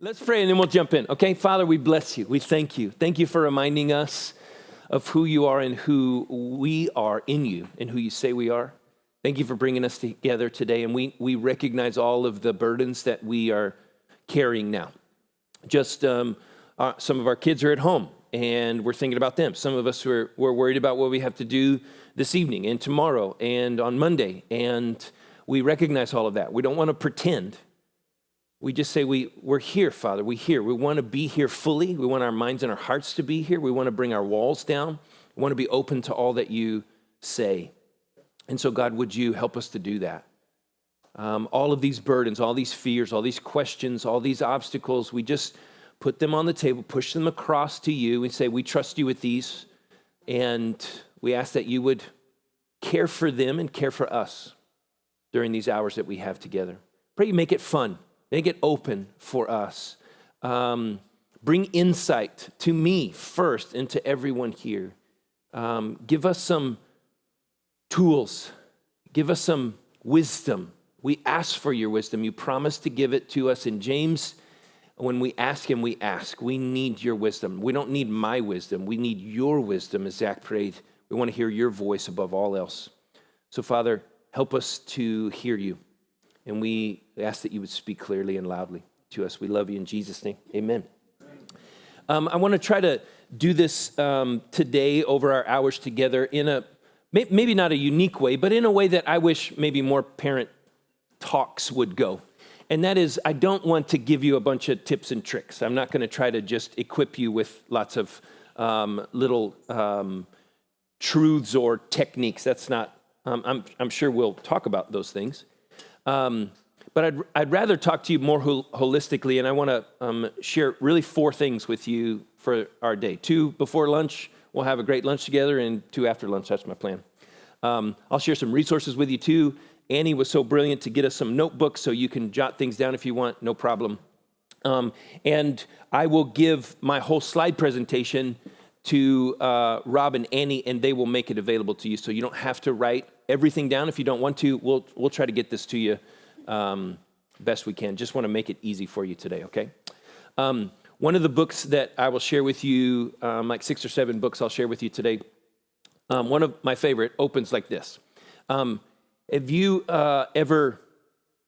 Let's pray and then we'll jump in, okay? Father, we bless you. We thank you. Thank you for reminding us of who you are and who we are in you and who you say we are. Thank you for bringing us together today. And we recognize all of the burdens that we are carrying now. Just some of our kids are at home and we're thinking about them. Some of us we're worried about what we have to do this evening and tomorrow and on Monday. And we recognize all of that. We don't want to pretend. We just say, we're here, Father. We're here. We want to be here fully. We want our minds and our hearts to be here. We want to bring our walls down. We want to be open to all that you say. And so, God, would you help us to do that? All of these burdens, all these fears, all these questions, all these obstacles, we just put them on the table, push them across to you and say, we trust you with these. And we ask that you would care for them and care for us during these hours that we have together. Pray you make it fun. Make it open for us. Bring insight to me first and to everyone here. Give us some tools. Give us some wisdom. We ask for your wisdom. You promised to give it to us. In James, when we ask him, we ask. We need your wisdom. We don't need my wisdom. We need your wisdom, as Zach prayed. We want to hear your voice above all else. So, Father, help us to hear you. And we ask that you would speak clearly and loudly to us. We love you in Jesus' name. Amen. I want to try to do this today over our hours together in a, maybe not a unique way, but in a way that I wish maybe more parent talks would go. And that is, I don't want to give you a bunch of tips and tricks. I'm not going to try to just equip you with lots of little truths or techniques. That's not, I'm sure we'll talk about those things. But I'd rather talk to you more holistically, and I want to share really 4 things with you for our day. 2 before lunch, we'll have a great lunch together, and 2 after lunch, that's my plan. I'll share some resources with you too. Annie was so brilliant to get us some notebooks so you can jot things down if you want, no problem. And I will give my whole slide presentation to Rob and Annie, and they will make it available to you, so you don't have to write everything down. If you don't want to, we'll try to get this to you best we can. Just want to make it easy for you today, okay? One of the books that I will share with you, like 6 or 7 books I'll share with you today, one of my favorite opens like this. Have you ever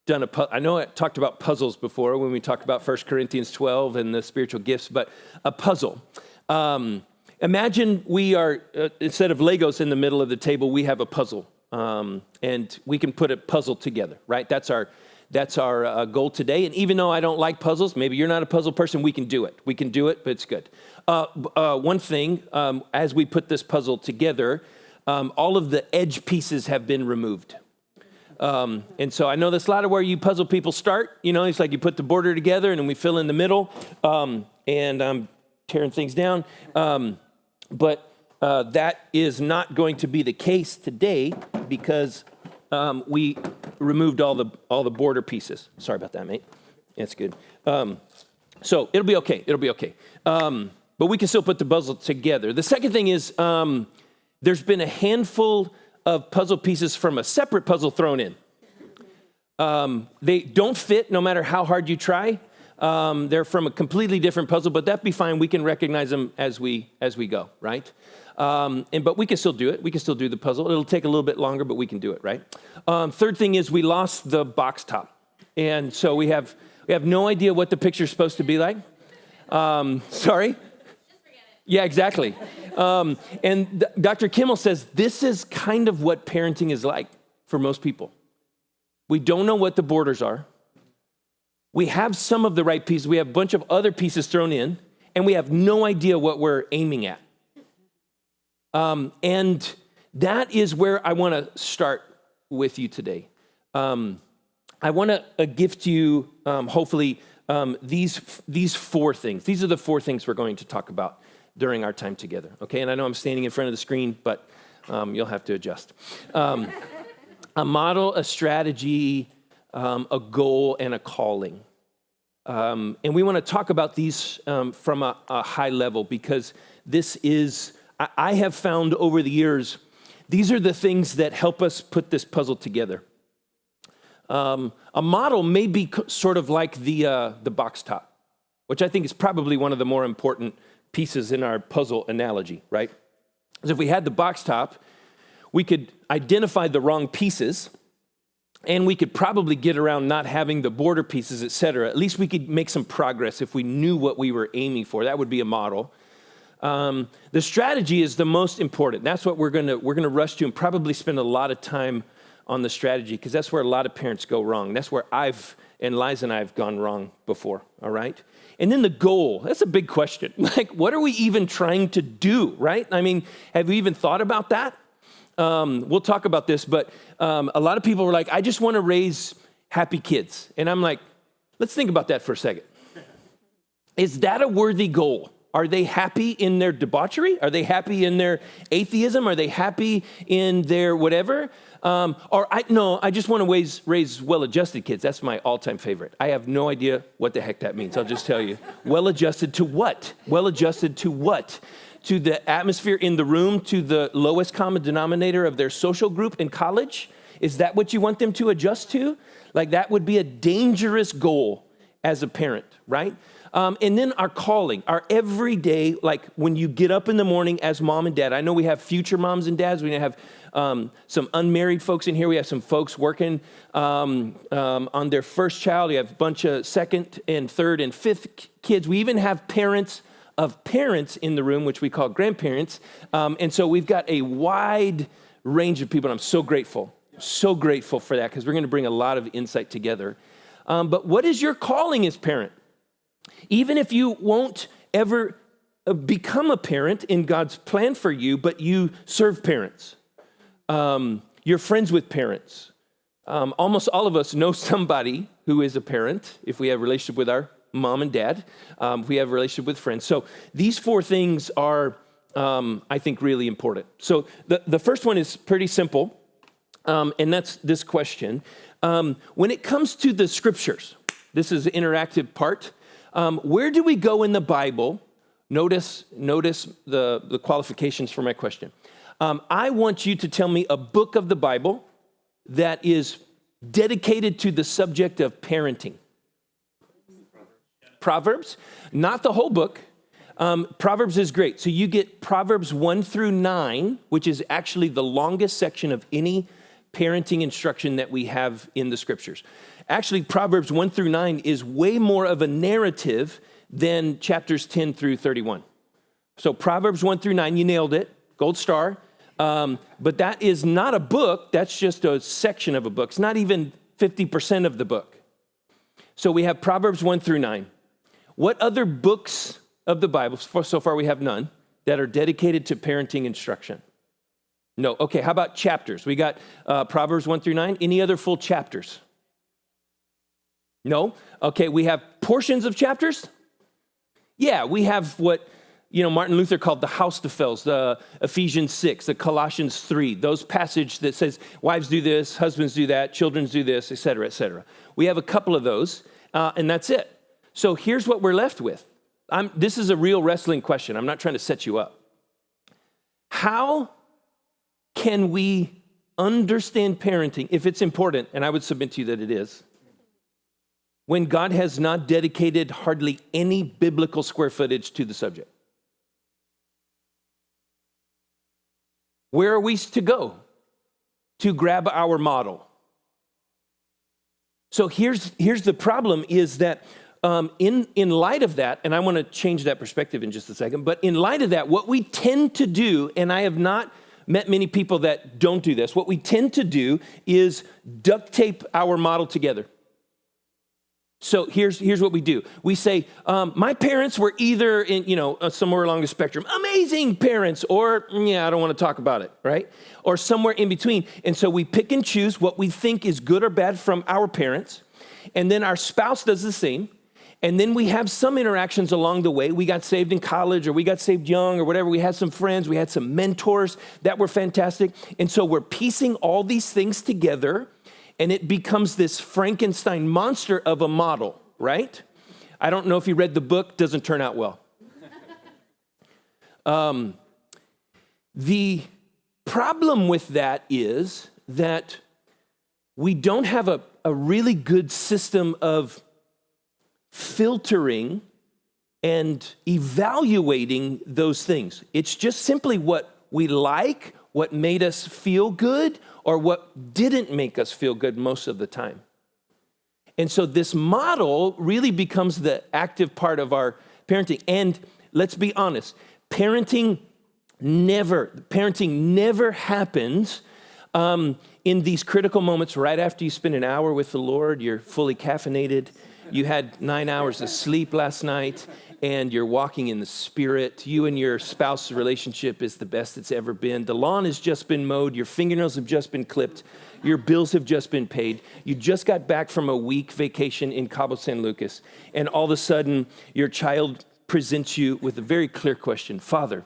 done I know I talked about puzzles before when we talked about 1 Corinthians 12 and the spiritual gifts, but a puzzle. Imagine we are, instead of Legos in the middle of the table, we have a puzzle. And we can put a puzzle together, right? That's our goal today. And even though I don't like puzzles, maybe you're not a puzzle person, we can do it. We can do it, but it's good. One thing, as we put this puzzle together, all of the edge pieces have been removed. And so I know that's a lot of where you puzzle people start. You know, it's like you put the border together and then we fill in the middle. And I'm tearing things down. But that is not going to be the case today because we removed all the border pieces. Sorry about that, mate. That's good. So it'll be okay. It'll be okay. But we can still put the puzzle together. The second thing is there's been a handful of puzzle pieces from a separate puzzle thrown in. They don't fit no matter how hard you try. They're from a completely different puzzle, but that'd be fine. We can recognize them as we go, right? But we can still do it. We can still do the puzzle. It'll take a little bit longer, but we can do it, right? Third thing is we lost the box top. And so we have no idea what the picture's supposed to be like. Sorry? Just forget it. Yeah, exactly. And Dr. Kimmel says this is kind of what parenting is like for most people. We don't know what the borders are. We have some of the right pieces. We have a bunch of other pieces thrown in, and we have no idea what we're aiming at. And that is where I want to start with you today. I want to gift you, hopefully, these 4 things. These are the 4 things we're going to talk about during our time together, okay? And I know I'm standing in front of the screen, but you'll have to adjust. A model, a strategy, a goal, and a calling. And we want to talk about these from a high level because this is, I have found over the years, these are the things that help us put this puzzle together. A model may be sort of like the box top. which I think is probably one of the more important pieces in our puzzle analogy, right? Because if we had the box top, we could identify the wrong pieces, and we could probably get around not having the border pieces, et cetera. At least we could make some progress if we knew what we were aiming for. That would be a model. The strategy is the most important. That's what we're gonna rush to and probably spend a lot of time on the strategy, because that's where a lot of parents go wrong. That's where Liza and I have gone wrong before, all right? And then the goal, that's a big question. Like, what are we even trying to do, right? I mean, have we even thought about that? We'll talk about this, but a lot of people were like, I just want to raise happy kids. And I'm like, let's think about that for a second. Is that a worthy goal? Are they happy in their debauchery? Are they happy in their atheism? Are they happy in their whatever? I just want to raise well-adjusted kids. That's my all-time favorite. I have no idea what the heck that means. I'll just tell you. Well-adjusted to what? Well-adjusted to what? To the atmosphere in the room, to the lowest common denominator of their social group in college? Is that what you want them to adjust to? Like, that would be a dangerous goal as a parent, right? And then our calling, our everyday, like when you get up in the morning as mom and dad. I know we have future moms and dads. We have some unmarried folks in here. We have some folks working on their first child. We have a bunch of second and third and fifth kids. We even have parents of parents in the room, which we call grandparents. And so we've got a wide range of people. And I'm so grateful for that, because we're going to bring a lot of insight together. But what is your calling as parent? Even if you won't ever become a parent in God's plan for you, but you serve parents. You're friends with parents. Almost all of us know somebody who is a parent if we have a relationship with our mom and dad. If we have a relationship with friends. So these four things are, I think, really important. So the first one is pretty simple, and that's this question. When it comes to the scriptures, this is the interactive part. Where do we go in the Bible? Notice the qualifications for my question. I want you to tell me a book of the Bible that is dedicated to the subject of parenting. Proverbs, not the whole book. Proverbs is great. So you get Proverbs 1 through 9, which is actually the longest section of any parenting instruction that we have in the scriptures. Actually, Proverbs 1 through 9 is way more of a narrative than chapters 10 through 31. So Proverbs 1 through 9, you nailed it, gold star. But that is not a book, that's just a section of a book. It's not even 50% of the book. So we have Proverbs 1 through 9. What other books of the Bible, so far we have none, that are dedicated to parenting instruction? No. Okay, how about chapters? We got Proverbs 1 through 9. Any other full chapters? No? Okay, we have portions of chapters? Yeah, we have what Martin Luther called the Haustafels, the Ephesians 6, the Colossians 3, those passages that says wives do this, husbands do that, children do this, et cetera, et cetera. We have a couple of those, and that's it. So here's what we're left with. This is a real wrestling question. I'm not trying to set you up. How can we understand parenting, if it's important, and I would submit to you that it is, when God has not dedicated hardly any biblical square footage to the subject? Where are we to go to grab our model? So here's the problem is that in light of that, and I want to change that perspective in just a second, but in light of that, what we tend to do, and I have not met many people that don't do this, what we tend to do is duct tape our model together. So here's what we do. We say, my parents were either in, somewhere along the spectrum, amazing parents, or I don't want to talk about it, right? Or somewhere in between. And so we pick and choose what we think is good or bad from our parents. And then our spouse does the same. And then we have some interactions along the way. We got saved in college, or we got saved young, or whatever. We had some friends. We had some mentors that were fantastic. And so we're piecing all these things together, and it becomes this Frankenstein monster of a model, right? I don't know if you read the book, doesn't turn out well. The problem with that is that we don't have a really good system of filtering and evaluating those things. It's just simply what we like, what made us feel good, or what didn't make us feel good most of the time. And so this model really becomes the active part of our parenting. And let's be honest, parenting never happens in these critical moments right after you spend an hour with the Lord. You're fully caffeinated. You had 9 hours of sleep last night, and you're walking in the Spirit. You and your spouse's relationship is the best it's ever been. The lawn has just been mowed. Your fingernails have just been clipped. Your bills have just been paid. You just got back from a week vacation in Cabo San Lucas, and all of a sudden, your child presents you with a very clear question. Father,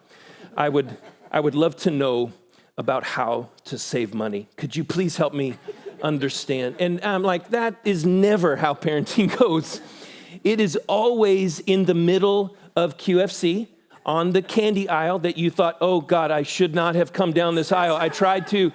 I would love to know about how to save money. Could you please help me understand? And I'm like, that is never how parenting goes. It is always in the middle of QFC on the candy aisle that you thought, oh God, I should not have come down this aisle. I tried to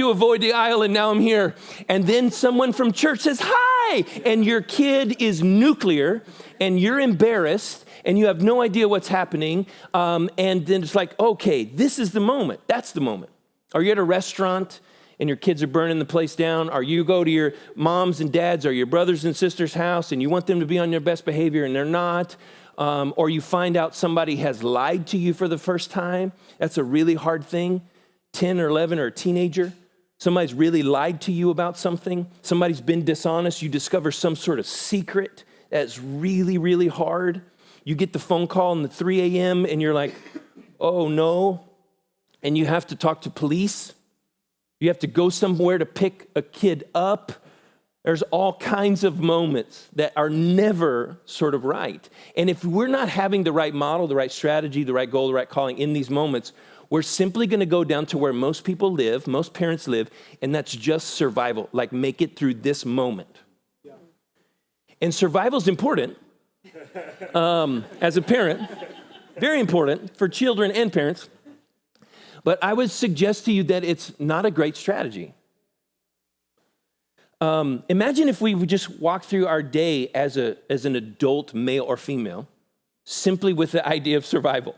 avoid the aisle and now I'm here. And then someone from church says, hi, and your kid is nuclear and you're embarrassed and you have no idea what's happening. And then it's like, okay, this is the moment. That's the moment. Or you're at a restaurant and your kids are burning the place down, or you go to your mom's and dad's or your brothers and sisters' house and you want them to be on their best behavior and they're not, or you find out somebody has lied to you for the first time. That's a really hard thing. 10 or 11 or a teenager, somebody's really lied to you about something. Somebody's been dishonest. You discover some sort of secret that's really, really hard. You get the phone call in the 3 a.m. and you're like, oh no. And you have to talk to police. You have to go somewhere to pick a kid up. There's all kinds of moments that are never sort of right. And if we're not having the right model, the right strategy, the right goal, the right calling in these moments, we're simply going to go down to where most people live, most parents live, and that's just survival, like make it through this moment. Yeah. And survival is important as a parent, very important for children and parents. But I would suggest to you that it's not a great strategy. Imagine if we would just walk through our day as an adult male or female, simply with the idea of survival.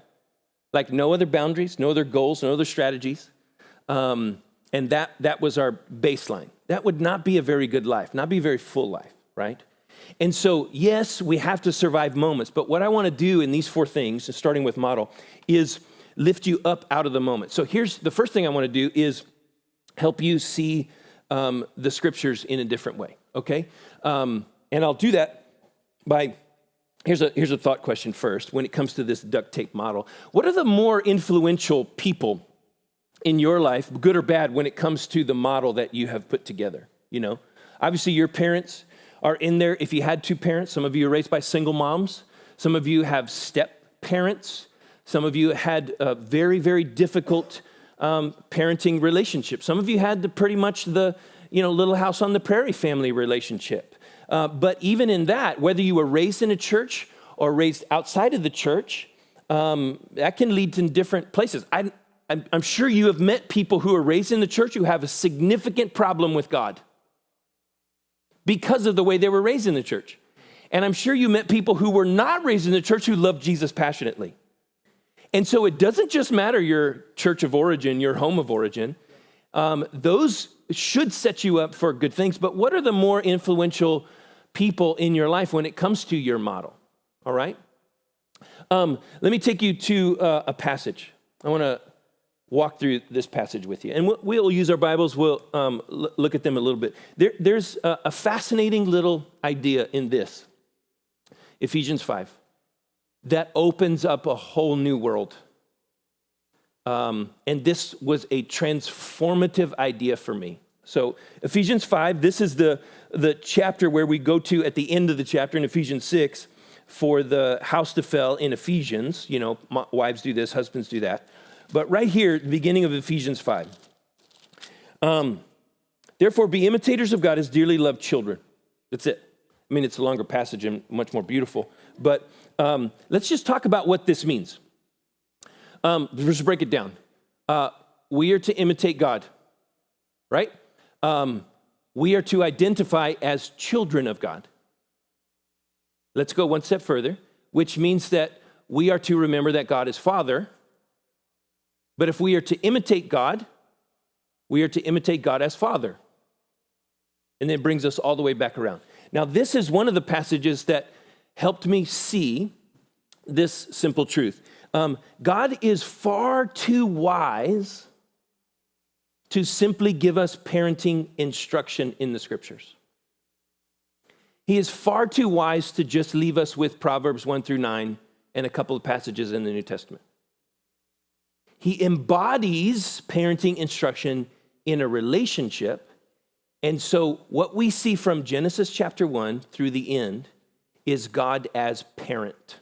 Like no other boundaries, no other goals, no other strategies. And that was our baseline. That would not be a very good life, not be a very full life, right? And so, yes, we have to survive moments. But what I want to do in these 4 things, starting with model, is lift you up out of the moment. So here's the first thing I want to do is help you see the scriptures in a different way, okay? And I'll do that by, here's a thought question first when it comes to this duct tape model. What are the more influential people in your life, good or bad, when it comes to the model that you have put together? You know, obviously your parents are in there. If you had 2 parents, some of you are raised by single moms. Some of you have step parents. Some of you had a very, very difficult parenting relationship. Some of you had pretty much the, Little House on the Prairie family relationship. But even in that, whether you were raised in a church or raised outside of the church, that can lead to different places. I'm sure you have met people who are raised in the church who have a significant problem with God because of the way they were raised in the church. And I'm sure you met people who were not raised in the church who loved Jesus passionately. And so it doesn't just matter your church of origin, your home of origin. Those should set you up for good things. But what are the more influential people in your life when it comes to your model? All right? Let me take you to a passage. I want to walk through this passage with you. And we'll use our Bibles. We'll look at them a little bit. There's a fascinating little idea in this. Ephesians 5. That opens up a whole new world. And this was a transformative idea for me. So Ephesians 5, this is the chapter where we go to at the end of the chapter in Ephesians 6 for the house to fall in Ephesians. Wives do this, husbands do that. But right here, the beginning of Ephesians 5. Therefore, be imitators of God as dearly loved children. That's it. I mean, it's a longer passage and much more beautiful. But let's just talk about what this means. Let's break it down. We are to imitate God, right? We are to identify as children of God. Let's go one step further. which means that we are to remember that God is Father. But if we are to imitate God, we are to imitate God as Father. And then it brings us all the way back around. Now, this is one of the passages that helped me see this simple truth. God is far too wise to simply give us parenting instruction in the scriptures. He is far too wise to just leave us with Proverbs 1 through 9 and a couple of passages in the New Testament. He embodies parenting instruction in a relationship. And so what we see from Genesis chapter 1 through the end is God as parent.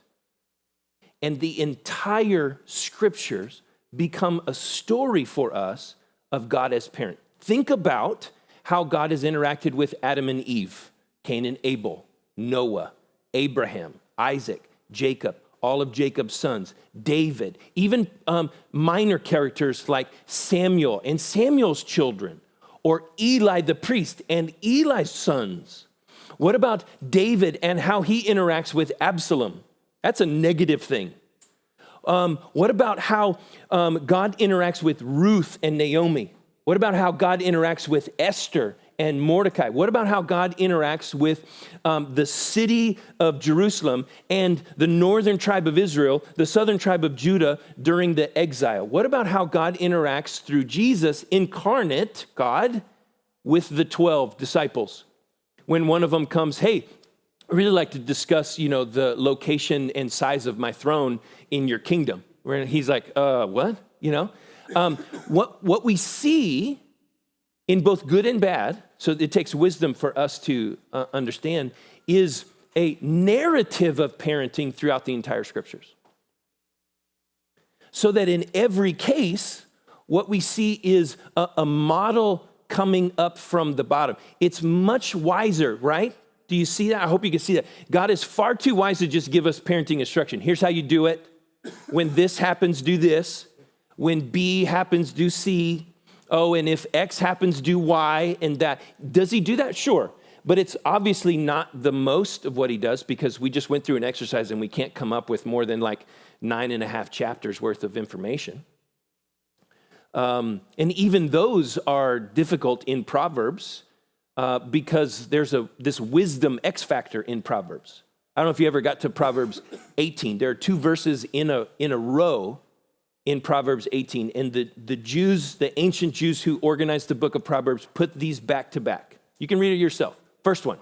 And the entire scriptures become a story for us of God as parent. Think about how God has interacted with Adam and Eve, Cain and Abel, Noah, Abraham, Isaac, Jacob, all of Jacob's sons, David, even minor characters like Samuel and Samuel's children, or Eli the priest and Eli's sons. What about David and how he interacts with Absalom? That's a negative thing. What about how God interacts with Ruth and Naomi? What about how God interacts with Esther and Mordecai? What about how God interacts with the city of Jerusalem and the northern tribe of Israel, the southern tribe of Judah during the exile? What about how God interacts through Jesus, incarnate God, with the 12 disciples? When one of them comes, hey, I really like to discuss, the location and size of my throne in your kingdom. Where he's like, what? What we see in both good and bad, so it takes wisdom for us to understand, is a narrative of parenting throughout the entire scriptures. So that in every case, what we see is a model coming up from the bottom. It's much wiser, right? Do you see that? I hope you can see that. God is far too wise to just give us parenting instruction. Here's how you do it. When this happens, do this. When B happens, do C. Oh, and if X happens, do Y and that. Does he do that? Sure. But it's obviously not the most of what he does, because we just went through an exercise and we can't come up with more than like 9.5 chapters worth of information. And even those are difficult in Proverbs because there's this wisdom X factor in Proverbs. I don't know if you ever got to Proverbs 18. There are 2 verses in a row in Proverbs 18. And the Jews, the ancient Jews who organized the book of Proverbs, put these back to back. You can read it yourself. First one.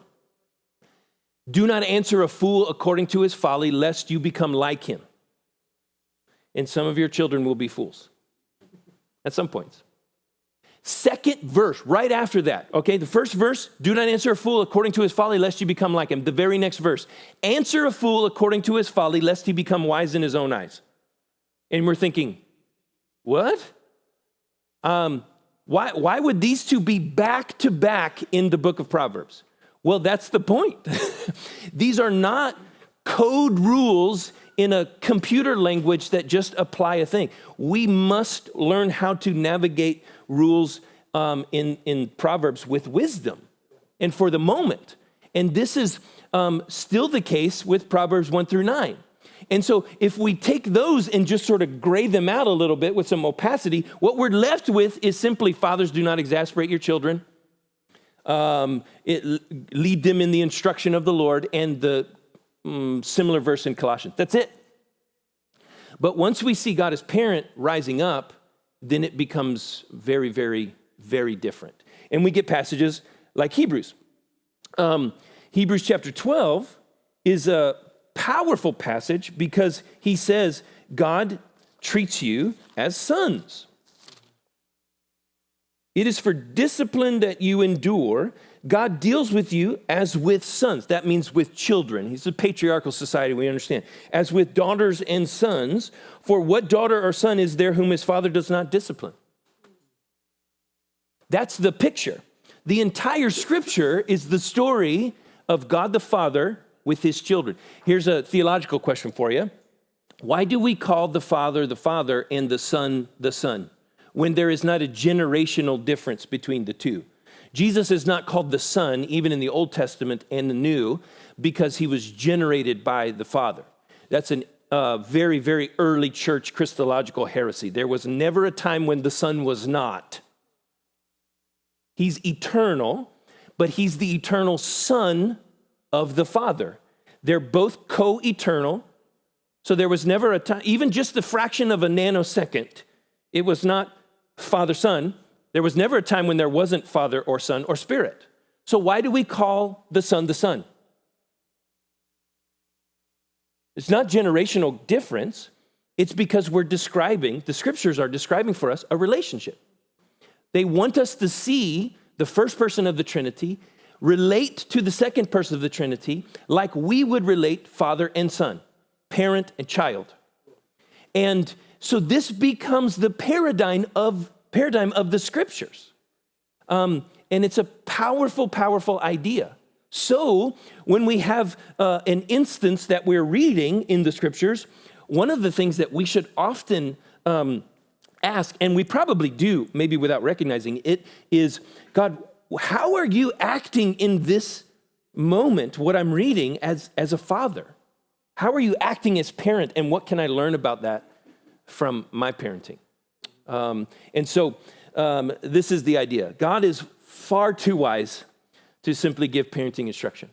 Do not answer a fool according to his folly, lest you become like him. And some of your children will be fools at some points. Second verse, right after that, okay? The first verse, do not answer a fool according to his folly, lest you become like him. The very next verse, answer a fool according to his folly, lest he become wise in his own eyes. And we're thinking, what? Why would these two be back to back in the book of Proverbs? Well, that's the point. These are not code rules in a computer language that just apply a thing. We must learn how to navigate rules in Proverbs with wisdom and for the moment. And this is still the case with Proverbs 1 through 9. And so if we take those and just sort of gray them out a little bit with some opacity, what we're left with is simply, fathers, do not exasperate your children. Lead them in the instruction of the Lord, and the similar verse in Colossians. That's it. But once we see God as parent rising up, then it becomes very, very, very different. And we get passages like Hebrews. Hebrews chapter 12 is a powerful passage because he says God treats you as sons. It is for discipline that you endure. God deals with you as with sons. That means with children. He's a patriarchal society, we understand. As with daughters and sons. For what daughter or son is there whom his father does not discipline? That's the picture. The entire scripture is the story of God the Father with his children. Here's a theological question for you. Why do we call the Father and the Son when there is not a generational difference between the two? Jesus is not called the Son, even in the Old Testament and the New, because he was generated by the Father. That's an very, very early church Christological heresy. There was never a time when the Son was not. He's eternal, but he's the eternal Son of the Father. They're both co-eternal. So there was never a time, even just the fraction of a nanosecond, it was not Father-Son. There was never a time when there wasn't Father or Son or Spirit. So why do we call the Son the Son? It's not generational difference. It's because the scriptures are describing for us a relationship. They want us to see the first person of the Trinity relate to the second person of the Trinity like we would relate father and son, parent and child. And so this becomes the paradigm of the scriptures. And it's a powerful, powerful idea. So when we have an instance that we're reading in the scriptures, one of the things that we should often ask, and we probably do, maybe without recognizing it, is, God, how are you acting in this moment, what I'm reading, as a father? How are you acting as parent, and what can I learn about that from my parenting? And so this is the idea. God is far too wise to simply give parenting instruction.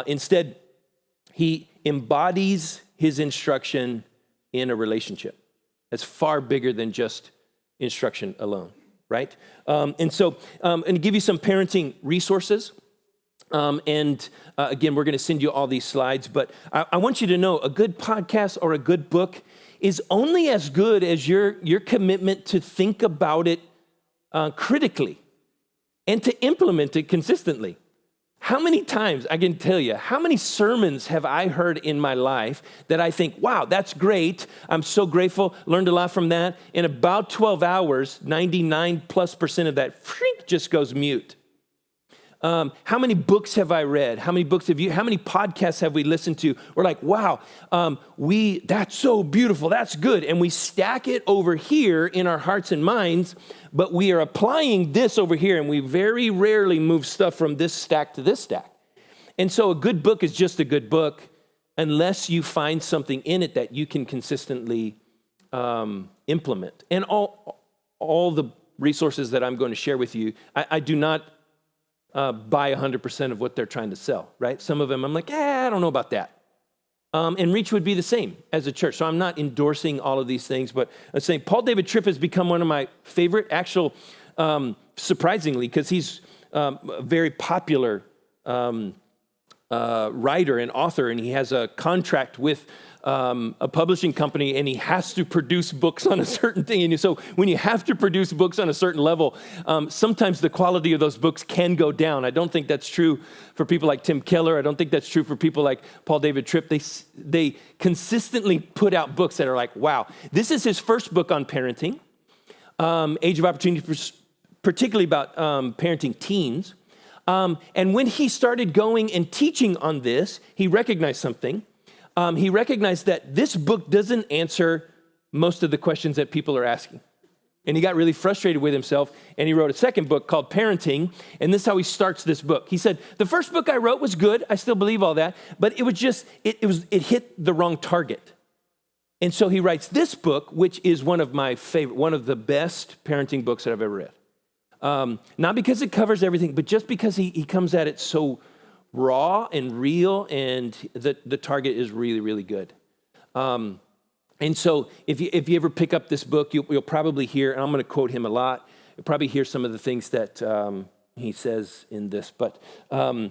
Instead, he embodies his instruction in a relationship. That's far bigger than just instruction alone, right? And so I'm going to give you some parenting resources. Again, we're going to send you all these slides, but I want you to know a good podcast or a good book is only as good as your commitment to think about it critically and to implement it consistently. How many times, I can tell you, how many sermons have I heard in my life that I think, wow, that's great. I'm so grateful, learned a lot from that. In about 12 hours, 99+% of that just goes mute. How many books have I read? How many podcasts have we listened to? We're like, wow, that's so beautiful, that's good. And we stack it over here in our hearts and minds, but we are applying this over here, and we very rarely move stuff from this stack to this stack. And so a good book is just a good book unless you find something in it that you can consistently implement. And all the resources that I'm going to share with you, I do not buy 100% of what they're trying to sell, right? Some of them I'm like, I don't know about that. And Reach would be the same as a church. So I'm not endorsing all of these things, but I'm saying Paul David Tripp has become one of my favorite, surprisingly, because he's a very popular writer and author, and he has a contract with a publishing company, and he has to produce books on a certain thing. And so when you have to produce books on a certain level, sometimes the quality of those books can go down. I don't think that's true for people like Tim Keller. I don't think that's true for people like Paul David Tripp. They consistently put out books that are like, wow. This is his first book on parenting, Age of Opportunity, particularly about parenting teens. And when he started going and teaching on this, he recognized something. He recognized that this book doesn't answer most of the questions that people are asking. And he got really frustrated with himself, and he wrote a second book called Parenting, and this is how he starts this book. He said, the first book I wrote was good, I still believe all that, but it was just, it hit the wrong target. And so he writes this book, which is one of the best parenting books that I've ever read. Not because it covers everything, but just because he comes at it so raw and real, and the target is really, really good. And so if you ever pick up this book, you'll probably hear, and I'm going to quote him a lot, you'll probably hear some of the things that he says in this. But Paul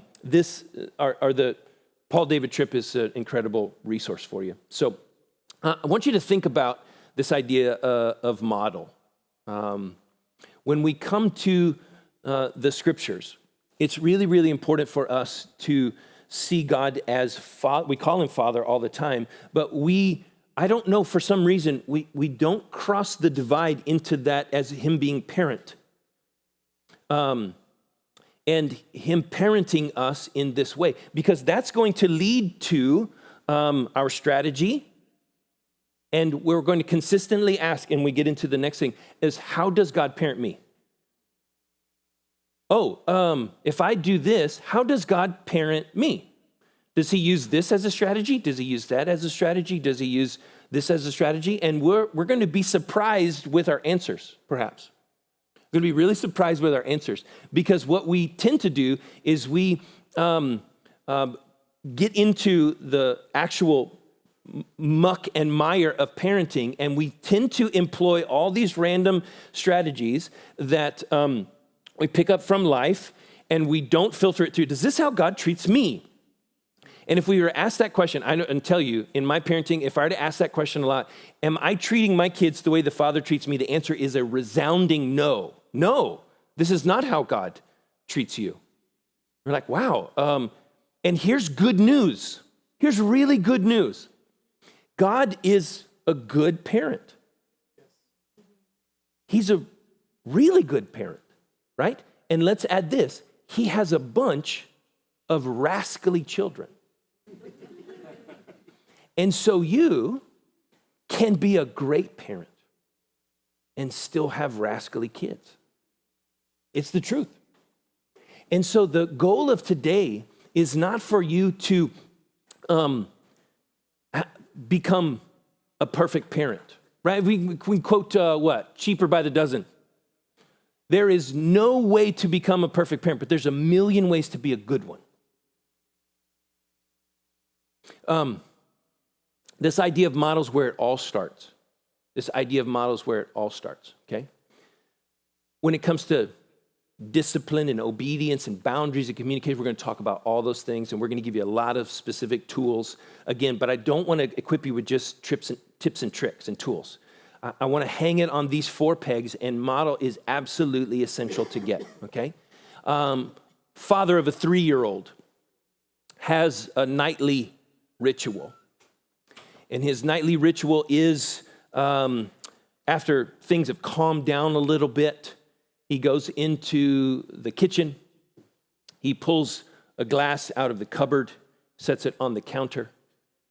David Tripp is an incredible resource for you. So I want you to think about this idea of model. When we come to the scriptures, it's really, really important for us to see God as Father. We call him Father all the time, but I don't know, for some reason, we don't cross the divide into that as him being parent. And him parenting us in this way, because that's going to lead to our strategy. And we're going to consistently ask, and we get into the next thing, is how does God parent me? If I do this, how does God parent me? Does he use this as a strategy? Does he use that as a strategy? Does he use this as a strategy? And we're going to be surprised with our answers, perhaps. We're going to be really surprised with our answers, because what we tend to do is we get into the actual muck and mire of parenting, and we tend to employ all these random strategies that we pick up from life, and we don't filter it through. Does this how God treats me? And if we were asked that question, I know, and tell you, in my parenting, if I were to ask that question a lot, am I treating my kids the way the Father treats me? The answer is a resounding no. No, this is not how God treats you. We're like, wow. And here's good news. Here's really good news. God is a good parent. He's a really good parent, right? And let's add this. He has a bunch of rascally children. And so you can be a great parent and still have rascally kids. It's the truth. And so the goal of today is not for you to become a perfect parent, right? We quote what? Cheaper by the dozen. There is no way to become a perfect parent, but there's a million ways to be a good one. This idea of models where it all starts. This idea of models where it all starts, okay? When it comes to discipline and obedience and boundaries and communication, we're going to talk about all those things, and we're going to give you a lot of specific tools again, but I don't want to equip you with just tips and tricks and tools. I want to hang it on these 4 pegs, and model is absolutely essential to get, okay? Father of a 3-year-old has a nightly ritual. And his nightly ritual is, after things have calmed down a little bit, he goes into the kitchen. He pulls a glass out of the cupboard, sets it on the counter,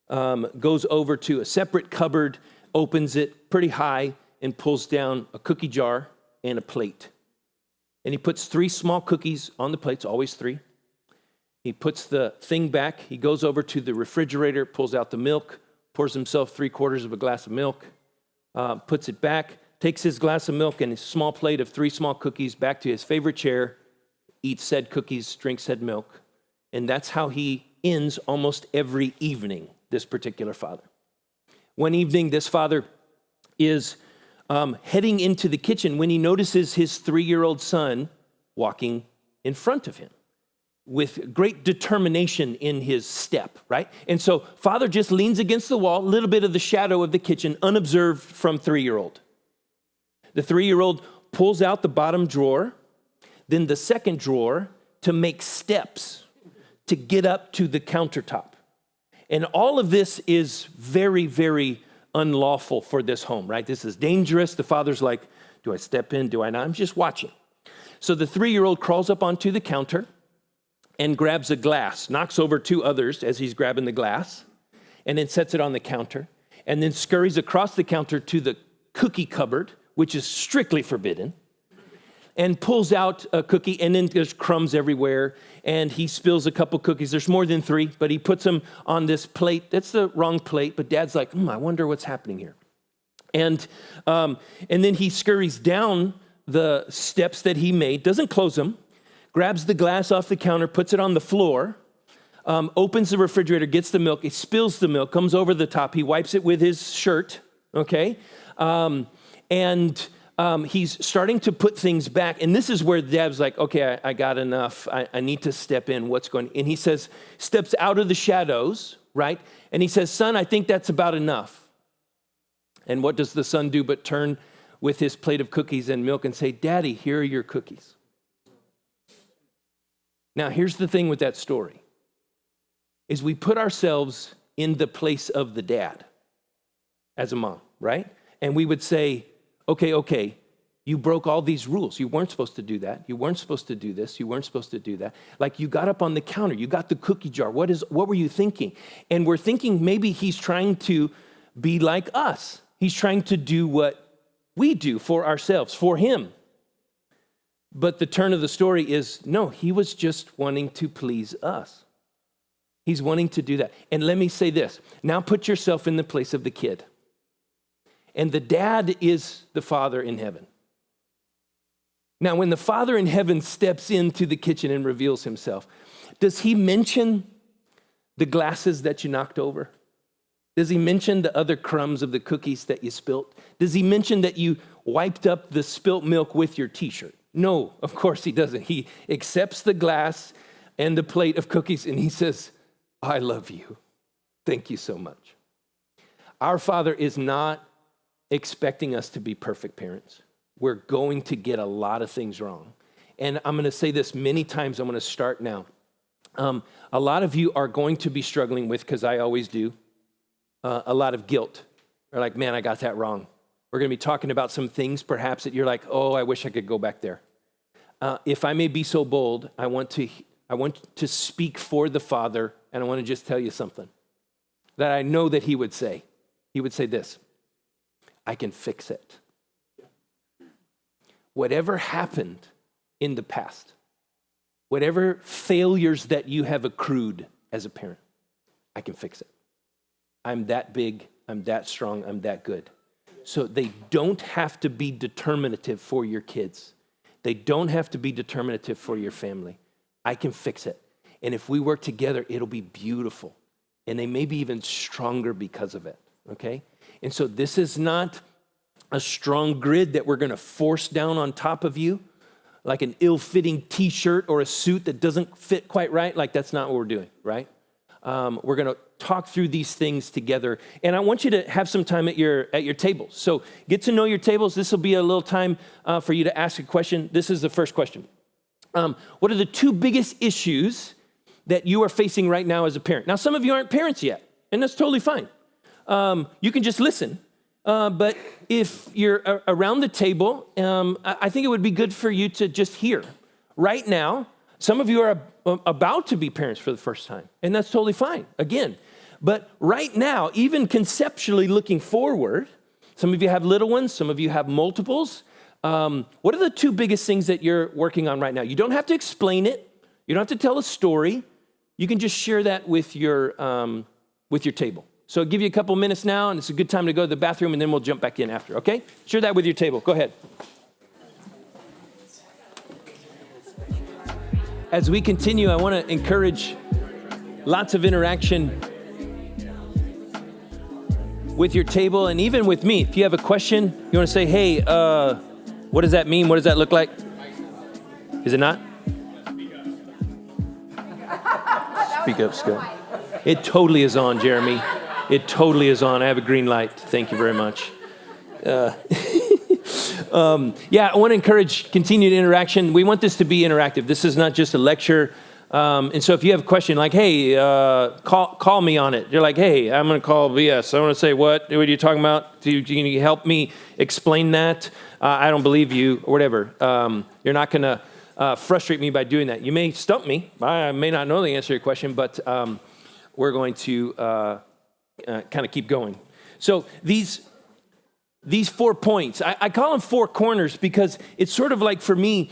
goes over to a separate cupboard, opens it pretty high, and pulls down a cookie jar and a plate. And he puts 3 small cookies on the plates, always 3. He puts the thing back. He goes over to the refrigerator, pulls out the milk, pours himself 3/4 of a glass of milk, puts it back, takes his glass of milk and his small plate of 3 small cookies back to his favorite chair, eats said cookies, drinks said milk. And that's how he ends almost every evening, this particular father. One evening, this father is heading into the kitchen when he notices his 3-year-old son walking in front of him with great determination in his step, right? And so father just leans against the wall, a little bit of the shadow of the kitchen, unobserved from 3-year-old. The 3-year-old pulls out the bottom drawer, then the second drawer to make steps to get up to the countertop. And all of this is very, very unlawful for this home, right? This is dangerous. The father's like, do I step in? Do I not? I'm just watching. So the 3-year-old crawls up onto the counter and grabs a glass, knocks over 2 others as he's grabbing the glass, and then sets it on the counter, and then scurries across the counter to the cookie cupboard, which is strictly forbidden, and pulls out a cookie, and then there's crumbs everywhere, and he spills a couple cookies. There's more than 3, but he puts them on this plate. That's the wrong plate, but dad's like, I wonder what's happening here. And then he scurries down the steps that he made, doesn't close them, grabs the glass off the counter, puts it on the floor, opens the refrigerator, gets the milk, he spills the milk, comes over the top, he wipes it with his shirt, okay? And he's starting to put things back, and this is where dad's like, okay, I got enough, I need to step in, what's going on? And he steps out of the shadows, right? And he says, son, I think that's about enough. And what does the son do but turn with his plate of cookies and milk and say, Daddy, here are your cookies. Now, here's the thing with that story, is we put ourselves in the place of the dad as a mom, right? And we would say, okay, you broke all these rules. You weren't supposed to do that. You weren't supposed to do this. You weren't supposed to do that. Like, you got up on the counter. You got the cookie jar. What were you thinking? And we're thinking maybe he's trying to be like us. He's trying to do what we do for ourselves, for him. But the turn of the story is, no, he was just wanting to please us. He's wanting to do that. And let me say this. Now put yourself in the place of the kid. And the dad is the Father in heaven. Now, when the Father in heaven steps into the kitchen and reveals himself, does he mention the glasses that you knocked over? Does he mention the other crumbs of the cookies that you spilt? Does he mention that you wiped up the spilt milk with your t-shirt? No, of course he doesn't. He accepts the glass and the plate of cookies and he says, I love you. Thank you so much. Our Father is not expecting us to be perfect parents. We're going to get a lot of things wrong. And I'm going to say this many times. I'm going to start now. A lot of you are going to be struggling with, because I always do, a lot of guilt. You're like, man, I got that wrong. We're going to be talking about some things perhaps that you're like, oh, I wish I could go back there. If I may be so bold, I want to speak for the Father, and I want to just tell you something that I know that he would say. He would say this, I can fix it. Whatever happened in the past, whatever failures that you have accrued as a parent, I can fix it. I'm that big, I'm that strong, I'm that good. So they don't have to be determinative for your kids. They don't have to be determinative for your family. I can fix it. And if we work together, it'll be beautiful. And they may be even stronger because of it, okay? And so this is not a strong grid that we're going to force down on top of you, like an ill-fitting t-shirt or a suit that doesn't fit quite right. Like that's not what we're doing, right? We're going to talk through these things together. And I want you to have some time at your tables. So get to know your tables. This will be a little time for you to ask a question. This is the first question. What are the two biggest issues that you are facing right now as a parent? Now, some of you aren't parents yet, and that's totally fine. You can just listen. But if you're around the table, I think it would be good for you to just hear. Right now, some of you are about to be parents for the first time, and that's totally fine, again. But right now, even conceptually looking forward, some of you have little ones, some of you have multiples. What are the two biggest things that you're working on right now? You don't have to explain it. You don't have to tell a story. You can just share that with your table. So I'll give you a couple minutes now, and it's a good time to go to the bathroom, and then we'll jump back in after, okay? Share that with your table. Go ahead. As we continue, I want to encourage lots of interaction with your table and even with me. If you have a question, you want to say, hey, what does that mean? What does that look like? Is it not? Speak up, Scot. It totally is on, Jeremy. It totally is on. I have a green light. Thank you very much. I want to encourage continued interaction. We want this to be interactive. This is not just a lecture. And so if you have a question like, hey, call me on it. You're like, hey, I'm going to call BS. I want to say, what are you talking about? Can you help me explain that? I don't believe you, or whatever. You're not going to frustrate me by doing that. You may stump me. I may not know the answer to your question, but we're going to kind of keep going. So these 4 points, I call them 4 corners because it's sort of like, for me,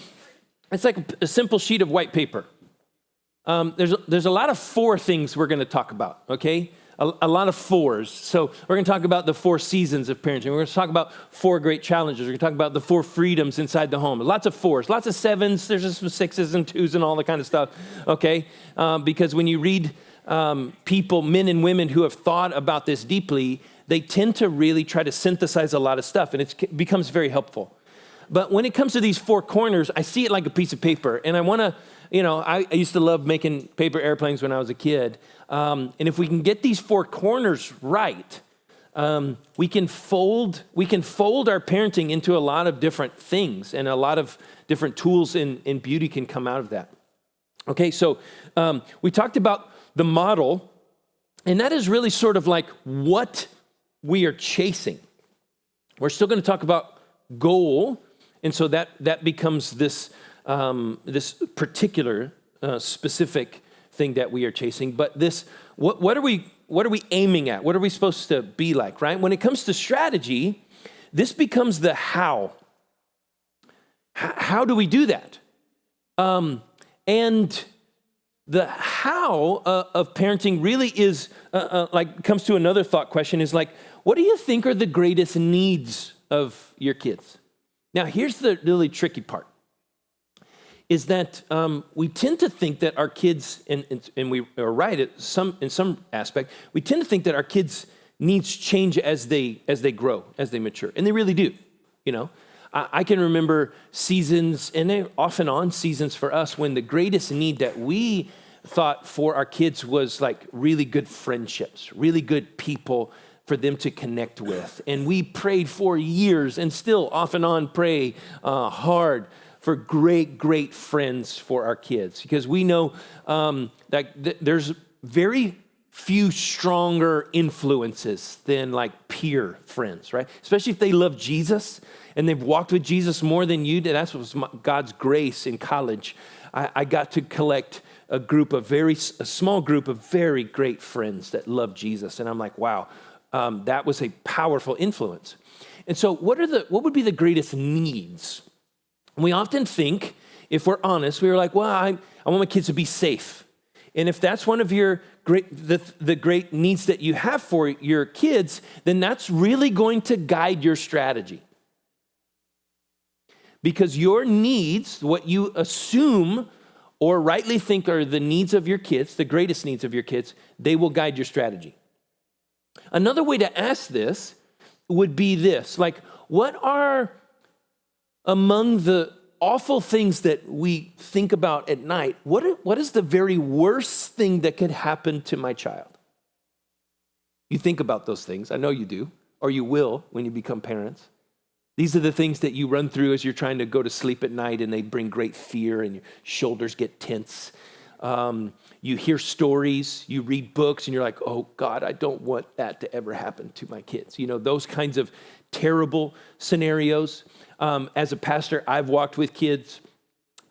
it's like a simple sheet of white paper. There's a lot of 4 things we're going to talk about, okay? A lot of 4s. So we're going to talk about the 4 seasons of parenting. We're going to talk about 4 great challenges. We're going to talk about the 4 freedoms inside the home. Lots of 4s, lots of 7s. There's just some 6s and 2s and all that kind of stuff, okay? Because when you read people, men and women who have thought about this deeply, they tend to really try to synthesize a lot of stuff, and it becomes very helpful. But when it comes to these 4 corners, I see it like a piece of paper, and I want to, I used to love making paper airplanes when I was a kid, and if we can get these 4 corners right, we can fold our parenting into a lot of different things, and a lot of different tools in beauty can come out of that. Okay, so we talked about the model, and that is really sort of like what we are chasing. We're still going to talk about goal, and so that becomes this particular specific thing that we are chasing. But this, what are we aiming at? What are we supposed to be like? Right? When it comes to strategy, this becomes the how. How do we do that? And the how of parenting really is like comes to another thought question is like, what do you think are the greatest needs of your kids? Now, here's the really tricky part, is that we tend to think that our kids, and we are right in some aspect, we tend to think that our kids' needs change as they grow, as they mature, and they really do, you know. I can remember seasons, and they're off and on seasons for us, when the greatest need that we thought for our kids was like really good friendships, really good people for them to connect with. And we prayed for years and still off and on pray hard for great friends for our kids, because we know that there's very few stronger influences than like peer friends, right? Especially if they love Jesus and they've walked with Jesus more than you did. That's what was God's grace in college. I got to collect a small group of very great friends that love Jesus. And I'm like, wow, that was a powerful influence. And so what would be the greatest needs? We often think, if we're honest, we're like, well, I want my kids to be safe. And if that's one of your the great needs that you have for your kids, then that's really going to guide your strategy. Because your needs, what you assume or rightly think are the needs of your kids, the greatest needs of your kids, they will guide your strategy. Another way to ask this would be this, like, what are among the awful things that we think about at night, what is the very worst thing that could happen to my child? You think about those things. I know you do, or you will when you become parents. These are the things that you run through as you're trying to go to sleep at night, and they bring great fear and your shoulders get tense. You hear stories, you read books, and you're like, oh God, I don't want that to ever happen to my kids. You know, those kinds of terrible scenarios. As a pastor, I've walked with kids,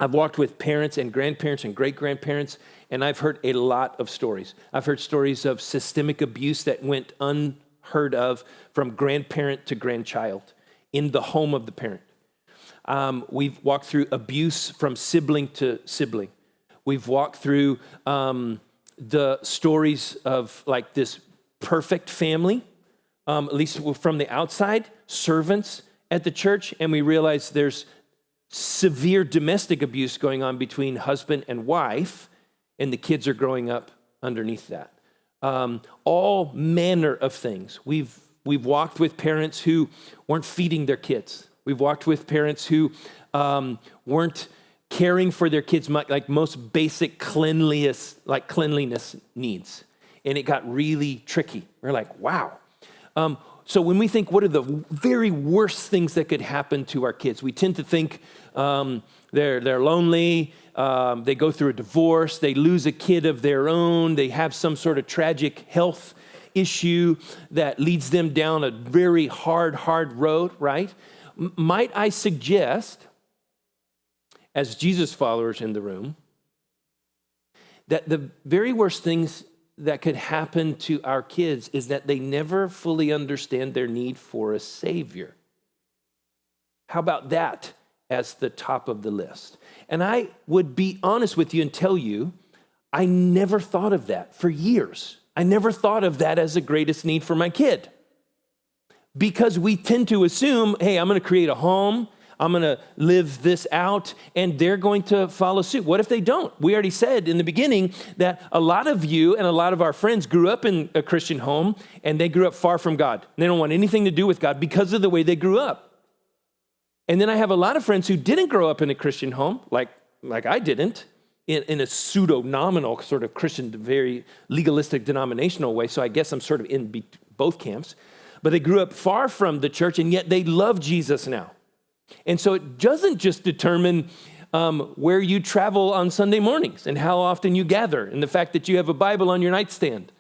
I've walked with parents and grandparents and great-grandparents, and I've heard a lot of stories. I've heard stories of systemic abuse that went unheard of from grandparent to grandchild in the home of the parent. We've walked through abuse from sibling to sibling. We've walked through the stories of like this perfect family, at least from the outside, servants at the church, and we realize there's severe domestic abuse going on between husband and wife, and the kids are growing up underneath that. All manner of things. We've walked with parents who weren't feeding their kids. We've walked with parents who weren't caring for their kids like most basic cleanliness needs, and it got really tricky. We're like, wow. So when we think, what are the very worst things that could happen to our kids? We tend to think they're lonely, they go through a divorce, they lose a kid of their own, they have some sort of tragic health issue that leads them down a very hard road, right? Might I suggest, as Jesus followers in the room, that the very worst things that could happen to our kids is that they never fully understand their need for a Savior. How about that as the top of the list? And I would be honest with you and tell you, I never thought of that for years. I never thought of that as the greatest need for my kid. Because we tend to assume, hey, I'm going to create a home, I'm going to live this out, and they're going to follow suit. What if they don't? We already said in the beginning that a lot of you and a lot of our friends grew up in a Christian home, and they grew up far from God. They don't want anything to do with God because of the way they grew up. And then I have a lot of friends who didn't grow up in a Christian home, like I didn't, in a pseudo-nominal sort of Christian, very legalistic denominational way. So I guess I'm sort of in both camps. But they grew up far from the church, and yet they love Jesus now. And so it doesn't just determine where you travel on Sunday mornings and how often you gather, and the fact that you have a Bible on your nightstand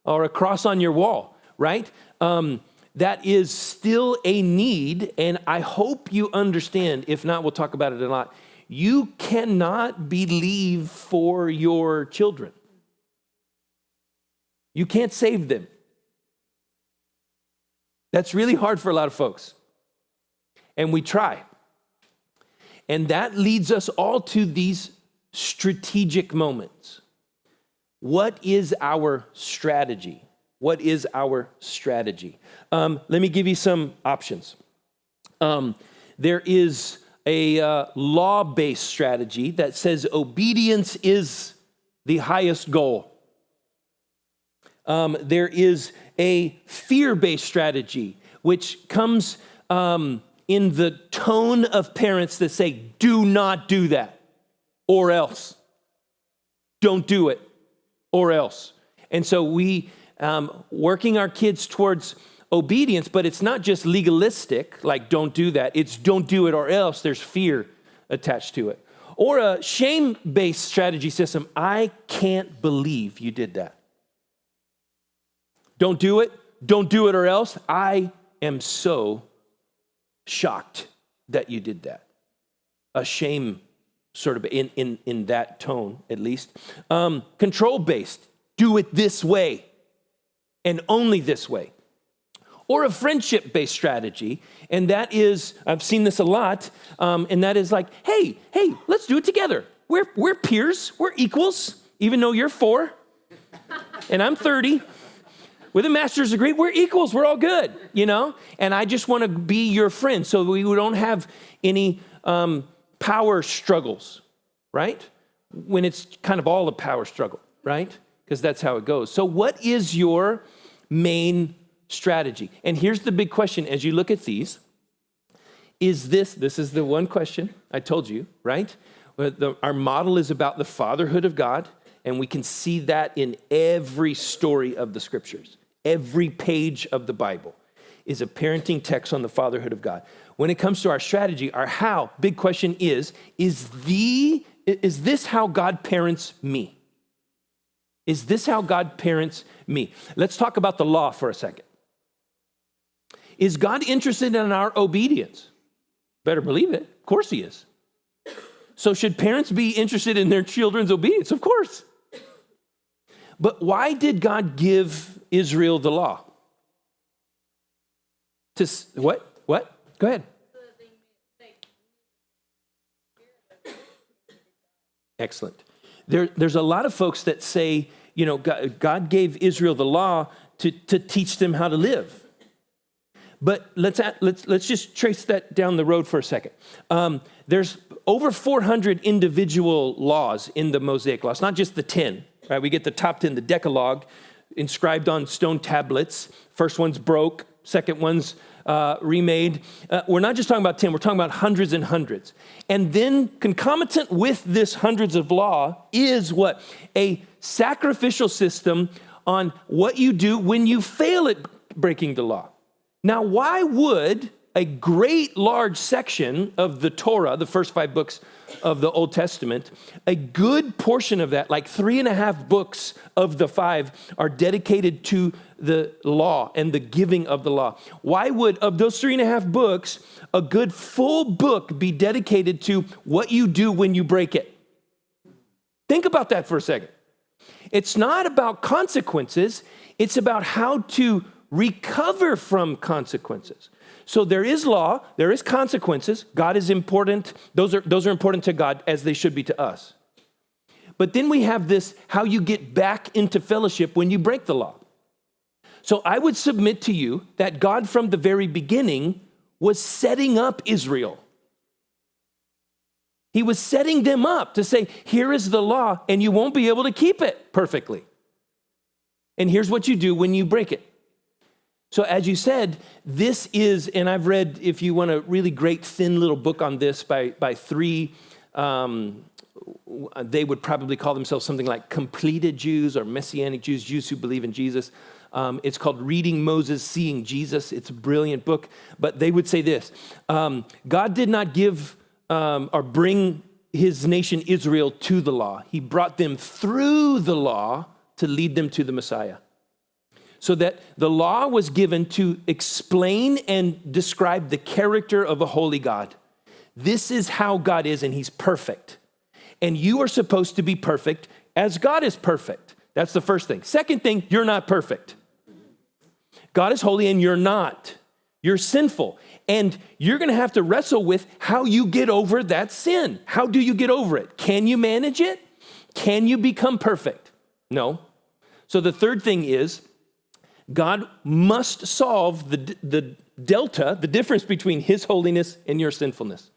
or a cross on your wall, right? That is still a need, and I hope you understand. If not, we'll talk about it a lot. You cannot believe for your children. You can't save them. That's really hard for a lot of folks. And we try. And that leads us all to these strategic moments. What is our strategy? What is our strategy? Let me give you some options. There is a law-based strategy that says obedience is the highest goal. There is a fear-based strategy, which comes in the tone of parents that say, do not do that, or else. Don't do it, or else. And so we working our kids towards obedience, but it's not just legalistic, like don't do that. It's don't do it or else. There's fear attached to it. Or a shame-based strategy system. I can't believe you did that. Don't do it or else. I am so shocked that you did that. A shame sort of in that tone, at least. Control-based. Do it this way and only this way. Or a friendship-based strategy, and that is, I've seen this a lot, and that is like, hey, let's do it together. We're peers, we're equals, even though you're 4, and I'm 30, with a master's degree, we're equals, we're all good, you know? And I just want to be your friend, so we don't have any power struggles, right? When it's kind of all a power struggle, right? Because that's how it goes. So what is your main strategy? And here's the big question as you look at these. This is the one question I told you, right? Our model is about the fatherhood of God, and we can see that in every story of the scriptures. Every page of the Bible is a parenting text on the fatherhood of God. When it comes to our strategy, our how, big question is this how God parents me? Is this how God parents me? Let's talk about the law for a second. Is God interested in our obedience? Better believe it. Of course he is. So should parents be interested in their children's obedience? Of course. But why did God give Israel the law? What? Go ahead. Excellent. There's a lot of folks that say, you know, God gave Israel the law to teach them how to live. But let's just trace that down the road for a second. There's over 400 individual laws in the Mosaic Law. It's not just the 10, right? We get the top 10, the Decalogue, inscribed on stone tablets. First one's broke, second one's remade. We're not just talking about 10, we're talking about hundreds and hundreds. And then concomitant with this hundreds of law is what? A sacrificial system on what you do when you fail at breaking the law. Now, why would a great large section of the Torah, the first 5 books of the Old Testament, a good portion of that, like 3.5 books of the 5, are dedicated to the law and the giving of the law? Why would, of those 3.5 books, a good full book be dedicated to what you do when you break it? Think about that for a second. It's not about consequences. It's about how to recover from consequences. So there is law, there is consequences. God is important. Those are important to God as they should be to us. But then we have this, how you get back into fellowship when you break the law. So I would submit to you that God from the very beginning was setting up Israel. He was setting them up to say, here is the law, and you won't be able to keep it perfectly. And here's what you do when you break it. So as you said, this is, and I've read, if you want a really great thin little book on this by 3, they would probably call themselves something like completed Jews or Messianic Jews, Jews who believe in Jesus. It's called Reading Moses, Seeing Jesus. It's a brilliant book, but they would say this: God did not give or bring his nation Israel to the law. He brought them through the law to lead them to the Messiah. So that the law was given to explain and describe the character of a holy God. This is how God is, and he's perfect. And you are supposed to be perfect as God is perfect. That's the first thing. Second thing, you're not perfect. God is holy and you're not. You're sinful. And you're going to have to wrestle with how you get over that sin. How do you get over it? Can you manage it? Can you become perfect? No. So the third thing is God must solve the delta, the difference between his holiness and your sinfulness.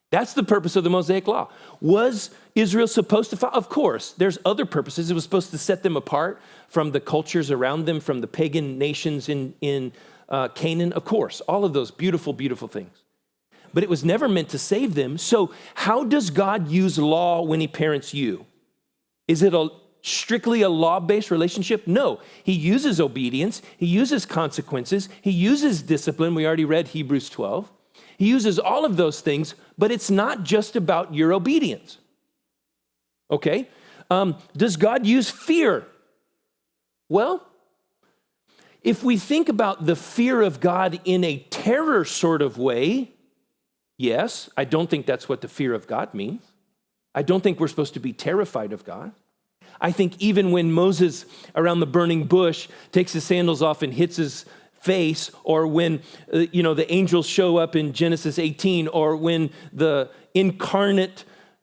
That's the purpose of the Mosaic Law. Was Israel supposed to follow? Of course. There's other purposes. It was supposed to set them apart from the cultures around them, from the pagan nations in Canaan. Of course, all of those beautiful, beautiful things. But it was never meant to save them. So how does God use law when he parents you? Is it strictly a law-based relationship? No. He uses obedience. He uses consequences. He uses discipline. We already read Hebrews 12. He uses all of those things, but it's not just about your obedience. Okay? Does God use fear? Well, if we think about the fear of God in a terror sort of way, yes, I don't think that's what the fear of God means. I don't think we're supposed to be terrified of God. I think even when Moses around the burning bush takes his sandals off and hits his face, or when the angels show up in Genesis 18, or when the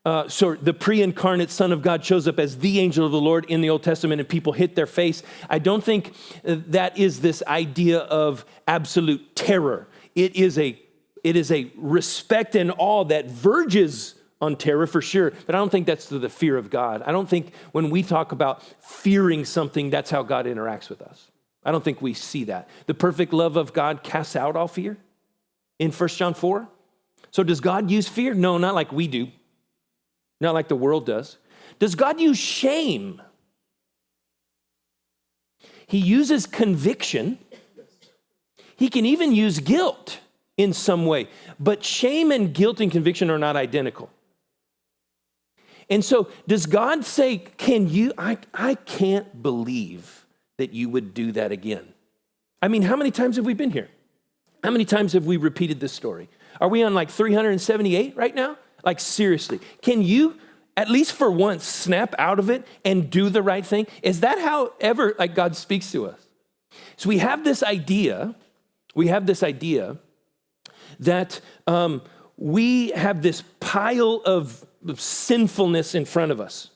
the pre-incarnate Son of God shows up as the angel of the Lord in the Old Testament and people hit their face, I don't think that is this idea of absolute terror. It is a respect and awe that verges on terror for sure, but I don't think that's the fear of God. I don't think when we talk about fearing something, that's how God interacts with us. I don't think we see that. The perfect love of God casts out all fear in 1 John 4. So does God use fear? No, not like we do. Not like the world does. Does God use shame? He uses conviction. He can even use guilt in some way. But shame and guilt and conviction are not identical. And so does God say, I can't believe that you would do that again? I mean, how many times have we been here? How many times have we repeated this story? Are we on like 378 right now? Like seriously, can you at least for once snap out of it and do the right thing? Is that how ever like God speaks to us? So we have this idea that we have this pile of sinfulness in front of us.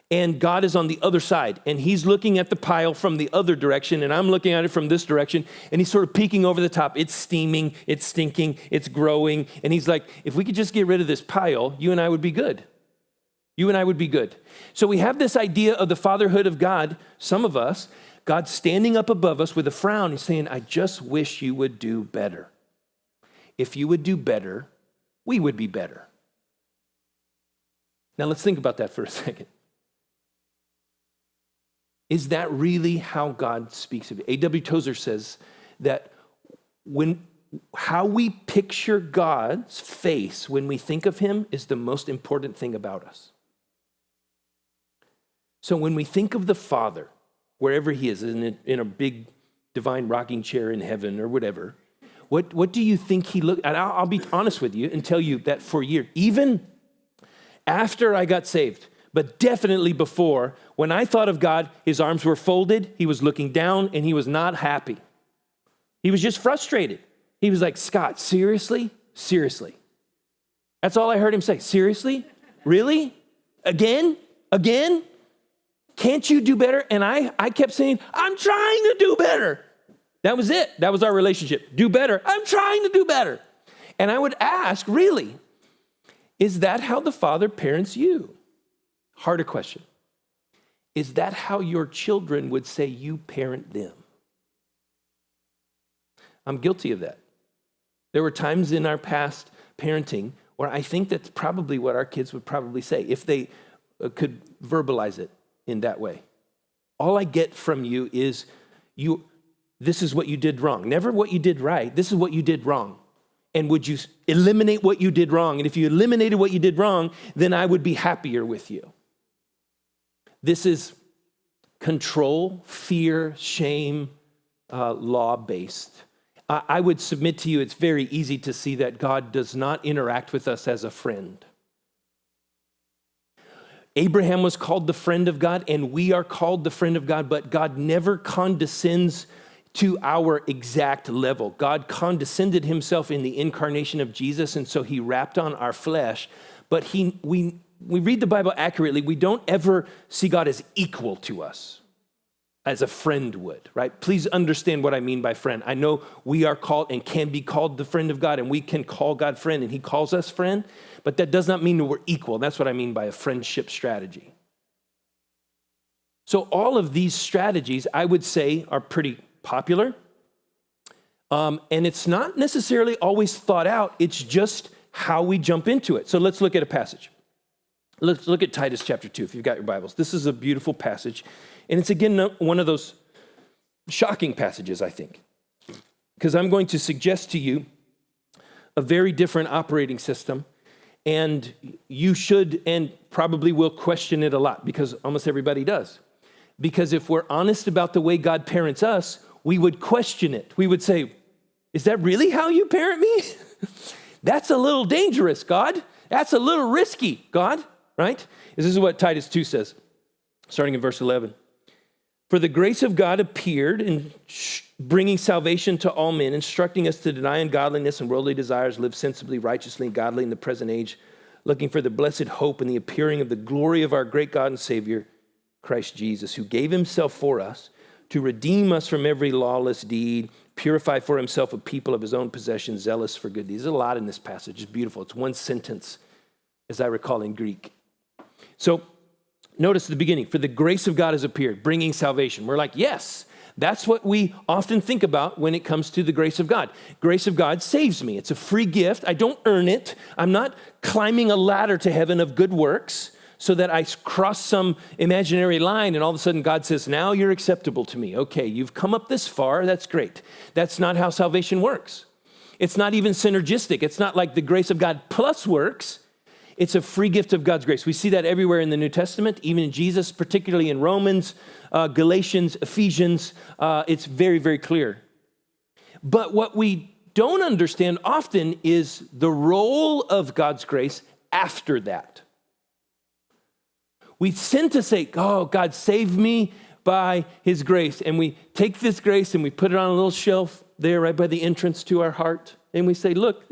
And God is on the other side, and he's looking at the pile from the other direction, and I'm looking at it from this direction, and he's sort of peeking over the top. It's steaming, it's stinking, it's growing, and he's like, if we could just get rid of this pile, you and I would be good. You and I would be good. So we have this idea of the fatherhood of God, some of us, God standing up above us with a frown. He's saying, I just wish you would do better. If you would do better, we would be better. Now let's think about that for a second. Is that really how God speaks of it? A.W. Tozer says that how we picture God's face when we think of him is the most important thing about us. So when we think of the Father, wherever he is, in a big divine rocking chair in heaven or whatever, what do you think he looked? And I'll be honest with you and tell you that for years, even after I got saved, but definitely before, when I thought of God, his arms were folded, he was looking down, and he was not happy. He was just frustrated. He was like, Scott, seriously? Seriously? That's all I heard him say. Seriously? Really? Again? Can't you do better? And I kept saying, I'm trying to do better. That was it. That was our relationship. Do better. I'm trying to do better. And I would ask, really, is that how the Father parents you? Harder question. Is that how your children would say you parent them? I'm guilty of that. There were times in our past parenting where I think that's probably what our kids would probably say if they could verbalize it in that way. All I get from you is this is what you did wrong. Never what you did right. This is what you did wrong. And would you eliminate what you did wrong? And if you eliminated what you did wrong, then I would be happier with you. This is control, fear, shame, law-based. I would submit to you, it's very easy to see that God does not interact with us as a friend. Abraham was called the friend of God, and we are called the friend of God, but God never condescends to our exact level. God condescended himself in the incarnation of Jesus, and so he wrapped on our flesh. But we read the Bible accurately. We don't ever see God as equal to us, as a friend would, right? Please understand what I mean by friend. I know we are called and can be called the friend of God, and we can call God friend, and he calls us friend, but that does not mean that we're equal. That's what I mean by a friendship strategy. So all of these strategies, I would say, are pretty popular, and it's not necessarily always thought out. It's just how we jump into it. So let's look at a passage. Let's look at Titus chapter 2, if you've got your Bibles. This is a beautiful passage. And it's, again, one of those shocking passages, I think, because I'm going to suggest to you a very different operating system, and you should and probably will question it a lot, because almost everybody does. Because if we're honest about the way God parents us, we would question it. We would say, is that really how you parent me? That's a little dangerous, God. That's a little risky, God. Right? This is what Titus 2 says, starting in verse 11. For the grace of God appeared in bringing salvation to all men, instructing us to deny ungodliness and worldly desires, live sensibly, righteously, and godly in the present age, looking for the blessed hope and the appearing of the glory of our great God and Savior, Christ Jesus, who gave himself for us to redeem us from every lawless deed, purify for himself a people of his own possession, zealous for good deeds. There's a lot in this passage. It's beautiful. It's one sentence, as I recall in Greek. So notice the beginning. For the grace of God has appeared, bringing salvation. We're like, yes, that's what we often think about when it comes to the grace of God. Grace of God saves me. It's a free gift. I don't earn it. I'm not climbing a ladder to heaven of good works so that I cross some imaginary line and all of a sudden God says, now you're acceptable to me. Okay, you've come up this far. That's great. That's not how salvation works. It's not even synergistic. It's not like the grace of God plus works. It's a free gift of God's grace. We see that everywhere in the New Testament, even in Jesus, particularly in Romans, Galatians, Ephesians. It's very, very clear. But what we don't understand often is the role of God's grace after that. We tend to say, oh, God saved me by his grace. And we take this grace and we put it on a little shelf there right by the entrance to our heart. And we say, look,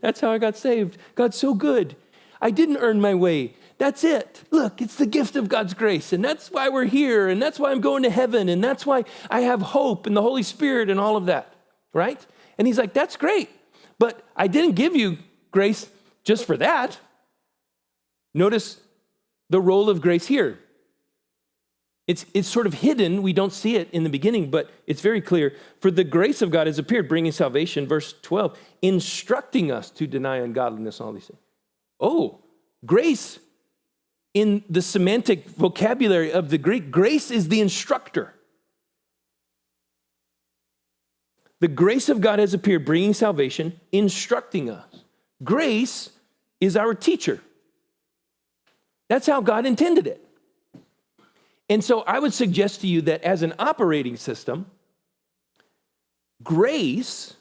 that's how I got saved. God's so good. I didn't earn my way. That's it. Look, it's the gift of God's grace. And that's why we're here. And that's why I'm going to heaven. And that's why I have hope and the Holy Spirit and all of that, right? And he's like, that's great. But I didn't give you grace just for that. Notice the role of grace here. It's sort of hidden. We don't see it in the beginning, but it's very clear. For the grace of God has appeared, bringing salvation, verse 12, instructing us to deny ungodliness and all these things. Oh, grace in the semantic vocabulary of the Greek, grace is the instructor. The grace of God has appeared, bringing salvation, instructing us. Grace is our teacher. That's how God intended it. And so I would suggest to you that as an operating system, grace,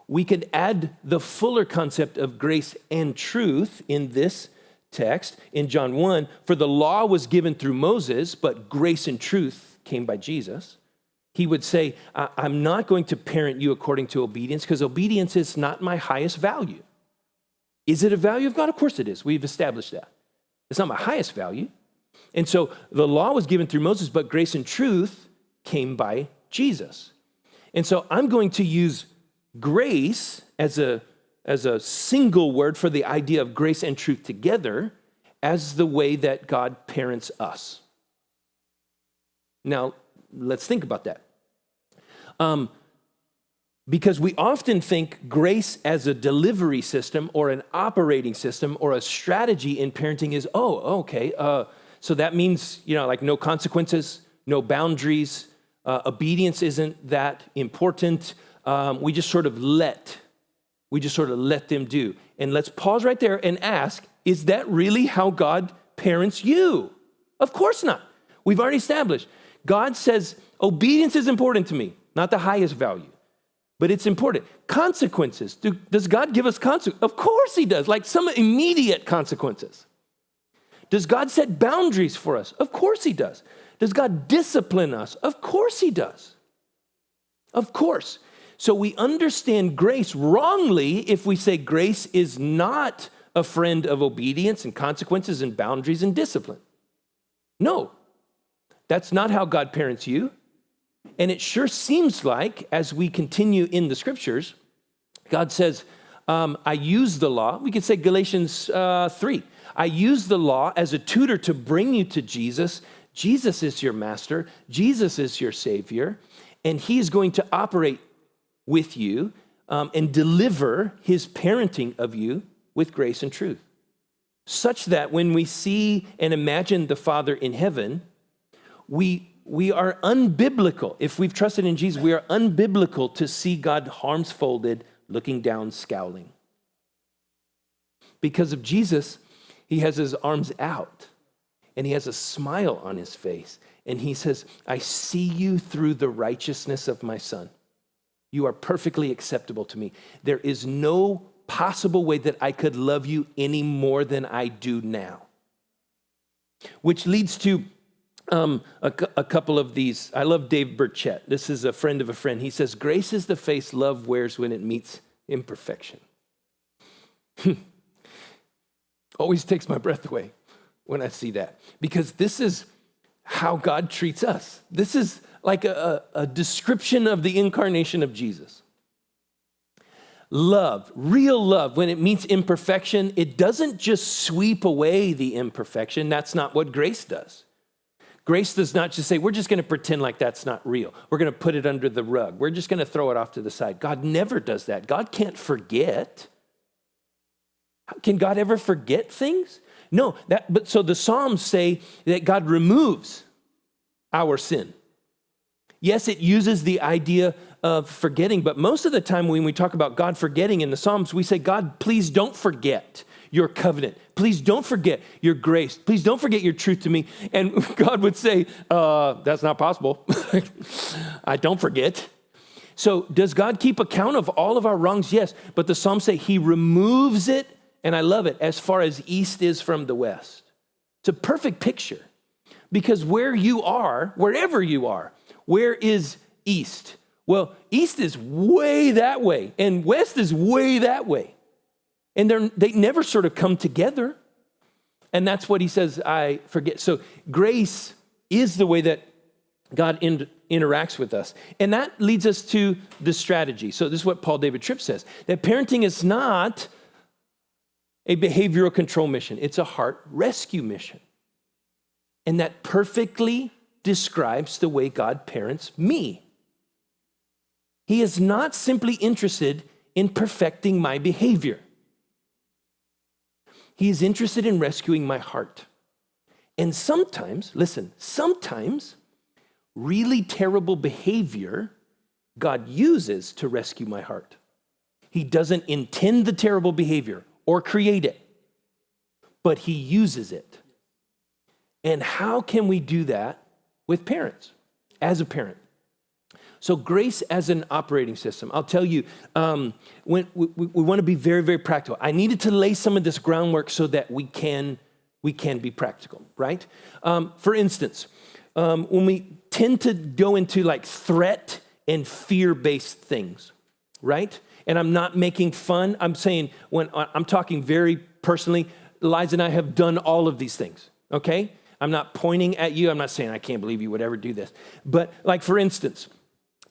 we could add the fuller concept of grace and truth in this text in John 1. For the law was given through Moses, but grace and truth came by Jesus. He would say, I'm not going to parent you according to obedience because obedience is not my highest value. Is it a value of God? Of course it is. We've established that. It's not my highest value. And so the law was given through Moses, but grace and truth came by Jesus. And so I'm going to use grace as a single word for the idea of grace and truth together as the way that God parents us. Now, let's think about that. Because we often think grace as a delivery system or an operating system or a strategy in parenting is, so that means, like no consequences, no boundaries, obedience isn't that important. We just sort of let them do. And let's pause right there and ask, is that really how God parents you? Of course not. We've already established. God says obedience is important to me, not the highest value, but it's important. Consequences. Does God give us consequences? Of course he does, like some immediate consequences. Does God set boundaries for us? Of course he does. Does God discipline us? Of course he does. Of course. So we understand grace wrongly if we say grace is not a friend of obedience and consequences and boundaries and discipline. No, that's not how God parents you. And it sure seems like, as we continue in the scriptures, God says, I use the law. We could say Galatians 3. I use the law as a tutor to bring you to Jesus. Jesus is your master. Jesus is your savior. And he is going to operate with you and deliver his parenting of you with grace and truth. Such that when we see and imagine the Father in heaven, we are unbiblical. If we've trusted in Jesus, we are unbiblical to see God arms folded, looking down, scowling. Because of Jesus, he has his arms out and he has a smile on his face. And he says, I see you through the righteousness of my Son. You are perfectly acceptable to me. There is no possible way that I could love you any more than I do now. Which leads to a couple of these. I love Dave Burchett. This is a friend of a friend. He says, grace is the face love wears when it meets imperfection. Always takes my breath away when I see that. Because this is how God treats us. This is like a description of the incarnation of Jesus. Love, real love, when it meets imperfection, it doesn't just sweep away the imperfection. That's not what grace does. Grace does not just say, we're just going to pretend like that's not real. We're going to put it under the rug. We're just going to throw it off to the side. God never does that. God can't forget. Can God ever forget things? No, but so the Psalms say that God removes our sin. Yes, it uses the idea of forgetting, but most of the time when we talk about God forgetting in the Psalms, we say, God, please don't forget your covenant. Please don't forget your grace. Please don't forget your truth to me. And God would say, that's not possible. I don't forget. So does God keep account of all of our wrongs? Yes, but the Psalms say he removes it, and I love it, as far as east is from the west. It's a perfect picture because where you are, wherever you are, where is east? Well, east is way that way, and west is way that way. And they never sort of come together. And that's what he says, I forget. So grace is the way that God interacts with us. And that leads us to the strategy. So this is what Paul David Tripp says, that parenting is not a behavioral control mission. It's a heart rescue mission. And that perfectly describes the way God parents me. He is not simply interested in perfecting my behavior. He is interested in rescuing my heart. And sometimes, listen, sometimes really terrible behavior God uses to rescue my heart. He doesn't intend the terrible behavior or create it, but he uses it. And how can we do that with parents, as a parent? So grace as an operating system. I'll tell you, when we want to be very, very practical. I needed to lay some of this groundwork so that we can be practical, right? For instance, when we tend to go into like threat and fear-based things, right? And I'm not making fun. I'm saying, when I'm talking very personally, Liza and I have done all of these things, okay? I'm not pointing at you. I'm not saying I can't believe you would ever do this. But like, for instance,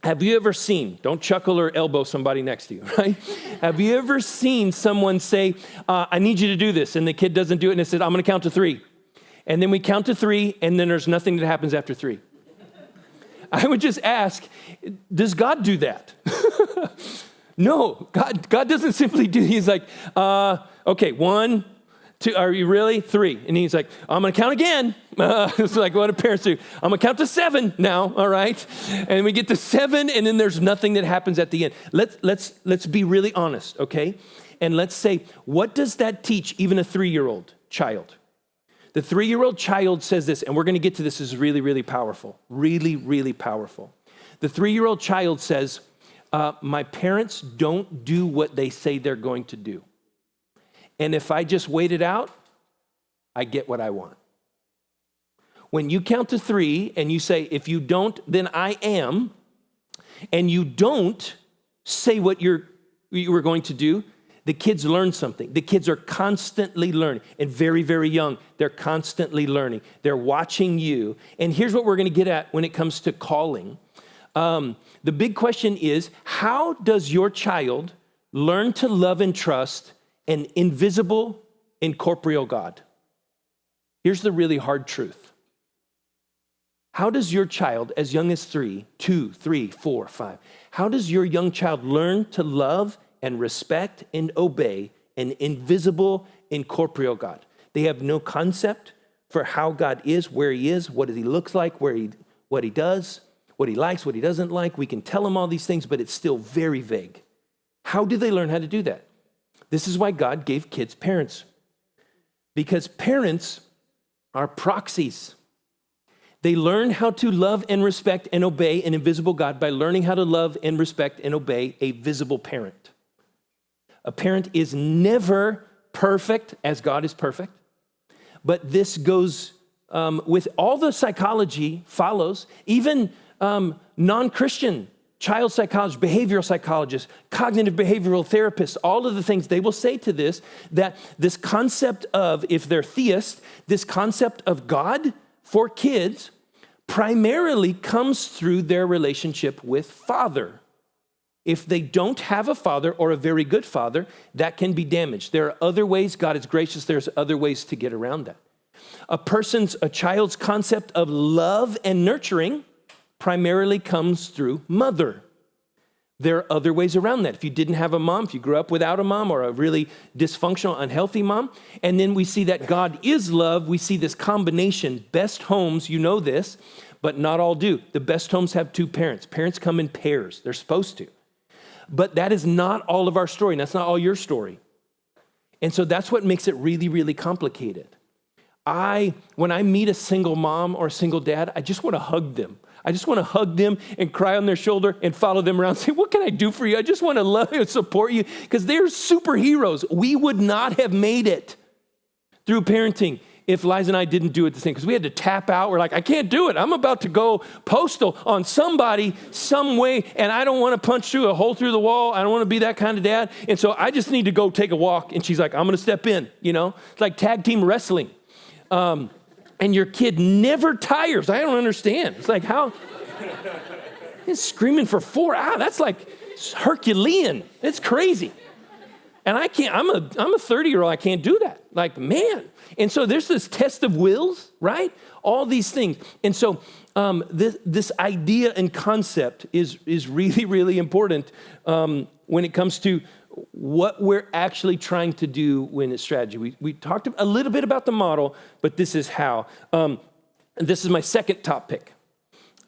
have you ever seen, don't chuckle or elbow somebody next to you, right? Have you ever seen someone say, I need you to do this, and the kid doesn't do it, and it says, I'm going to count to 3. And then we count to 3, and then there's nothing that happens after 3. I would just ask, does God do that? No, God doesn't simply do, he's like, okay, 1, 2, are you really? 3. And he's like, I'm going to count again. It's like what do parents do? I'm going to count to 7 now, all right? And we get to 7, and then there's nothing that happens at the end. Let's be really honest, okay? And let's say, what does that teach even a 3-year-old child? The 3-year-old child says this, and we're going to get to this, is really, really powerful. Really, really powerful. The 3-year-old child says, my parents don't do what they say they're going to do. And if I just wait it out, I get what I want. When you count to 3 and you say, if you don't, then I am, and you don't say what you were going to do, the kids learn something. The kids are constantly learning, and very, very young, they're constantly learning. They're watching you. And here's what we're going to get at when it comes to calling. The big question is, how does your child learn to love and trust an invisible, incorporeal God? Here's the really hard truth. How does your child, as young as 3, 2, 3, 4, 5, how does your young child learn to love and respect and obey an invisible, incorporeal God? They have no concept for how God is, where he is, what he looks like, what he does, what he likes, what he doesn't like. We can tell them all these things, but it's still very vague. How do they learn how to do that? This is why God gave kids parents. Because parents are proxies. They learn how to love and respect and obey an invisible God by learning how to love and respect and obey a visible parent. A parent is never perfect as God is perfect, but this goes with all the psychology follows, even non-Christian child psychologists, behavioral psychologists, cognitive behavioral therapists, all of the things, they will say to this, that this concept of, if they're theists, this concept of God for kids primarily comes through their relationship with Father. If they don't have a father or a very good father, that can be damaged. There are other ways. God is gracious. There's other ways to get around that. A child's concept of love and nurturing primarily comes through mother. There are other ways around that. If you didn't have a mom, if you grew up without a mom or a really dysfunctional, unhealthy mom, and then we see that God is love, we see this combination. Best homes, you know this, but not all do. The best homes have two parents. Parents come in pairs. They're supposed to. But that is not all of our story, and that's not all your story. And so that's what makes it really, really complicated. When I meet a single mom or a single dad, I just want to hug them. I just want to hug them and cry on their shoulder and follow them around and say, what can I do for you? I just want to love you and support you, because they're superheroes. We would not have made it through parenting if Liza and I didn't do it the same, because we had to tap out. We're like, I can't do it. I'm about to go postal on somebody, some way, and I don't want to punch through a hole through the wall. I don't want to be that kind of dad. And so I just need to go take a walk. And she's like, I'm going to step in, It's like tag team wrestling. And your kid never tires. I don't understand. It's like, how? He's screaming for 4 hours. That's like Herculean. It's crazy. And I can't, I'm a 30-year-old. I can't do that. Like, man. And so there's this test of wills, right? All these things. And so this idea and concept is really, really important when it comes to what we're actually trying to do when it's strategy. We talked a little bit about the model, but this is how. This is my second top pick.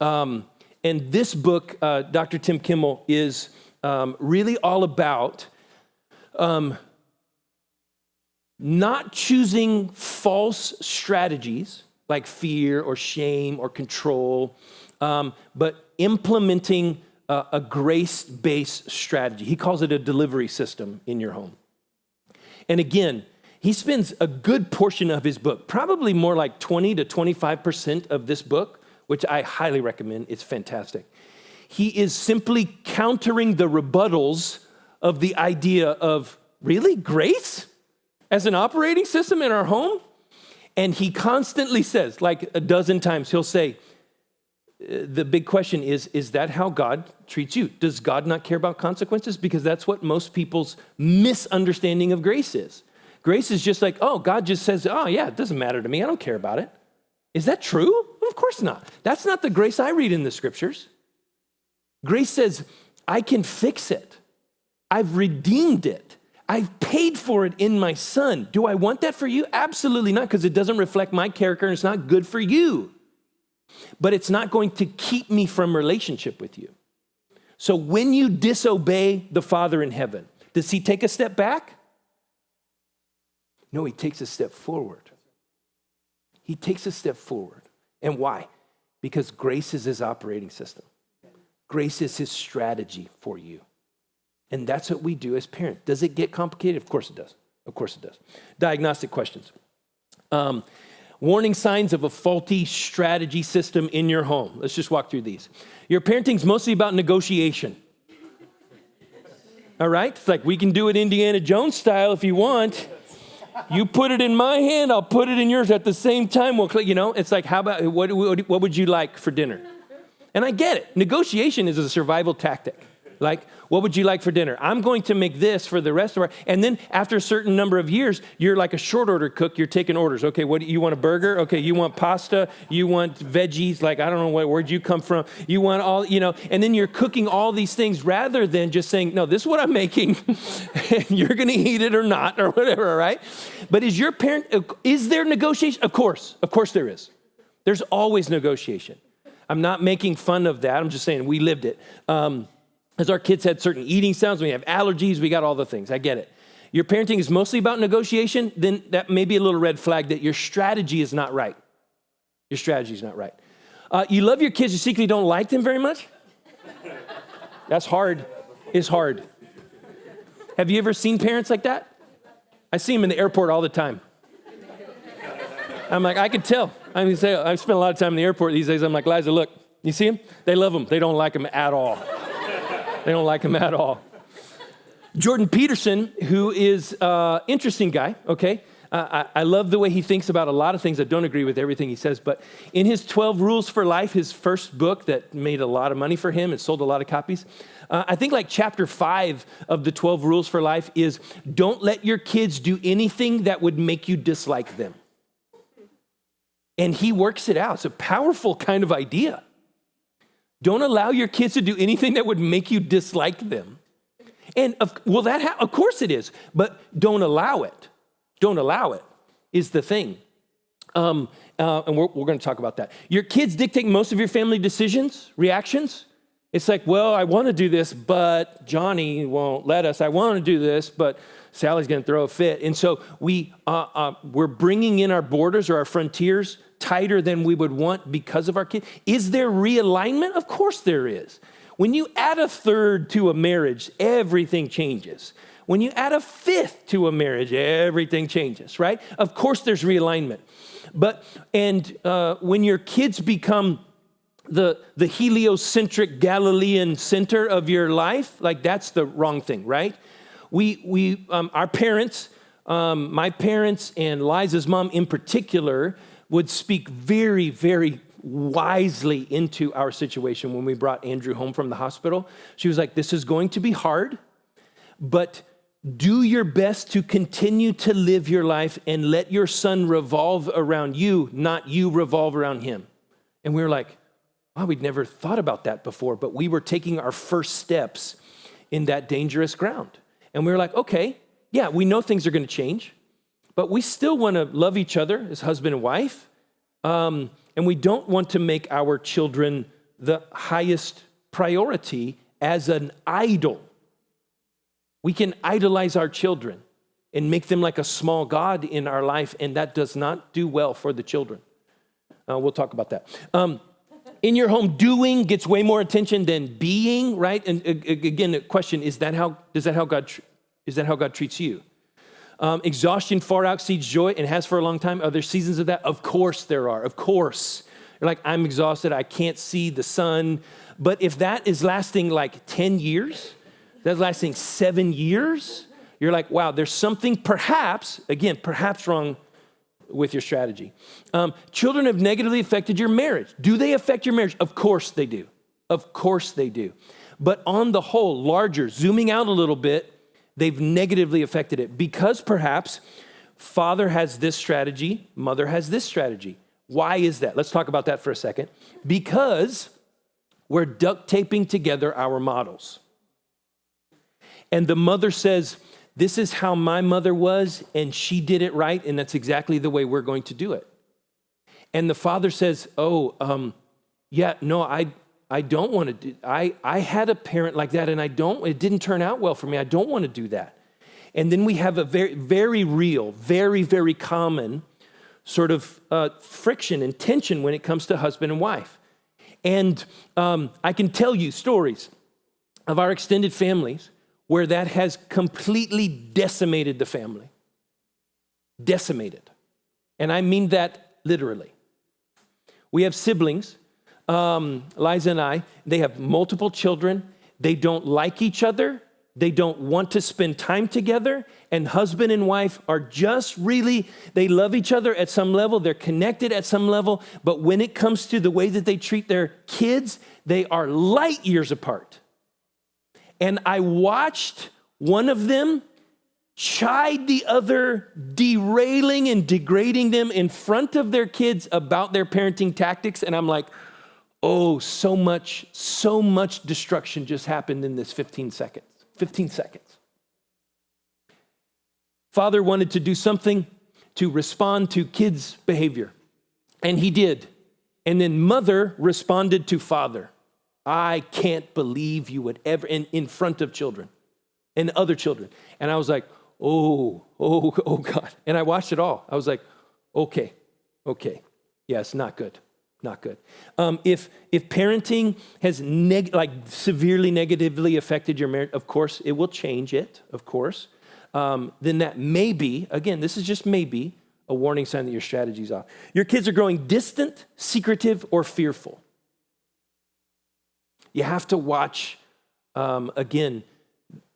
And this book, Dr. Tim Kimmel, is really all about not choosing false strategies like fear or shame or control, but implementing a grace-based strategy. He calls it a delivery system in your home. And again, he spends a good portion of his book, probably more like 20 to 25% of this book, which I highly recommend. It's fantastic. He is simply countering the rebuttals of the idea of, really, grace as an operating system in our home? And he constantly says, like a dozen times, he'll say, the big question is that how God treats you? Does God not care about consequences? Because that's what most people's misunderstanding of grace is. Grace is just like, oh, God just says, oh yeah, it doesn't matter to me. I don't care about it. Is that true? Of course not. That's not the grace I read in the scriptures. Grace says, I can fix it. I've redeemed it. I've paid for it in my son. Do I want that for you? Absolutely not, because it doesn't reflect my character and it's not good for you. But it's not going to keep me from relationship with you. So when you disobey the Father in heaven, does he take a step back? No, he takes a step forward. He takes a step forward. And why? Because grace is his operating system. Grace is his strategy for you. And that's what we do as parents. Does it get complicated? Of course it does. Of course it does. Diagnostic questions. Warning signs of a faulty strategy system in your home. Let's just walk through these. Your parenting's mostly about negotiation. All right? It's like, we can do it Indiana Jones style if you want. You put it in my hand, I'll put it in yours at the same time. We'll click, it's like, how about, what would you like for dinner? And I get it. Negotiation is a survival tactic. Like, what would you like for dinner? I'm going to make this for the rest of our, and then after a certain number of years, you're like a short order cook, you're taking orders. Okay, what do you want, a burger? Okay, you want pasta? You want veggies? Like, I don't know, where'd you come from? You want all, and then you're cooking all these things rather than just saying, no, this is what I'm making, and you're going to eat it or not, or whatever, right? But is there negotiation? Of course there is. There's always negotiation. I'm not making fun of that. I'm just saying we lived it. As our kids had certain eating styles, we have allergies, we got all the things. I get it. Your parenting is mostly about negotiation, then that may be a little red flag that your strategy is not right. Your strategy is not right. You love your kids, you secretly don't like them very much? That's hard. It's hard. Have you ever seen parents like that? I see them in the airport all the time. I'm like, I can tell. I spend a lot of time in the airport these days. I'm like, Liza, look, you see them? They love them. They don't like them at all. They don't like him at all. Jordan Peterson, who is an interesting guy, okay? I love the way he thinks about a lot of things. I don't agree with everything he says, but in his 12 Rules for Life, his first book that made a lot of money for him and sold a lot of copies, I think like chapter 5 of the 12 Rules for Life is, don't let your kids do anything that would make you dislike them. And he works it out. It's a powerful kind of idea. Don't allow your kids to do anything that would make you dislike them. And of course it is, but don't allow it. Don't allow it is the thing. And we're going to talk about that. Your kids dictate most of your family decisions, reactions. It's like, well, I want to do this, but Johnny won't let us. I want to do this, but Sally's going to throw a fit. And so we're bringing in our borders or our frontiers tighter than we would want because of our kids. Is there realignment? Of course there is. When you add a third to a marriage, everything changes. When you add a fifth to a marriage, everything changes, right? Of course there's realignment. When your kids become the heliocentric Galilean center of your life, like that's the wrong thing, right? Our parents, my parents and Liza's mom in particular, would speak very, very wisely into our situation when we brought Andrew home from the hospital. She was like, this is going to be hard, but do your best to continue to live your life and let your son revolve around you, not you revolve around him. And we were like, wow, we'd never thought about that before, but we were taking our first steps in that dangerous ground. And we were like, okay, yeah, we know things are going to change, but we still want to love each other as husband and wife. And we don't want to make our children the highest priority as an idol. We can idolize our children and make them like a small god in our life, and that does not do well for the children. We'll talk about that. In your home, doing gets way more attention than being, right? And again, the question, is that how God treats you? Exhaustion far exceeds joy and has for a long time. Are there seasons of that? Of course there are. Of course. You're like, I'm exhausted. I can't see the sun. But if that is lasting like 10 years, that's lasting 7 years, you're like, wow, there's something perhaps wrong with your strategy. Children have negatively affected your marriage. Do they affect your marriage? Of course they do. Of course they do. But on the whole, larger, zooming out a little bit, they've negatively affected it because perhaps father has this strategy, mother has this strategy. Why is that? Let's talk about that for a second. Because we're duct taping together our models. And the mother says, this is how my mother was, and she did it right, and that's exactly the way we're going to do it. And the father says, I don't want to do, I had a parent like that and it didn't turn out well for me. I don't want to do that. And then we have a very, very real, very, very common sort of friction and tension when it comes to husband and wife. And I can tell you stories of our extended families where that has completely decimated the family. Decimated. And I mean that literally. We have siblings, Liza and I. They have multiple children. They don't like each other. They don't want to spend time together. And husband and wife are just really, they love each other at some level. They're connected at some level. But when it comes to the way that they treat their kids, they are light years apart. And I watched one of them chide the other, derailing and degrading them in front of their kids about their parenting tactics. And I'm like, oh, so much destruction just happened in this 15 seconds. 15 seconds. Father wanted to do something to respond to kids' behavior, and he did. And then mother responded to father. I can't believe you would ever, in front of children and other children. And I was like, oh God. And I watched it all. I was like, okay. Yeah, it's not good. Not good. If parenting has severely negatively affected your marriage, of course, it will change it, of course. Then that may be, again, this is just maybe, a warning sign that your strategy's off. Your kids are growing distant, secretive, or fearful. You have to watch, again,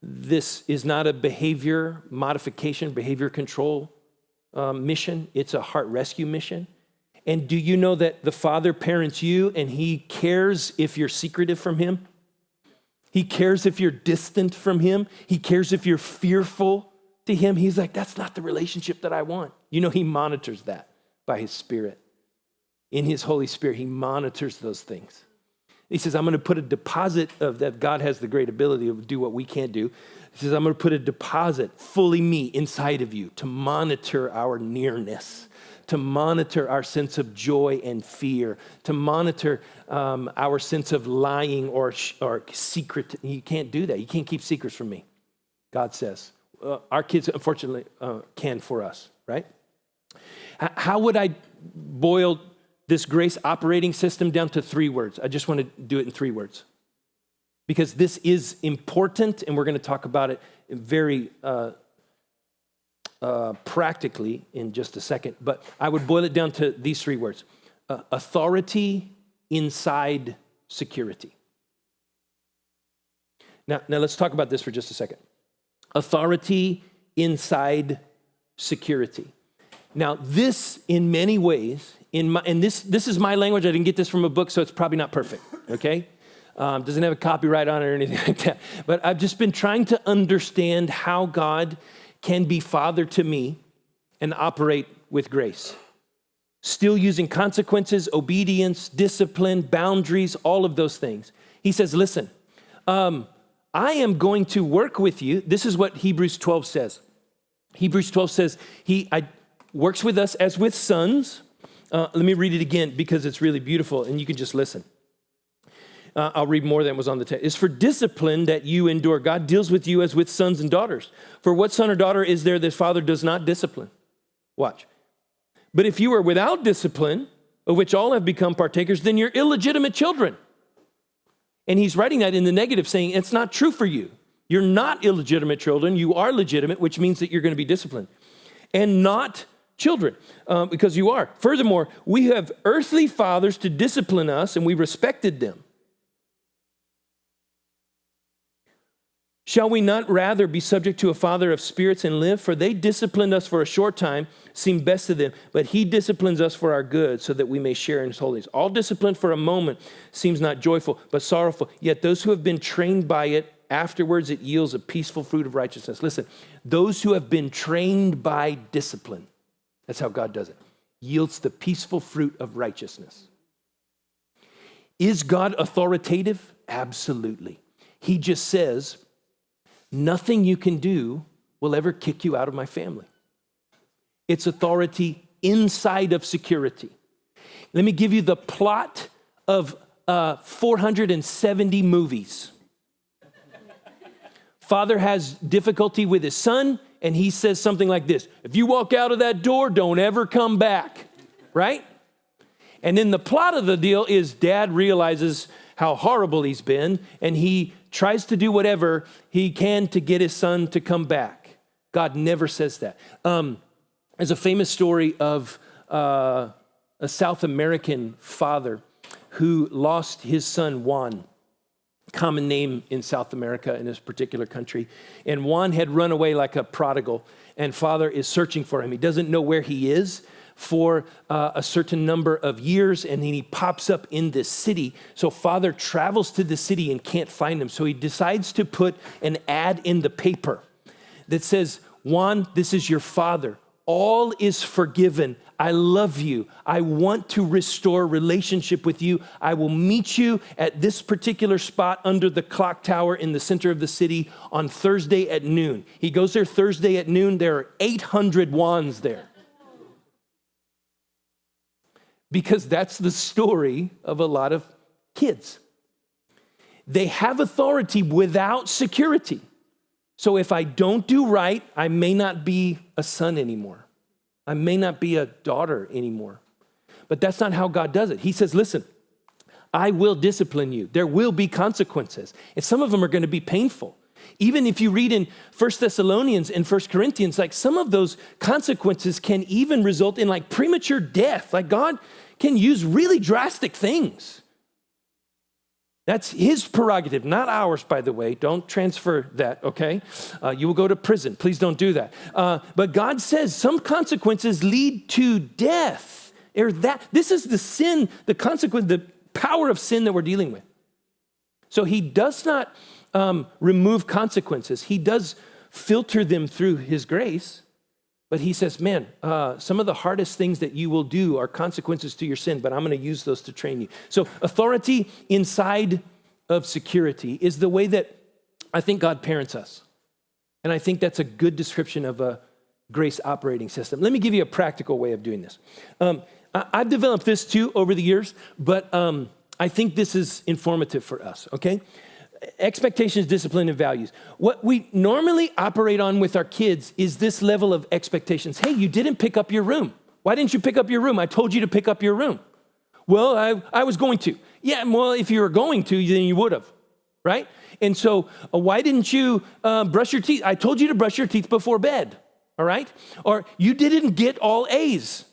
this is not a behavior modification, behavior control mission. It's a heart rescue mission. And do you know that the Father parents you and he cares if you're secretive from him? He cares if you're distant from him. He cares if you're fearful to him. He's like, that's not the relationship that I want. You know, he monitors that by his Spirit. In his Holy Spirit, he monitors those things. He says, I'm going to put a deposit of that. God has the great ability to do what we can't do. He says, I'm going to put a deposit, fully me, inside of you to monitor our nearness, to monitor our sense of joy and fear, to monitor our sense of lying or secret. You can't do that. You can't keep secrets from me, God says. Our kids, unfortunately, can for us, right? How would I boil this grace operating system down to 3 words? I just want to do it in 3 words. Because this is important, and we're going to talk about it very practically in just a second, but I would boil it down to these 3 words. Authority inside security. Now let's talk about this for just a second. Authority inside security. Now this, in many ways, and this is my language. I didn't get this from a book, so it's probably not perfect, okay? Doesn't have a copyright on it or anything like that. But I've just been trying to understand how God can be Father to me and operate with grace. Still using consequences, obedience, discipline, boundaries, all of those things. He says, listen, I am going to work with you. This is what Hebrews 12 says. Hebrews 12 says, He works with us as with sons. Let me read it again because it's really beautiful and you can just listen. I'll read more than was on the text. It's for discipline that you endure. God deals with you as with sons and daughters. For what son or daughter is there that father does not discipline? Watch. But if you are without discipline, of which all have become partakers, then you're illegitimate children. And he's writing that in the negative, saying it's not true for you. You're not illegitimate children. You are legitimate, which means that you're going to be disciplined. And not children, because you are. Furthermore, we have earthly fathers to discipline us, and we respected them. Shall we not rather be subject to a father of spirits and live? For they disciplined us for a short time, seemed best to them, but he disciplines us for our good, so that we may share in his holiness. All discipline for a moment seems not joyful, but sorrowful. Yet those who have been trained by it, afterwards it yields a peaceful fruit of righteousness. Listen, those who have been trained by discipline, that's how God does it, yields the peaceful fruit of righteousness. Is God authoritative? Absolutely. He just says, nothing you can do will ever kick you out of my family. It's authority inside of security. Let me give you the plot of 470 movies. Father has difficulty with his son, and he says something like this: if you walk out of that door, don't ever come back, right? And then the plot of the deal is dad realizes how horrible he's been, and he tries to do whatever he can to get his son to come back. God never says that. There's a famous story of a South American father who lost his son, Juan, common name in South America in this particular country. And Juan had run away like a prodigal, and father is searching for him. He doesn't know where he is for a certain number of years, and then he pops up in this city. So father travels to the city and can't find him. So he decides to put an ad in the paper that says, Juan, this is your father. All is forgiven. I love you. I want to restore relationship with you. I will meet you at this particular spot under the clock tower in the center of the city on Thursday at noon. He goes there Thursday at noon. There are 800 Juans there. Because that's the story of a lot of kids. They have authority without security. So if I don't do right, I may not be a son anymore. I may not be a daughter anymore. But that's not how God does it. He says, listen, I will discipline you. There will be consequences. And some of them are going to be painful. Even if you read in 1 Thessalonians and 1 Corinthians, like some of those consequences can even result in like premature death. Like God can use really drastic things. That's his prerogative, not ours, by the way. Don't transfer that, okay? You will go to prison. Please don't do that. But God says some consequences lead to death. This is the sin, the consequence, the power of sin that we're dealing with. So he does not remove consequences. He does filter them through his grace. But he says, man, some of the hardest things that you will do are consequences to your sin, but I'm going to use those to train you. So authority inside of security is the way that I think God parents us. And I think that's a good description of a grace operating system. Let me give you a practical way of doing this. I've developed this too over the years, but I think this is informative for us, okay? Expectations, discipline, and values. What we normally operate on with our kids is this level of expectations. Hey, you didn't pick up your room. Why didn't you pick up your room? I told you to pick up your room. Well, I was going to. Yeah, well, if you were going to, then you would have, right? And so why didn't you brush your teeth? I told you to brush your teeth before bed, all right? Or you didn't get all A's.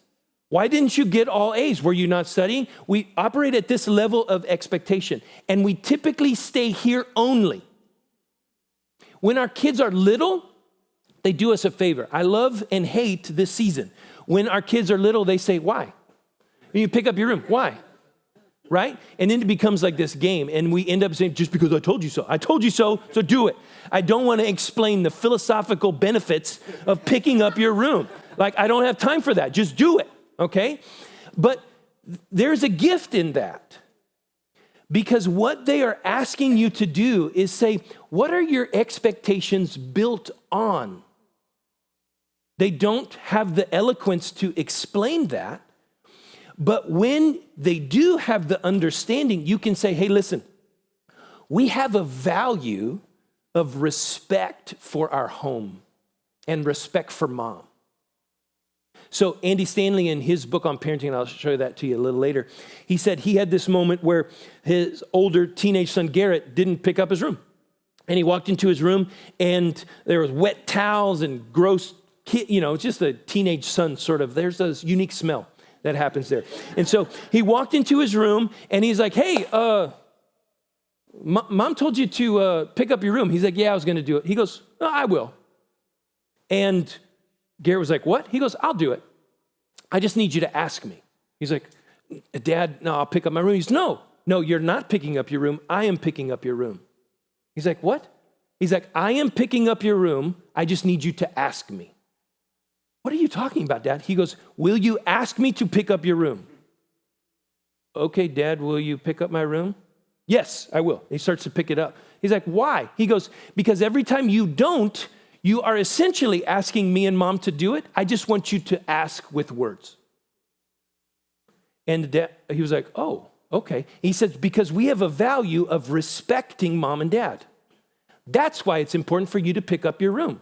Why didn't you get all A's? Were you not studying? We operate at this level of expectation, and we typically stay here only. When our kids are little, they do us a favor. I love and hate this season. When our kids are little, they say, why? You pick up your room. Why? Right? And then it becomes like this game, and we end up saying, just because I told you so. I told you so, so do it. I don't want to explain the philosophical benefits of picking up your room. Like, I don't have time for that. Just do it. Okay? But there's a gift in that, because what they are asking you to do is say, what are your expectations built on? They don't have the eloquence to explain that, but when they do have the understanding, you can say, hey, listen, we have a value of respect for our home and respect for mom. So Andy Stanley, in his book on parenting, and I'll show you that to you a little later, he said he had this moment where his older teenage son, Garrett, didn't pick up his room. And he walked into his room, and there was wet towels and gross, just a teenage son sort of. There's this unique smell that happens there. And so he walked into his room, and he's like, hey, mom told you to pick up your room. He's like, yeah, I was going to do it. He goes, oh, I will. And Garrett was like, what? He goes, I'll do it. I just need you to ask me. He's like, Dad, no, I'll pick up my room. He's no, you're not picking up your room. I am picking up your room. He's like, what? He's like, I am picking up your room. I just need you to ask me. What are you talking about, Dad? He goes, will you ask me to pick up your room? Okay, Dad, will you pick up my room? Yes, I will. He starts to pick it up. He's like, why? He goes, because every time you don't, you are essentially asking me and mom to do it. I just want you to ask with words. And he was like, oh, okay. He said, because we have a value of respecting mom and dad. That's why it's important for you to pick up your room.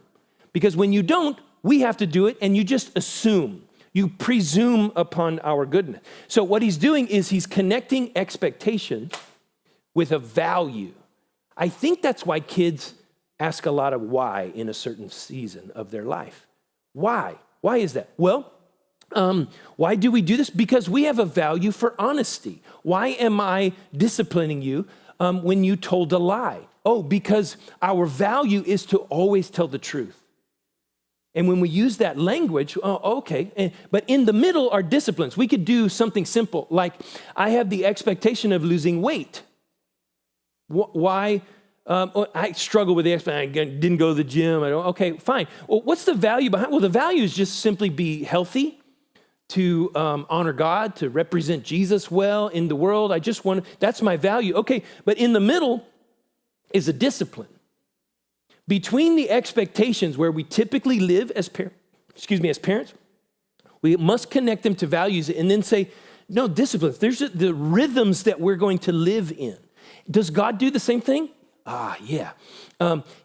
Because when you don't, we have to do it, and you just assume. You presume upon our goodness. So what he's doing is he's connecting expectation with a value. I think that's why kids ask a lot of why in a certain season of their life. Why? Why is that? Well, Why do we do this? Because we have a value for honesty. Why am I disciplining you when you told a lie? Oh, because our value is to always tell the truth. And when we use that language, oh, okay. But in the middle are disciplines. We could do something simple, like I have the expectation of losing weight. Why? I struggle with the expectation. I didn't go to the gym. Okay, fine. Well, what's the value behind? Well, the value is just simply be healthy, to honor God, to represent Jesus well in the world. That's my value. Okay, but in the middle is a discipline. Between the expectations where we typically live as parents, we must connect them to values and then say, no, disciplines. There's the rhythms that we're going to live in. Does God do the same thing? Yeah.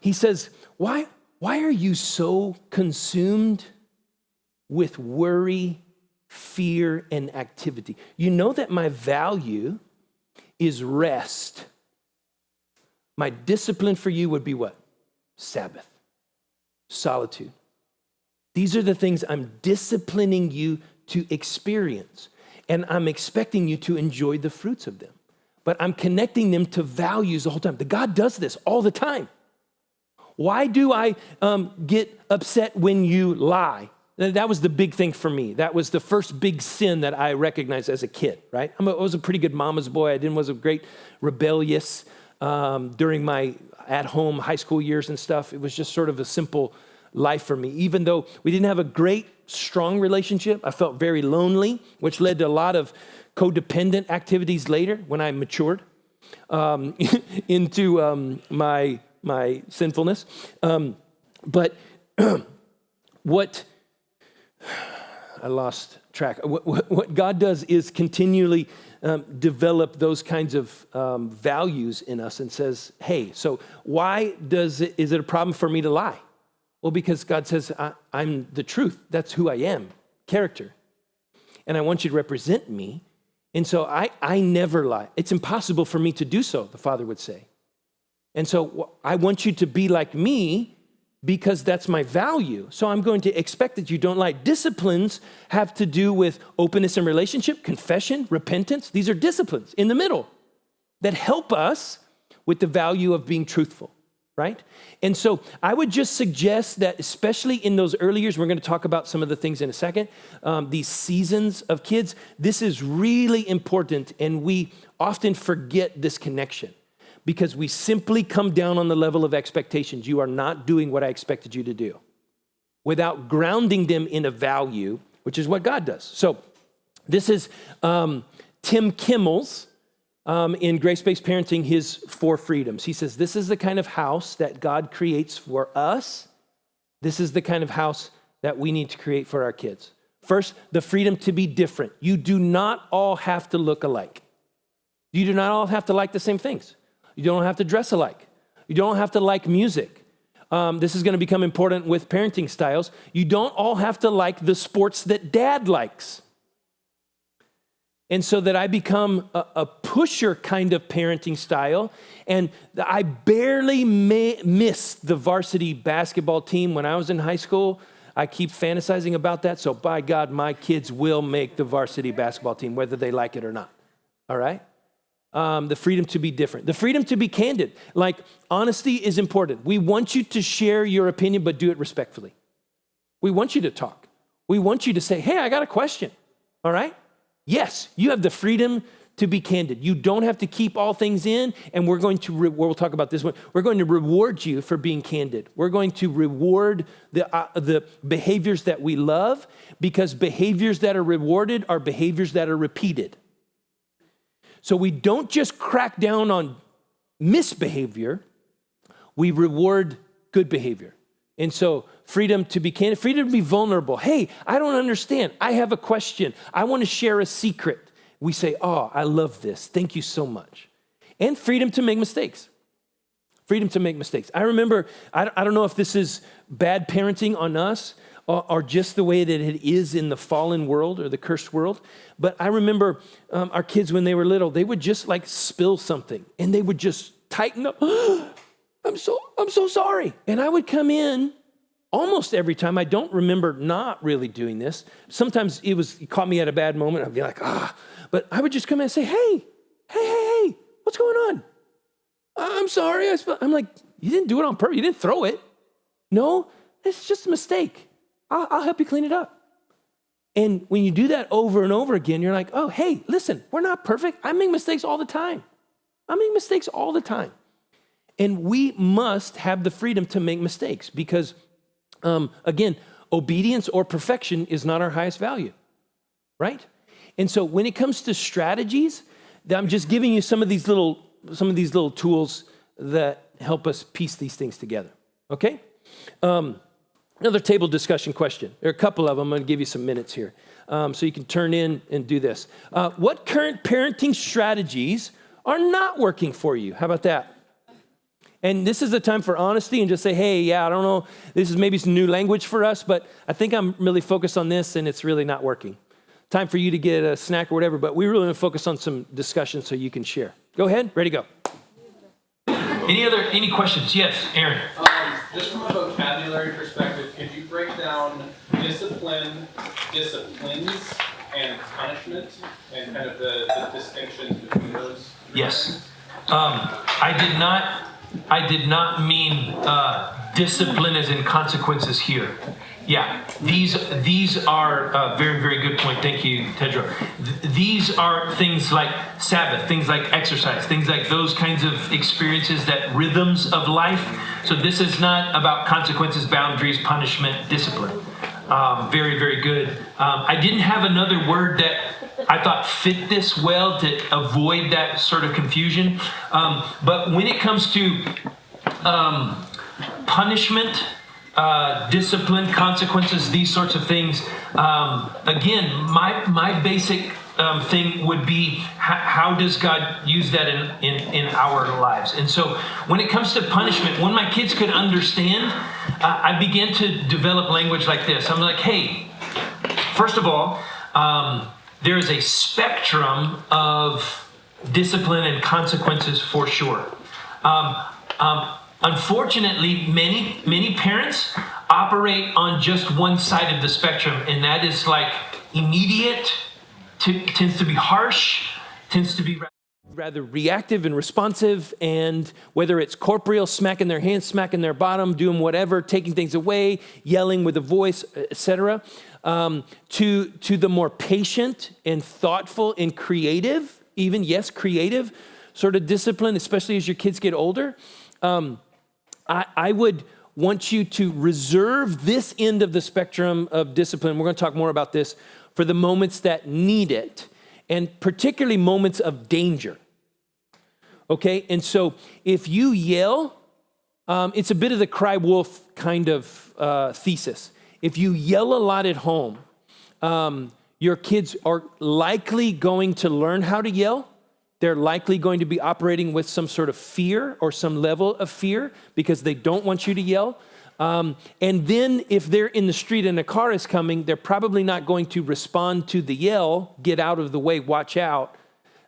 He says, why are you so consumed with worry, fear, and activity? You know that my value is rest. My discipline for you would be what? Sabbath, solitude. These are the things I'm disciplining you to experience, and I'm expecting you to enjoy the fruits of them. But I'm connecting them to values the whole time. God does this all the time. Why do I get upset when you lie? That was the big thing for me. That was the first big sin that I recognized as a kid, right? I was a pretty good mama's boy. I was a great rebellious during my at-home high school years and stuff. It was just sort of a simple life for me. Even though we didn't have a great, strong relationship, I felt very lonely, which led to a lot of codependent activities later when I matured into my sinfulness. But what I lost track. What God does is continually develop those kinds of values in us and says, hey, so why is it a problem for me to lie? Well, because God says, I'm the truth. That's who I am, character. And I want you to represent me. And so I never lie. It's impossible for me to do so, the Father would say. And so I want you to be like me because that's my value. So I'm going to expect that you don't lie. Disciplines have to do with openness in relationship, confession, repentance. These are disciplines in the middle that help us with the value of being truthful, right? And so I would just suggest that, especially in those early years, we're going to talk about some of the things in a second, these seasons of kids, this is really important, and we often forget this connection because we simply come down on the level of expectations. You are not doing what I expected you to do without grounding them in a value, which is what God does. So this is Tim Kimmel's, in Grace-Based Parenting, his 4 freedoms. He says, this is the kind of house that God creates for us. This is the kind of house that we need to create for our kids. First, the freedom to be different. You do not all have to look alike. You do not all have to like the same things. You don't have to dress alike. You don't have to like music. This is going to become important with parenting styles. You don't all have to like the sports that dad likes. And so that I become a pusher kind of parenting style. And I barely missed the varsity basketball team when I was in high school. I keep fantasizing about that. So by God, my kids will make the varsity basketball team, whether they like it or not. All right? The freedom to be different. The freedom to be candid. Like, honesty is important. We want you to share your opinion, but do it respectfully. We want you to talk. We want you to say, hey, I got a question. All right? Yes, you have the freedom to be candid. You don't have to keep all things in, and we're going to, we'll talk about this one. We're going to reward you for being candid. We're going to reward the behaviors that we love, because behaviors that are rewarded are behaviors that are repeated. So we don't just crack down on misbehavior, we reward good behavior. And so freedom to be candid, freedom to be vulnerable. Hey, I don't understand. I have a question. I want to share a secret. We say, oh, I love this. Thank you so much. And freedom to make mistakes. Freedom to make mistakes. I remember, I don't know if this is bad parenting on us or just the way that it is in the fallen world or the cursed world. But I remember our kids when they were little, they would just like spill something and they would just tighten up. I'm so sorry. And I would come in almost every time, I don't remember not really doing this. Sometimes it caught me at a bad moment. I'd be like, but I would just come in and say, hey, what's going on? I'm sorry. I'm like, you didn't do it on purpose. You didn't throw it. No, it's just a mistake. I'll help you clean it up. And when you do that over and over again, you're like, oh, hey, listen, we're not perfect. I make mistakes all the time. And we must have the freedom to make mistakes because, again, obedience or perfection is not our highest value, right? And so when it comes to strategies, I'm just giving you some of these little tools that help us piece these things together, okay? Another table discussion question. There are a couple of them. I'm going to give you some minutes here so you can turn in and do this. What current parenting strategies are not working for you? How about that? And this is the time for honesty and just say, hey, yeah, I don't know. This is maybe some new language for us, but I think I'm really focused on this and it's really not working. Time for you to get a snack or whatever, but we really want to focus on some discussion so you can share. Go ahead. Ready, go. Any questions? Yes, Aaron. Just from a vocabulary perspective, could you break down disciplines, and punishment, and kind of the distinctions between those? Yes. I did not mean discipline as in consequences here. Yeah, these are very, very good point. Thank you, Tedro. These are things like Sabbath, things like exercise, things like those kinds of experiences, that rhythms of life. So this is not about consequences, boundaries, punishment, discipline. Very, very good. I didn't have another word that I thought fit this well to avoid that sort of confusion. But when it comes to punishment, discipline, consequences, these sorts of things. Again, my basic thing would be how does God use that in our lives? And so when it comes to punishment, when my kids could understand, I began to develop language like this. I'm like, hey, first of all, there is a spectrum of discipline and consequences for sure. Unfortunately, many parents operate on just one side of the spectrum, and that is like immediate, tends to be harsh, tends to be rather reactive and responsive, and whether it's corporeal, smacking their hands, smacking their bottom, doing whatever, taking things away, yelling with a voice, etc., to the more patient and thoughtful and creative, even, yes, creative sort of discipline, especially as your kids get older. I would want you to reserve this end of the spectrum of discipline. We're going to talk more about this for the moments that need it, and particularly moments of danger. Okay, and so if you yell, it's a bit of the cry wolf kind of thesis. If you yell a lot at home, your kids are likely going to learn how to yell. They're likely going to be operating with some sort of fear or some level of fear because they don't want you to yell. And then if they're in the street and a car is coming, they're probably not going to respond to the yell, get out of the way, watch out,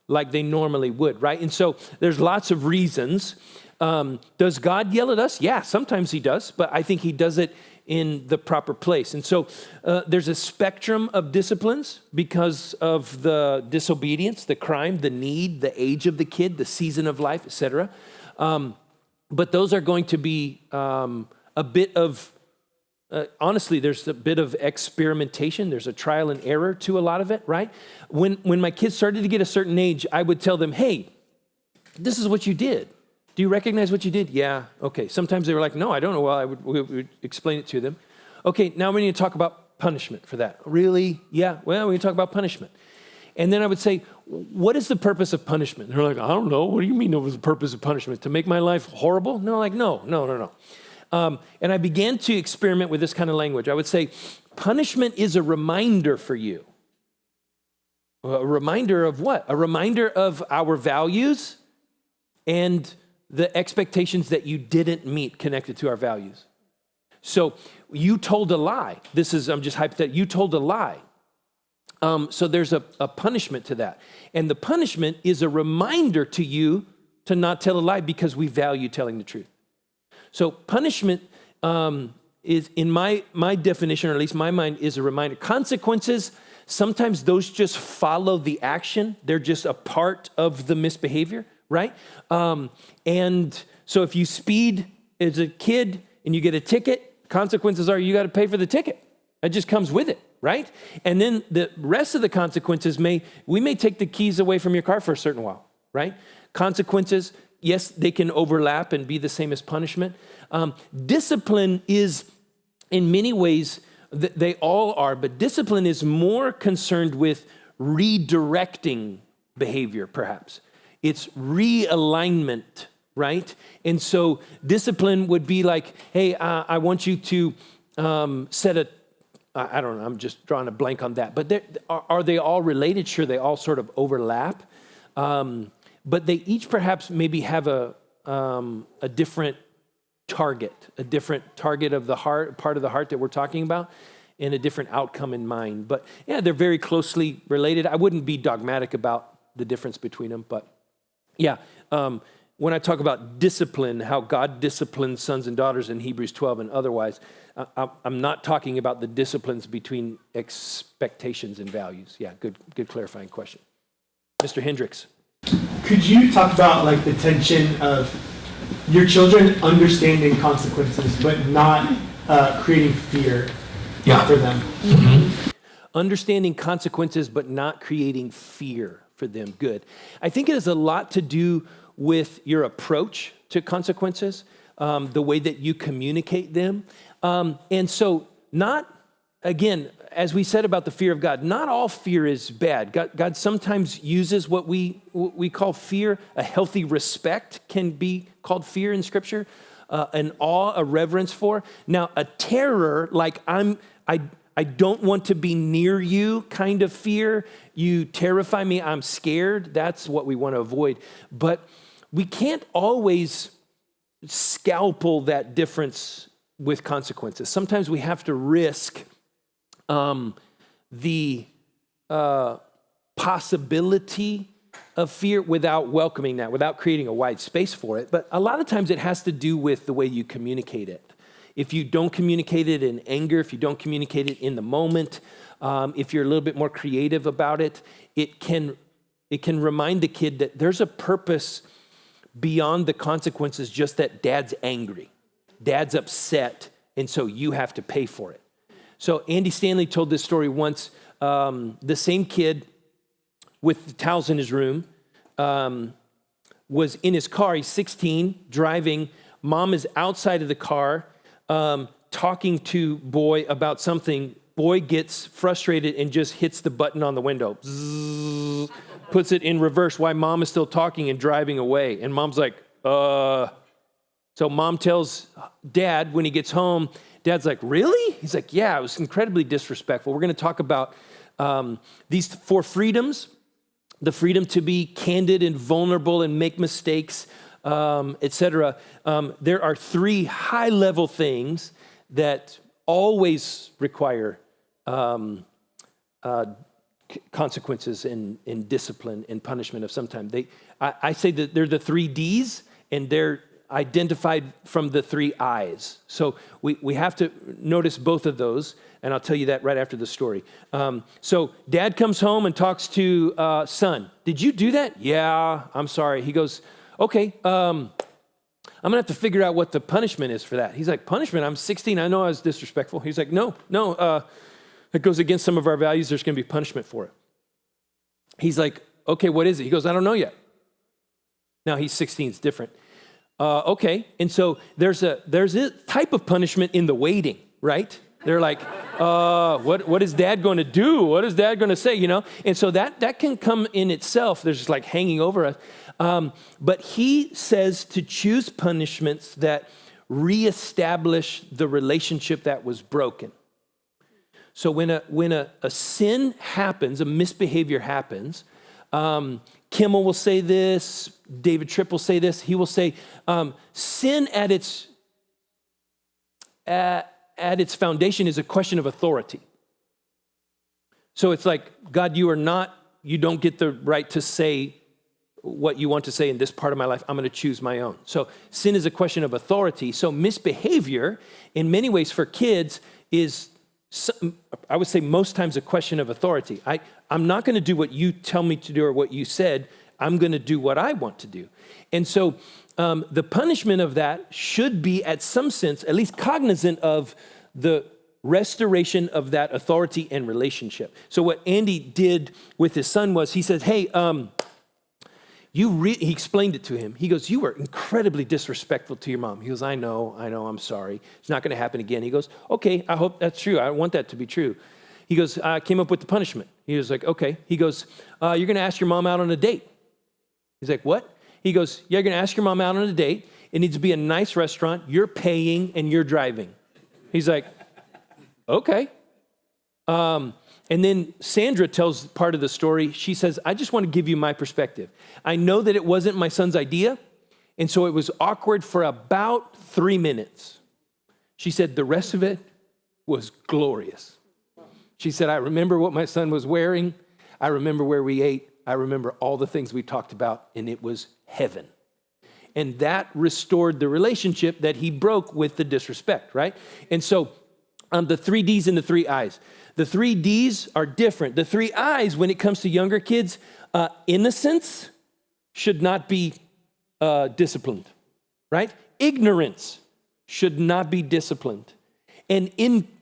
like they normally would, right? And so there's lots of reasons. Does God yell at us? Yeah, sometimes he does, but I think he does it in the proper place. And so there's a spectrum of disciplines because of the disobedience, the crime, the need, the age of the kid, the season of life, etc. But those are going to be a bit of, honestly, there's a bit of experimentation. There's a trial and error to a lot of it, right? When my kids started to get a certain age, I would tell them, hey, this is what you did. Do you recognize what you did? Yeah. Okay. Sometimes they were like, no, I don't know. Well, we would explain it to them. Okay, now we need to talk about punishment for that. Really? Yeah. Well, we need to talk about punishment. And then I would say, what is the purpose of punishment? And they're like, I don't know. What do you mean what was the purpose of punishment? To make my life horrible? No, like, no. And I began to experiment with this kind of language. I would say, punishment is a reminder for you. A reminder of what? A reminder of our values and the expectations that you didn't meet connected to our values. So you told a lie. I'm just hypothetical. You told a lie. So there's a punishment to that. And the punishment is a reminder to you to not tell a lie because we value telling the truth. So punishment is in my definition, or at least my mind, is a reminder. Consequences, sometimes those just follow the action. They're just a part of the misbehavior, right? And so if you speed as a kid and you get a ticket, consequences are you got to pay for the ticket. It just comes with it, right? And then the rest of the consequences we may take the keys away from your car for a certain while, right? Consequences, yes, they can overlap and be the same as punishment. Discipline is, in many ways, they all are, but discipline is more concerned with redirecting behavior, perhaps. It's realignment, right? And so discipline would be like, hey, I want you to I don't know, I'm just drawing a blank on that. But are they all related? Sure, they all sort of overlap. But they each perhaps maybe have a different target of the heart, part of the heart that we're talking about, and a different outcome in mind. But yeah, they're very closely related. I wouldn't be dogmatic about the difference between them, but yeah, when I talk about discipline, how God disciplines sons and daughters in Hebrews 12 and otherwise, I'm not talking about the disciplines between expectations and values. Yeah, good clarifying question. Mr. Hendricks. Could you talk about like the tension of your children understanding consequences, but not creating fear for them? Mm-hmm. Understanding consequences, but not creating fear for them. Good. I think it has a lot to do with your approach to consequences, the way that you communicate them. And so again, as we said about the fear of God, not all fear is bad. God sometimes uses what we call fear. A healthy respect can be called fear in Scripture, an awe, a reverence for. Now, a terror, like I don't want to be near you kind of fear. You terrify me, I'm scared. That's what we want to avoid. But we can't always scalpel that difference with consequences. Sometimes we have to risk the possibility of fear without welcoming that, without creating a wide space for it. But a lot of times it has to do with the way you communicate it. If you don't communicate it in anger, if you don't communicate it in the moment, if you're a little bit more creative about it, it can remind the kid that there's a purpose beyond the consequences, just that dad's angry, dad's upset, and so you have to pay for it. So Andy Stanley told this story once. The same kid with the towels in his room was in his car. He's 16, driving. Mom is outside of the car, talking to boy about something. Boy gets frustrated and just hits the button on the window. Zzz, puts it in reverse while mom is still talking and driving away. And mom's like, So mom tells dad when he gets home. Dad's like, really? He's like, yeah, it was incredibly disrespectful. We're going to talk about these 4 freedoms: the freedom to be candid and vulnerable and make mistakes, etc. There are 3 high-level things that always require consequences and discipline and punishment of some time. I say that they're the 3 Ds, and they're identified from the 3 I's. So we have to notice both of those, and I'll tell you that right after the story. So dad comes home and talks to son. Did you do that? Yeah, I'm sorry. He goes, okay, I'm gonna have to figure out what the punishment is for that. He's like, punishment? I'm 16, I know I was disrespectful. He's like, no, it goes against some of our values. There's gonna be punishment for it. He's like, okay, what is it? He goes, I don't know yet. Now he's 16, it's different. Okay, and so there's a type of punishment in the waiting, right? They're like, what is dad going to do? What is dad going to say, And so that can come in itself. There's just like hanging over us. But he says to choose punishments that reestablish the relationship that was broken. So when a sin happens, a misbehavior happens, Kimmel will say this, David Tripp will say this. He will say, sin at its foundation is a question of authority. So it's like, God, you don't get the right to say what you want to say in this part of my life. I'm going to choose my own. So sin is a question of authority. So misbehavior, in many ways for kids, is, I would say most times, a question of authority. I'm not going to do what you tell me to do or what you said. I'm going to do what I want to do. And so the punishment of that should be, at some sense, at least cognizant of the restoration of that authority and relationship. So what Andy did with his son was he said, hey, he explained it to him. He goes, you were incredibly disrespectful to your mom. He goes, I know, I'm sorry. It's not going to happen again. He goes, okay, I hope that's true. I want that to be true. He goes, I came up with the punishment. He was like, okay. He goes, you're going to ask your mom out on a date. He's like, what? He goes, yeah, you're going to ask your mom out on a date. It needs to be a nice restaurant. You're paying and you're driving. He's like, okay. And then Sandra tells part of the story. She says, I just want to give you my perspective. I know that it wasn't my son's idea, and so it was awkward for about 3 minutes. She said, the rest of it was glorious. She said, I remember what my son was wearing. I remember where we ate. I remember all the things we talked about, and it was heaven. And that restored the relationship that he broke with the disrespect, right? And so the 3 Ds and the 3 Is. The 3 Ds are different. The 3 Is, when it comes to younger kids, innocence should not be disciplined, right? Ignorance should not be disciplined. And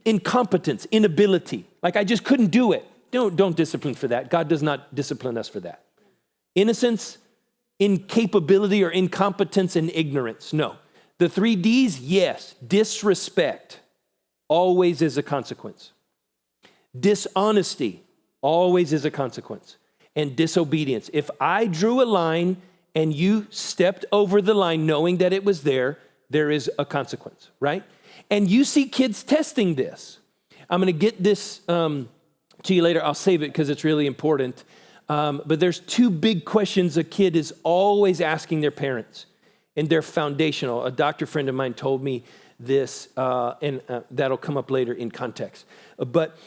incompetence, inability, like I just couldn't do it. Don't discipline for that. God does not discipline us for that. Innocence, incapability, or incompetence, and ignorance, no. The 3 Ds, yes. Disrespect always is a consequence. Dishonesty always is a consequence. And disobedience. If I drew a line and you stepped over the line knowing that it was there, there is a consequence, right? And you see kids testing this. I'm going to get this to you later. I'll save it because it's really important. But there's 2 big questions a kid is always asking their parents, and they're foundational. A doctor friend of mine told me this, and that'll come up later in context. But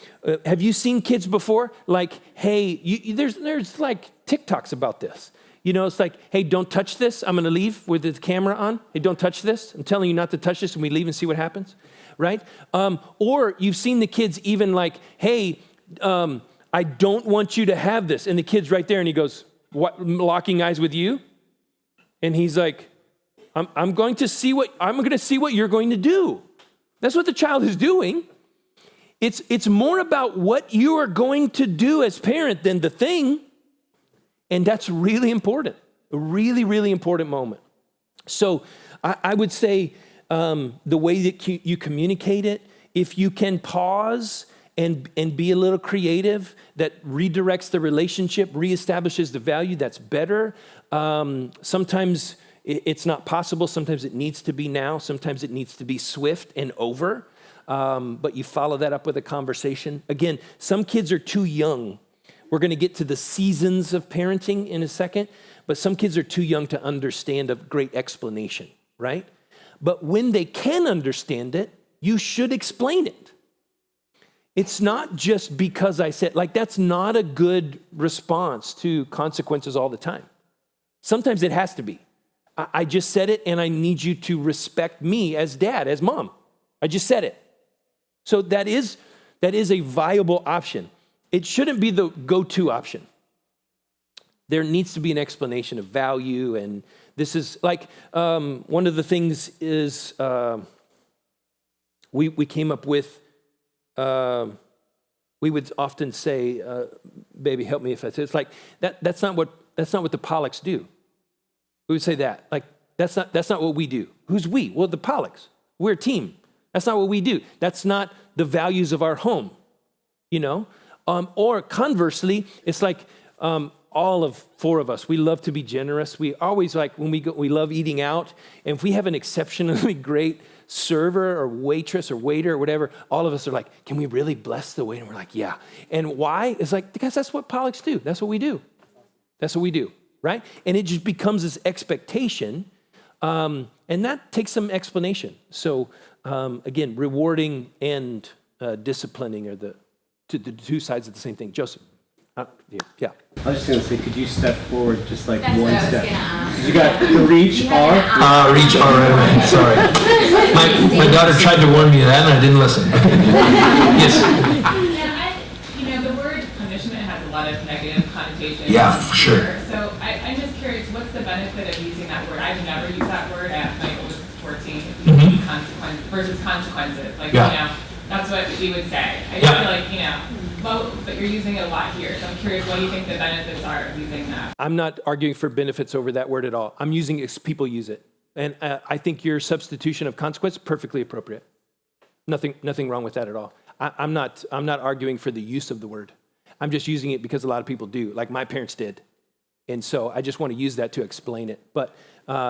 have you seen kids before? Like, hey, there's like TikToks about this. You know, it's like, hey, don't touch this. I'm going to leave with the camera on. Hey, don't touch this. I'm telling you not to touch this, and we leave and see what happens, right? Or you've seen the kids even like, hey, I don't want you to have this. And the kid's right there, and he goes, what, locking eyes with you? And he's like, I'm going to see what you're going to do. That's what the child is doing. It's more about what you are going to do as parent than the thing. And that's really important, a really, really important moment. So I would say the way that you communicate it, if you can pause and be a little creative, that redirects the relationship, reestablishes the value, that's better. Sometimes it's not possible. Sometimes it needs to be now. Sometimes it needs to be swift and over. But you follow that up with a conversation. Again, some kids are too young. We're going to get to the seasons of parenting in a second, but some kids are too young to understand a great explanation, right? But when they can understand it, you should explain it. It's not just because I said, like, that's not a good response to consequences all the time. Sometimes it has to be. I just said it, and I need you to respect me as dad, as mom. I just said it. So that is a viable option. It shouldn't be the go-to option. There needs to be an explanation of value, and this is like one of the things is we came up with. We would often say, "Baby, help me if I say." It's like that's not what the Pollocks do. We would say that, like that's not what we do. Who's we? Well, the Pollocks. We're a team. That's not what we do. That's not the values of our home, you know. Or conversely, it's like all of 4 of us, we love to be generous. We always like when we love eating out. And if we have an exceptionally great server or waitress or waiter or whatever, all of us are like, can we really bless the waiter? And we're like, yeah. And why? It's like, because that's what Pollocks do. That's what we do. That's what we do, right? And it just becomes this expectation. And that takes some explanation. So again, rewarding and disciplining are the 2 sides of the same thing. Joseph. Yeah. I was just going to say, could you step forward just like That's one what I was step? gonna ask. You got the reach R. Reach R right away. Sorry. My daughter tried to warn me of that, and I didn't listen. Yes. Yeah, the word punishment has a lot of negative connotations. Yeah, for sure. So I'm just curious, what's the benefit of using that word? I've never used that word at my oldest is 14. Consequence versus consequences. That's what we would say. I just feel like, but you're using it a lot here. So I'm curious, what do you think the benefits are of using that? I'm not arguing for benefits over that word at all. I'm using it as people use it. And I think your substitution of consequence, perfectly appropriate. Nothing wrong with that at all. I'm not arguing for the use of the word. I'm just using it because a lot of people do, like my parents did. And so I just want to use that to explain it. But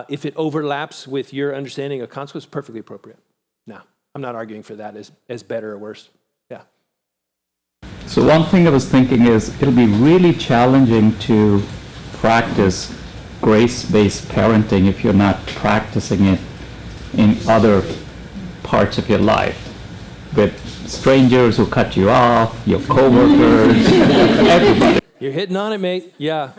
if it overlaps with your understanding of consequence, perfectly appropriate. No, I'm not arguing for that as better or worse. Yeah. So one thing I was thinking is it'll be really challenging to practice grace-based parenting if you're not practicing it in other parts of your life with strangers who cut you off, your coworkers, everybody. You're hitting on it, mate. Yeah.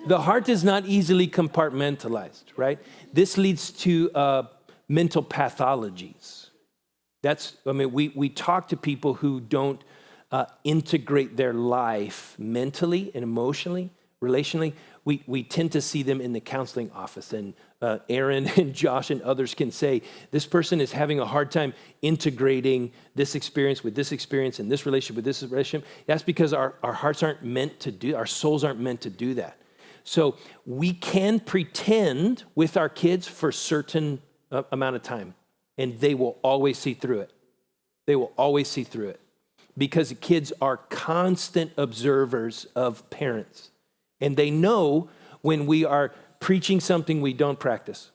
The heart is not easily compartmentalized, right? This leads to mental pathologies. We talk to people who don't integrate their life mentally and emotionally, relationally. We tend to see them in the counseling office, and Aaron and Josh and others can say, this person is having a hard time integrating this experience with this experience and this relationship with this relationship. That's because our hearts aren't meant to do, our souls aren't meant to do that. So we can pretend with our kids for a certain amount of time, and they will always see through it. They will always see through it because kids are constant observers of parents. And they know when we are preaching something we don't practice.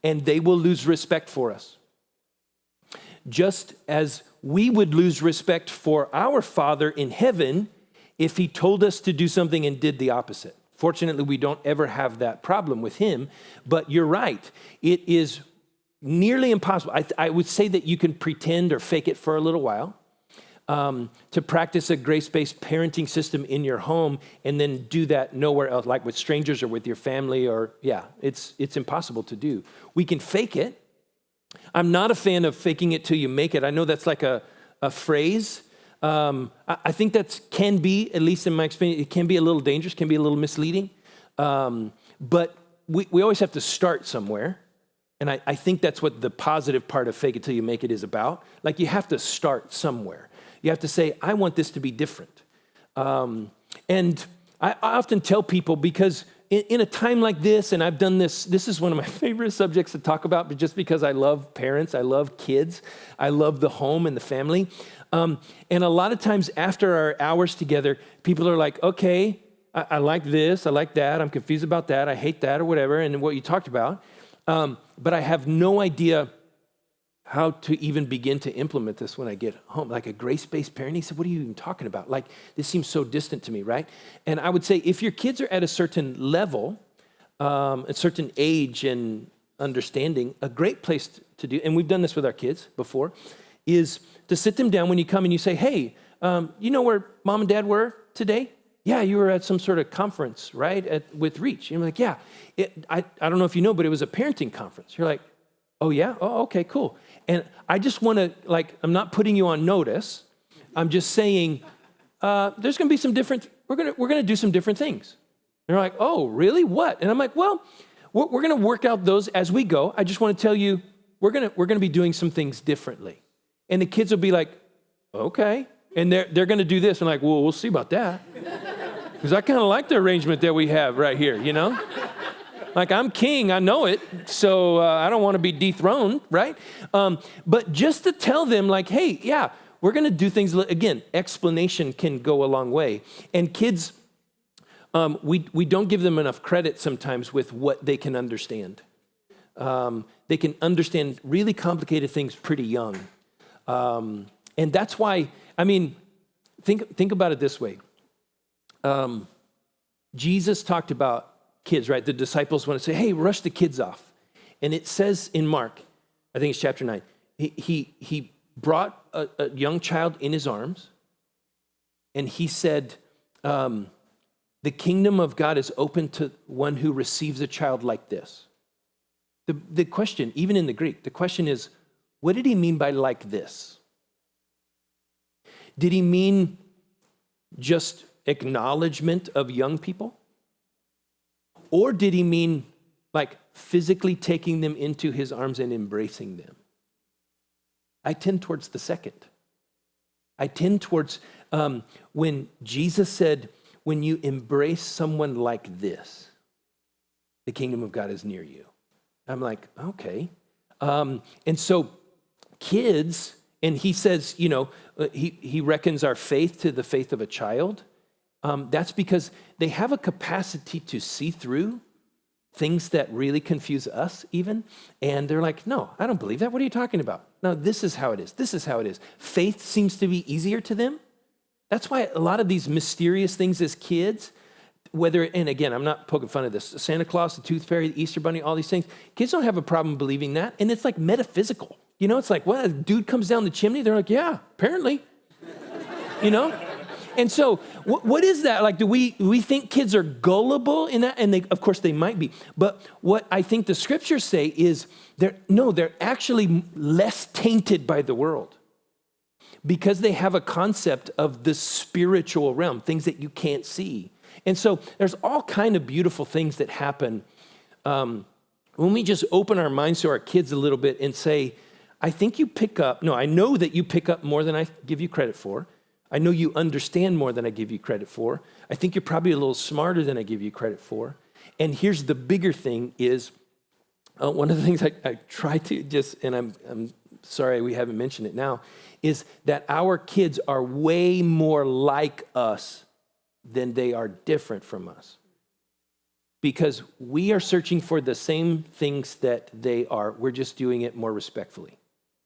And they will lose respect for us. Just as we would lose respect for our Father in heaven if he told us to do something and did the opposite. Fortunately, we don't ever have that problem with him. But you're right. It is nearly impossible. I would say that you can pretend or fake it for a little while. To practice a grace-based parenting system in your home and then do that nowhere else, like with strangers or with your family it's impossible to do. We can fake it. I'm not a fan of faking it till you make it. I know that's like a phrase. I think that can be, at least in my experience, it can be a little dangerous, can be a little misleading. But we always have to start somewhere. And I think that's what the positive part of fake it till you make it is about. Like you have to start somewhere. You have to say, I want this to be different. And I often tell people, because in a time like this, and I've done this is one of my favorite subjects to talk about, but just because I love parents, I love kids, I love the home and the family. And a lot of times after our hours together, people are like, okay, I like this, I like that, I'm confused about that, I hate that or whatever, and what you talked about. But I have no idea how to even begin to implement this when I get home. Like a grace-based parent, he said, what are you even talking about? Like, this seems so distant to me, right? And I would say if your kids are at a certain level, a certain age and understanding, a great place to do, and we've done this with our kids before, is to sit them down when you come and you say, hey, you know where mom and dad were today? Yeah, you were at some sort of conference, right, with Reach. And you're like, yeah. I don't know if you know, but it was a parenting conference. You're like, oh, yeah? Oh, okay, cool. And I just want to, I'm not putting you on notice. I'm just saying there's going to be some different, we're going to do some different things. And they're like, oh, really? What? And I'm like, well, we're going to work out those as we go. I just want to tell you, we're going to be doing some things differently. And the kids will be like, okay. And they're going to do this. And like, well, we'll see about that. Because I kind of like the arrangement that we have right here, you know? Like, I'm king, I know it, so I don't want to be dethroned, right? But just to tell them, like, hey, yeah, we're going to do things, again, explanation can go a long way. And kids, we don't give them enough credit sometimes with what they can understand. They can understand really complicated things pretty young. And that's why, think about it this way. Jesus talked about kids, right? The disciples want to say, hey, rush the kids off. And it says in Mark, I think it's chapter 9, he brought a young child in his arms, and he said, the kingdom of God is open to one who receives a child like this. The question, even in the Greek, the question is, what did he mean by like this? Did he mean just acknowledgement of young people? Or did he mean like physically taking them into his arms and embracing them? I tend towards the second. I tend towards when Jesus said, when you embrace someone like this, the kingdom of God is near you. I'm like, okay. And so kids, and he says, he reckons our faith to the faith of a child. That's because they have a capacity to see through things that really confuse us even. And they're like, no, I don't believe that. What are you talking about? No, this is how it is. This is how it is. Faith seems to be easier to them. That's why a lot of these mysterious things as kids, and again, I'm not poking fun of this, Santa Claus, the Tooth Fairy, the Easter Bunny, all these things, kids don't have a problem believing that. And it's like metaphysical. It's like, well, a dude comes down the chimney. They're like, yeah, apparently, And so what is that? Like, do we think kids are gullible in that? And of course they might be. But what I think the scriptures say is they're actually less tainted by the world because they have a concept of the spiritual realm, things that you can't see. And so there's all kind of beautiful things that happen when we just open our minds to our kids a little bit and say, I know that you pick up more than I give you credit for. I know you understand more than I give you credit for. I think you're probably a little smarter than I give you credit for. And here's the bigger thing is, one of the things I try to just, and I'm sorry we haven't mentioned it now, is that our kids are way more like us than they are different from us. Because we are searching for the same things that they are. We're just doing it more respectfully.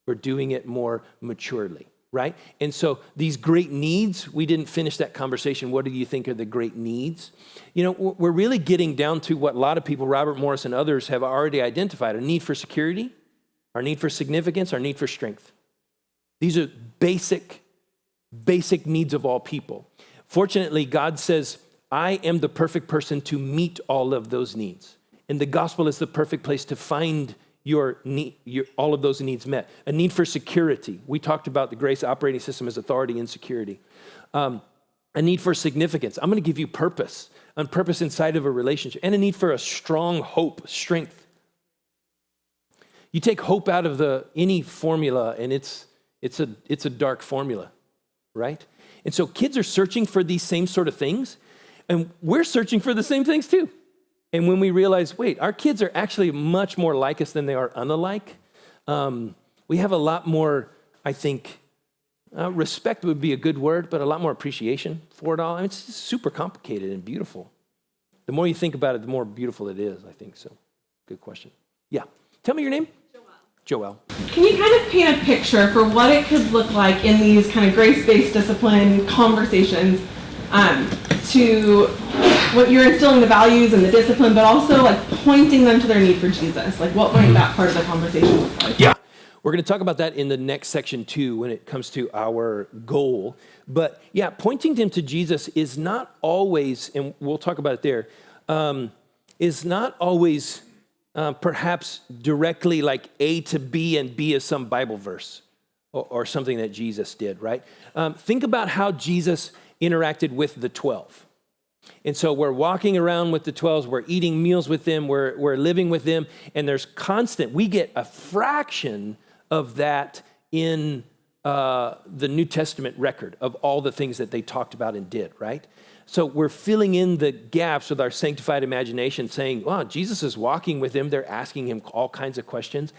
We're doing it more maturely, right? And so these great needs, we didn't finish that conversation. What do you think are the great needs? We're really getting down to what a lot of people, Robert Morris and others, have already identified: a need for security, our need for significance, our need for strength. These are basic needs of all people. Fortunately, God says, I am the perfect person to meet all of those needs. And the gospel is the perfect place to find all of those needs met. A need for security. We talked about the grace operating system as authority and security. A need for significance. I'm going to give you purpose, and purpose inside of a relationship. And a need for a strong hope, strength. You take hope out of any formula, and it's a dark formula, right? And so kids are searching for these same sort of things, and we're searching for the same things too. And when we realize, wait, our kids are actually much more like us than they are unalike, we have a lot more, I think, respect would be a good word, but a lot more appreciation for it all. I mean, it's just super complicated and beautiful. The more you think about it, the more beautiful it is, I think. So, good question. Yeah. Tell me your name. Joelle. Can you kind of paint a picture for what it could look like in these kind of grace-based discipline conversations to what you're instilling the values and the discipline, but also like pointing them to their need for Jesus? Like, what might that part of the conversation look like? Yeah. We're going to talk about that in the next section too when it comes to our goal. But yeah, pointing them to Jesus is not always, and we'll talk about it there, is not always perhaps directly like A to B and B is some Bible verse or something that Jesus did, right? Think about how Jesus interacted with the 12. And so we're walking around with the 12s, we're eating meals with them, we're living with them, and there's we get a fraction of that in the New Testament record of all the things that they talked about and did, right? So we're filling in the gaps with our sanctified imagination, saying, wow, Jesus is walking with them. They're asking him all kinds of questions.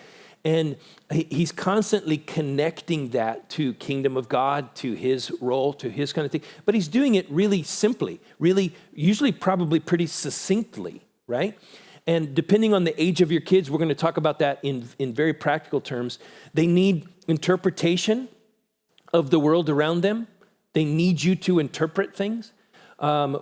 And he's constantly connecting that to kingdom of God, to his role, to his kind of thing. But he's doing it really simply, really, usually probably pretty succinctly, right? And depending on the age of your kids, we're going to talk about that in very practical terms. They need interpretation of the world around them. They need you to interpret things.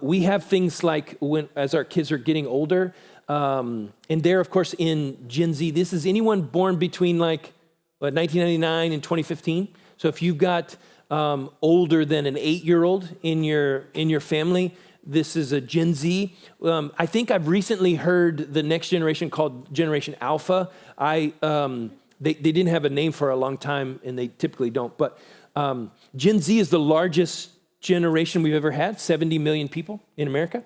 We have things like as our kids are getting older, and they're, of course, in Gen Z. This is anyone born between 1999 and 2015. So if you've got older than an 8-year-old in your family. This is a Gen Z. I think I've recently heard the next generation called Generation Alpha. They didn't have a name for a long time, and they typically don't. But Gen Z is the largest generation we've ever had, 70 million people in America.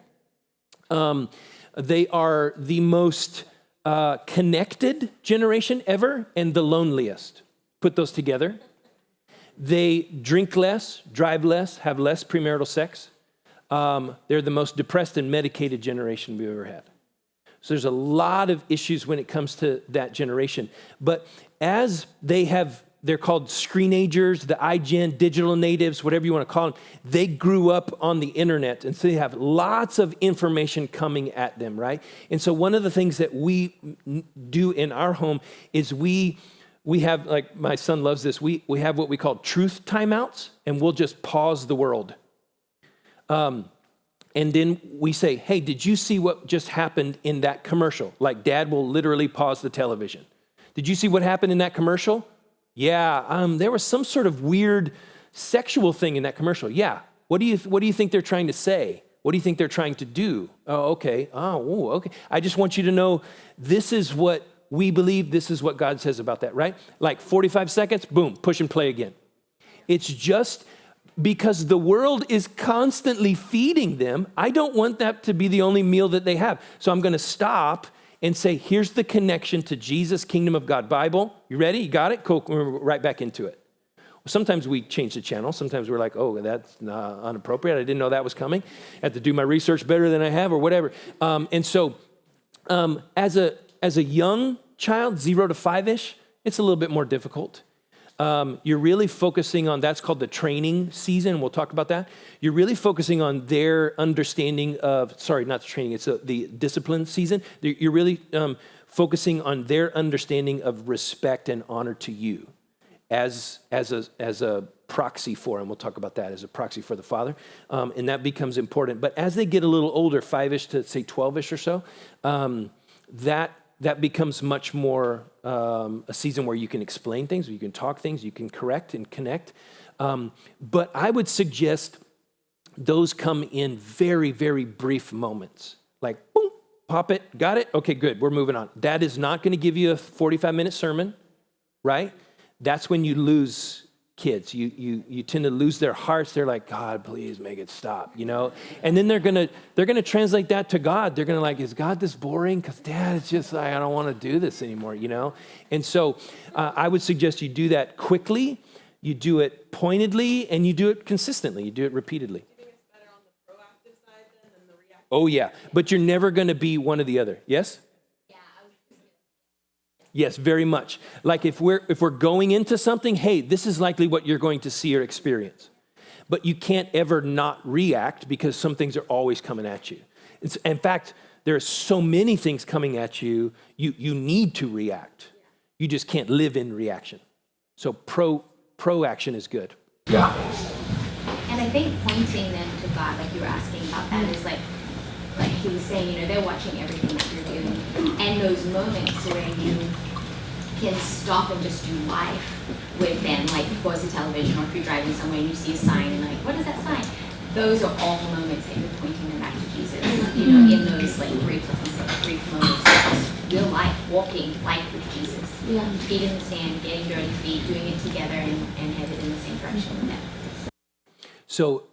They are the most connected generation ever and the loneliest. Put those together. They drink less, drive less, have less premarital sex. They're the most depressed and medicated generation we've ever had. So there's a lot of issues when it comes to that generation. But as they're called screenagers, the iGen, digital natives, whatever you want to call them, they grew up on the internet, and so they have lots of information coming at them, right? And so one of the things that we do in our home is we have, like my son loves this, we have what we call truth timeouts, and we'll just pause the world. And then we say, hey, did you see what just happened in that commercial? Like dad will literally pause the television. Did you see what happened in that commercial? Yeah, there was some sort of weird sexual thing in that commercial. Yeah, what do you think they're trying to say? What do you think they're trying to do? Oh, okay. Oh, okay. I just want you to know this is what we believe. This is what God says about that, right? Like 45 seconds, boom, push and play again. It's just because the world is constantly feeding them. I don't want that to be the only meal that they have. So I'm going to stop and say, here's the connection to Jesus, Kingdom of God, Bible. You ready? You got it? Cool. We're right back into it. Sometimes we change the channel. Sometimes we're like, oh, that's inappropriate. I didn't know that was coming. I have to do my research better than I have or whatever. And so as a young child, 0 to 5-ish, it's a little bit more difficult. You're really focusing on, that's called the training season. We'll talk about that. You're really focusing on their understanding of, sorry, not the training, it's the discipline season. You're really focusing on their understanding of respect and honor to you as a proxy for him. We'll talk about that as a proxy for the Father. And that becomes important. But as they get a little older, 5-ish to say 12-ish or so, that becomes much more a season where you can explain things, where you can talk things, you can correct and connect. But I would suggest those come in very, very brief moments. Like, boom, pop it, got it? Okay, good, we're moving on. Dad is not going to give you a 45-minute sermon, right? That's when you lose kids. You tend to lose their hearts. They're like, God, please make it stop, you know? And then they're gonna translate that to God. They're gonna like, is God this boring? Because Dad, it's just like, I don't want to do this anymore, you know? And so I would suggest you do that quickly, you do it pointedly, and you do it consistently. You do it repeatedly. Do you think it's better on the proactive side than the reactive? Oh yeah, but you're never gonna be one or the other. Yes? Yes, very much. Like if we're going into something, hey, this is likely what you're going to see or experience. But you can't ever not react because some things are always coming at you. In fact, there are so many things coming at you, you need to react. You just can't live in reaction. So pro-action is good. Yeah. And I think pointing them to God, like you were asking about that, is like he was saying, you know, they're watching everything that you're doing. And those moments where you can stop and just do life with them, like pause the television, or if you're driving somewhere and you see a sign and like, what is that sign? Those are all the moments that you're pointing them back to Jesus. You know, in those like brief moments, just real life, walking life with Jesus. Yeah. Feet in the sand, getting dirty feet, doing it together and headed in the same direction with them. So,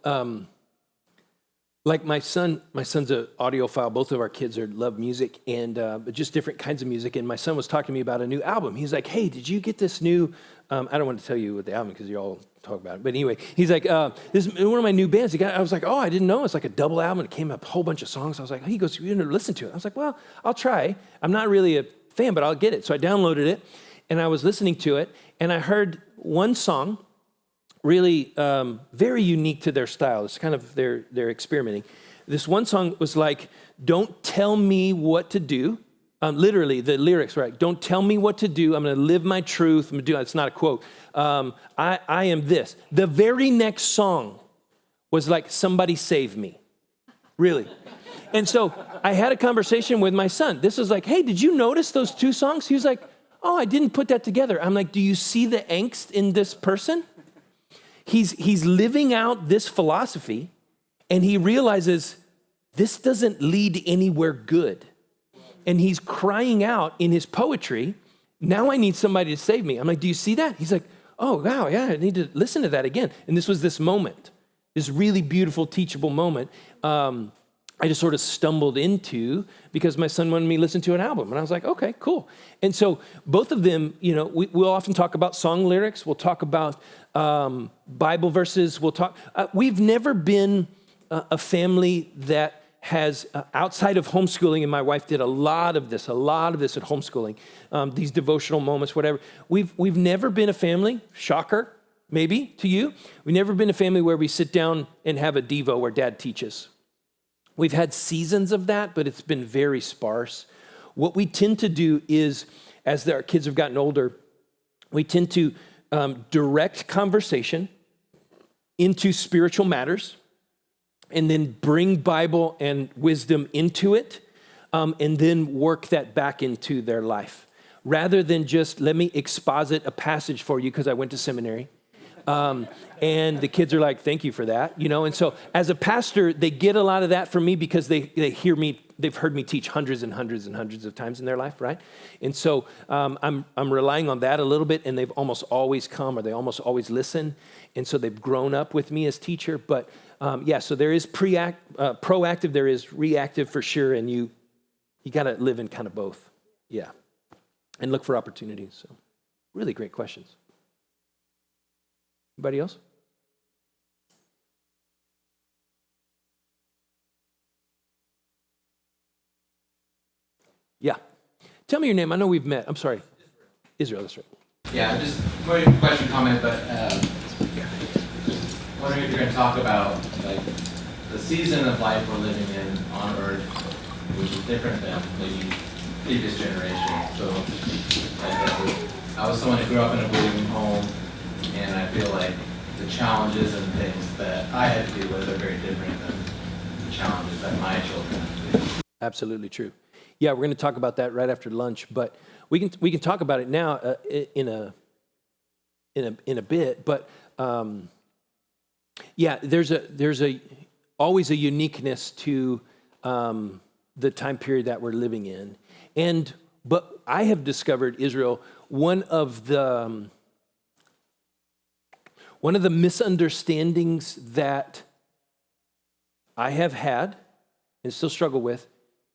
like my son's an audiophile. Both of our kids love music, and but just different kinds of music. And my son was talking to me about a new album. He's like, "Hey, did you get this new?" I don't want to tell you what the album because you all talk about it. But anyway, he's like, "This is one of my new bands." I was like, "Oh, I didn't know it's like a double album." It came up a whole bunch of songs. I was like, "He goes, you didn't listen to it?" I was like, "Well, I'll try. I'm not really a fan, but I'll get it." So I downloaded it, and I was listening to it, and I heard one song. Really very unique to their style. It's kind of they're experimenting. This one song was like, "Don't tell me what to do." Literally, the lyrics, right? "Don't tell me what to do. I'm going to live my truth. I'm going to do." It's not a quote. I am this. The very next song was like, "Somebody save me." Really. And so I had a conversation with my son. This was like, "Hey, did you notice those two songs?" He was like, "Oh, I didn't put that together." I'm like, "Do you see the angst in this person?" he's living out this philosophy, and he realizes this doesn't lead anywhere good. And he's crying out in his poetry, now I need somebody to save me. I'm like, do you see that? He's like, oh, wow, yeah, I need to listen to that again. And this was this moment, this really beautiful, teachable moment. I just sort of stumbled into because my son wanted me to listen to an album. And I was like, okay, cool. And so both of them, we'll often talk about song lyrics. We'll talk about Bible verses. We've never been a family that has, outside of homeschooling, and my wife did a lot of this at homeschooling, these devotional moments, whatever. We've never been a family, shocker, maybe to you. We've never been a family where we sit down and have a Devo where dad teaches. We've had seasons of that, but it's been very sparse. What we tend to do is, as our kids have gotten older, we tend to direct conversation into spiritual matters and then bring Bible and wisdom into it and then work that back into their life. Rather than just, let me exposit a passage for you because I went to seminary. And the kids are like, thank you for that, And so as a pastor, they get a lot of that from me because they hear me, they've heard me teach hundreds and hundreds and hundreds of times in their life, right? And so I'm relying on that a little bit, and they've almost always come, or they almost always listen. And so they've grown up with me as teacher. But so there is proactive, there is reactive for sure. And you got to live in kind of both. Yeah. And look for opportunities. So really great questions. Anybody else? Yeah. Tell me your name. I know we've met. I'm sorry. Israel, that's right. Yeah, just more question, comment, but wondering if you're going to talk about like the season of life we're living in on Earth, which is different than maybe previous generations. So I was someone who grew up in a believing home, and I feel like the challenges and things that I had to deal with are very different than the challenges that my children have to deal with. Absolutely true. Yeah, we're going to talk about that right after lunch, but we can talk about it now in a bit. But there's always a uniqueness to the time period that we're living in, but I have discovered, Israel, one of the misunderstandings that I have had and still struggle with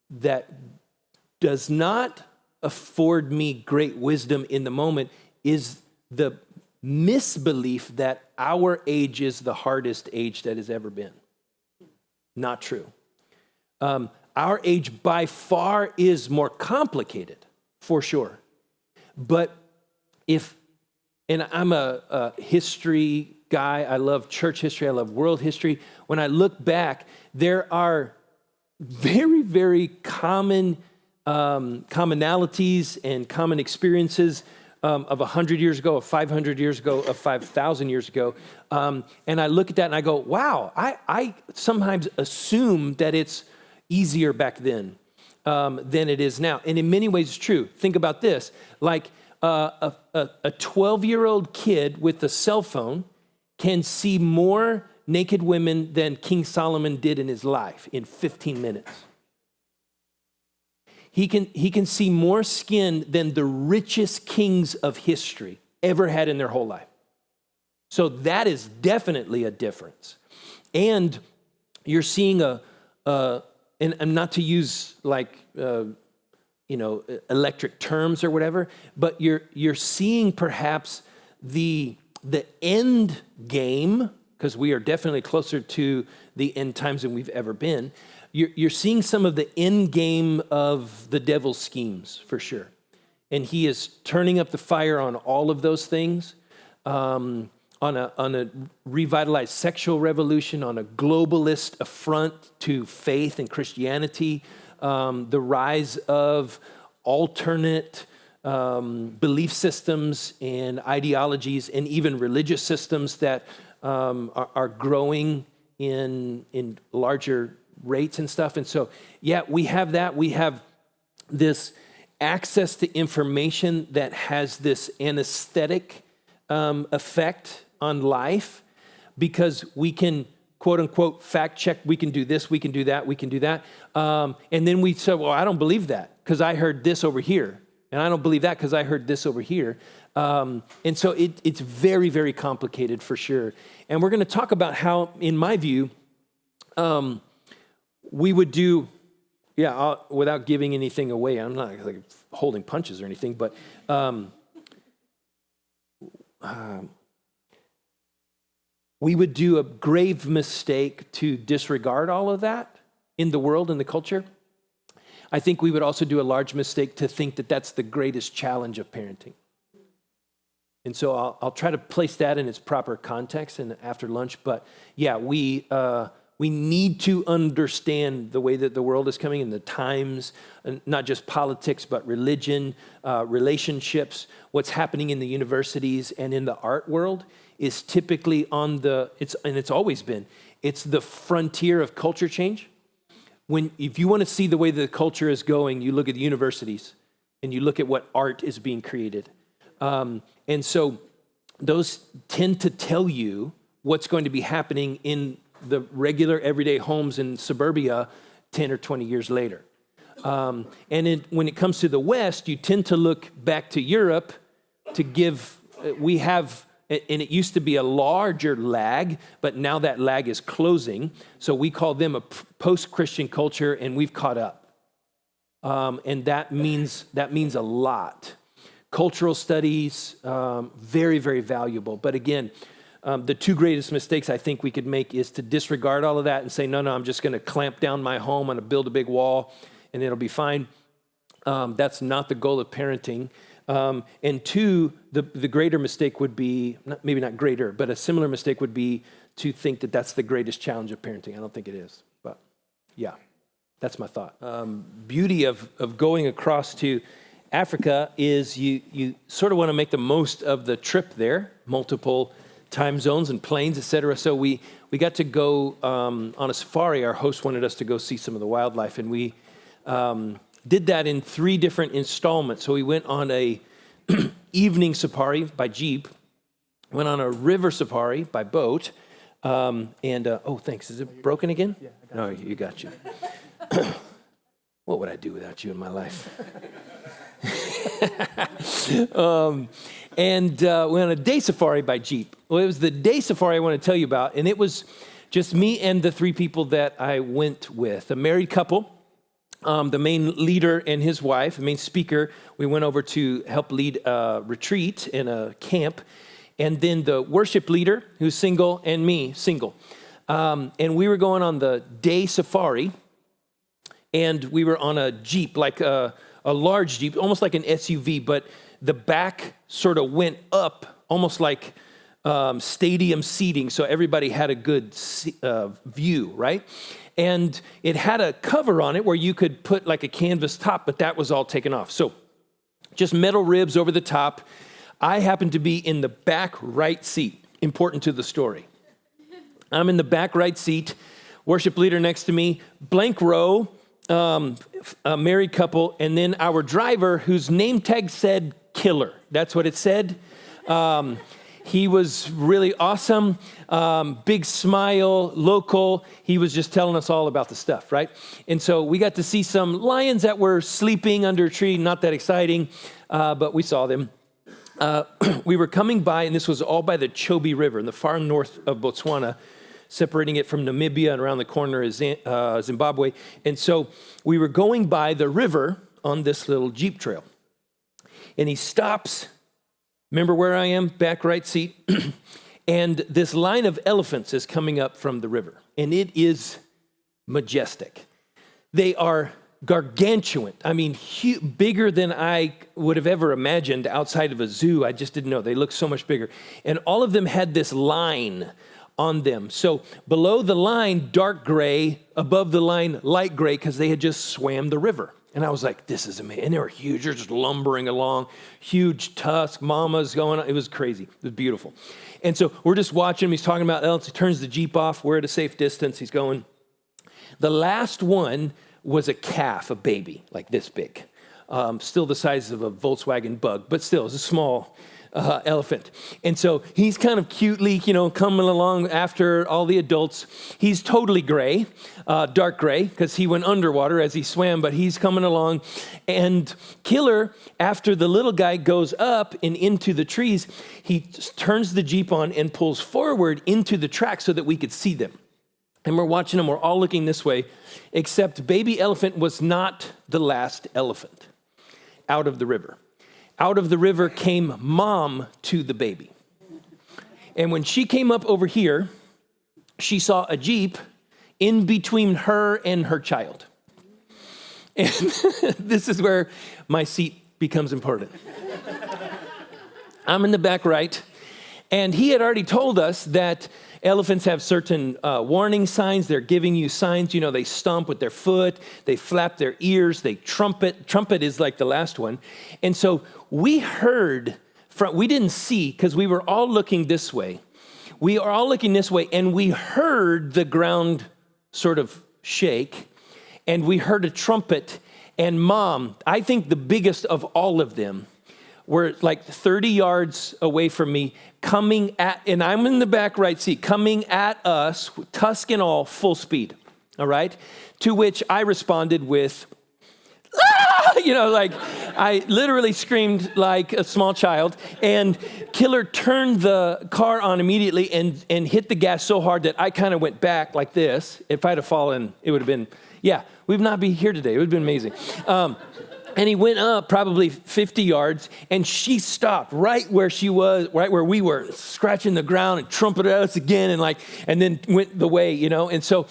that does not afford me great wisdom in the moment is the misbelief that our age is the hardest age that has ever been. Not true. Our age by far is more complicated, for sure. But and I'm a history guy, I love church history, I love world history. When I look back, there are very, very common commonalities and common experiences of 100 years ago, of 500 years ago, of 5,000 years ago. And I look at that and I go, wow, I sometimes assume that it's easier back then than it is now. And in many ways it's true. Think about this, like a 12-year-old kid with a cell phone can see more naked women than King Solomon did in his life in 15 minutes. He can see more skin than the richest kings of history ever had in their whole life. So that is definitely a difference. And you're seeing and not to use like, electric terms or whatever, but you're seeing perhaps the end game, because we are definitely closer to the end times than we've ever been. You're seeing some of the end game of the devil's schemes, for sure. And he is turning up the fire on all of those things, on a revitalized sexual revolution, on a globalist affront to faith and Christianity, the rise of alternate belief systems and ideologies and even religious systems that are growing in larger rates and stuff. And so, yeah, we have that. We have this access to information that has this anesthetic effect on life because we can, quote unquote, fact check, we can do this, we can do that, we can do that. And then we say, well, I don't believe that because I heard this over here. And I don't believe that because I heard this over here. And so it's very, very complicated for sure. And we're going to talk about how, in my view, we would do, without giving anything away. I'm not like holding punches or anything, but we would do a grave mistake to disregard all of that in the world and the culture. I think we would also do a large mistake to think that that's the greatest challenge of parenting. And so I'll try to place that in its proper context and after lunch. But yeah, we need to understand the way that the world is coming in the times, and not just politics, but religion, relationships, what's happening in the universities and in the art world is typically it's always been, it's the frontier of culture change. If you want to see the way the culture is going, you look at the universities and you look at what art is being created. And so those tend to tell you what's going to be happening in the regular everyday homes in suburbia 10 or 20 years later. When it comes to the West, you tend to look back to Europe we have, and it used to be a larger lag, but now that lag is closing. So we call them a post-Christian culture, and we've caught up. And that means a lot. Cultural studies, very, very valuable. But again, the two greatest mistakes I think we could make is to disregard all of that and say, no, I'm just going to clamp down my home, I'm going to build a big wall, and it'll be fine. That's not the goal of parenting. And two, the greater mistake would be, maybe not greater, but a similar mistake would be to think that that's the greatest challenge of parenting. I don't think it is, but yeah, that's my thought. Beauty of going across to Africa is you sort of want to make the most of the trip there, multiple time zones and planes, et cetera. So we got to go on a safari. Our host wanted us to go see some of the wildlife, and we did that in 3 different installments. So we went on a evening safari by Jeep, went on a river safari by boat, thanks. Is it broken again? Yeah. No, you got you. What would I do without you in my life? Went on a day safari by Jeep. Well, it was the day safari I want to tell you about, and it was just me and the 3 people that I went with. A married couple, the main leader and his wife, the main speaker. We went over to help lead a retreat in a camp, and then the worship leader, who's single, and me, single. And we were going on the day safari, and we were on a Jeep, like a large Jeep, almost like an SUV, but the back sort of went up, almost like stadium seating, so everybody had a good view, right? And it had a cover on it where you could put like a canvas top, but that was all taken off. So just metal ribs over the top. I happened to be in the back right seat, important to the story. I'm in the back right seat, worship leader next to me, blank row, a married couple, and then our driver whose name tag said killer. That's what it said. He was really awesome, big smile, local. He was just telling us all about the stuff, right? And so we got to see some lions that were sleeping under a tree, not that exciting, but we saw them. We were coming by, and this was all by the Chobe River in the far north of Botswana, separating it from Namibia, and around the corner is Zimbabwe. And so we were going by the river on this little Jeep trail. And he stops. Remember where I am? Back right seat. And this line of elephants is coming up from the river. And it is majestic. They are gargantuan. I mean, bigger than I would have ever imagined outside of a zoo. I just didn't know. They look so much bigger. And all of them had this line on them. So below the line, dark gray, above the line, light gray, because they had just swam the river. And I was like, this is amazing. And they were huge. They're just lumbering along, huge tusk, mamas going on. It was crazy. It was beautiful. And so we're just watching him. He's talking about elephants. He turns the Jeep off. We're at a safe distance. He's going. The last one was a calf, a baby, like this big. Still the size of a Volkswagen Bug, but still, it's a small elephant. And so he's kind of cutely, coming along after all the adults. He's totally gray, dark gray, because he went underwater as he swam, but he's coming along. And Killer, after the little guy goes up and into the trees, he turns the Jeep on and pulls forward into the track so that we could see them. And we're watching them, we're all looking this way, except baby elephant was not the last elephant out of the river. Out of the river came mom to the baby. And when she came up over here, she saw a Jeep in between her and her child. And this is where my seat becomes important. I'm in the back right, and he had already told us that elephants have certain warning signs. They're giving you signs. They stomp with their foot. They flap their ears. They trumpet. Trumpet is like the last one. And so we heard, we didn't see because we were all looking this way. We are all looking this way, and we heard the ground sort of shake, and we heard a trumpet. And mom, I think the biggest of all of them, were like 30 yards away from me, and I'm in the back right seat, coming at us, tusk and all, full speed, all right? To which I responded with, I literally screamed like a small child, and Killer turned the car on immediately and hit the gas so hard that I kind of went back like this. If I'd have fallen, it would have been, we'd not be here today. It would have been amazing. And he went up probably 50 yards, and she stopped right where she was, right where we were, scratching the ground and trumpeted at us again, and then went the way, And so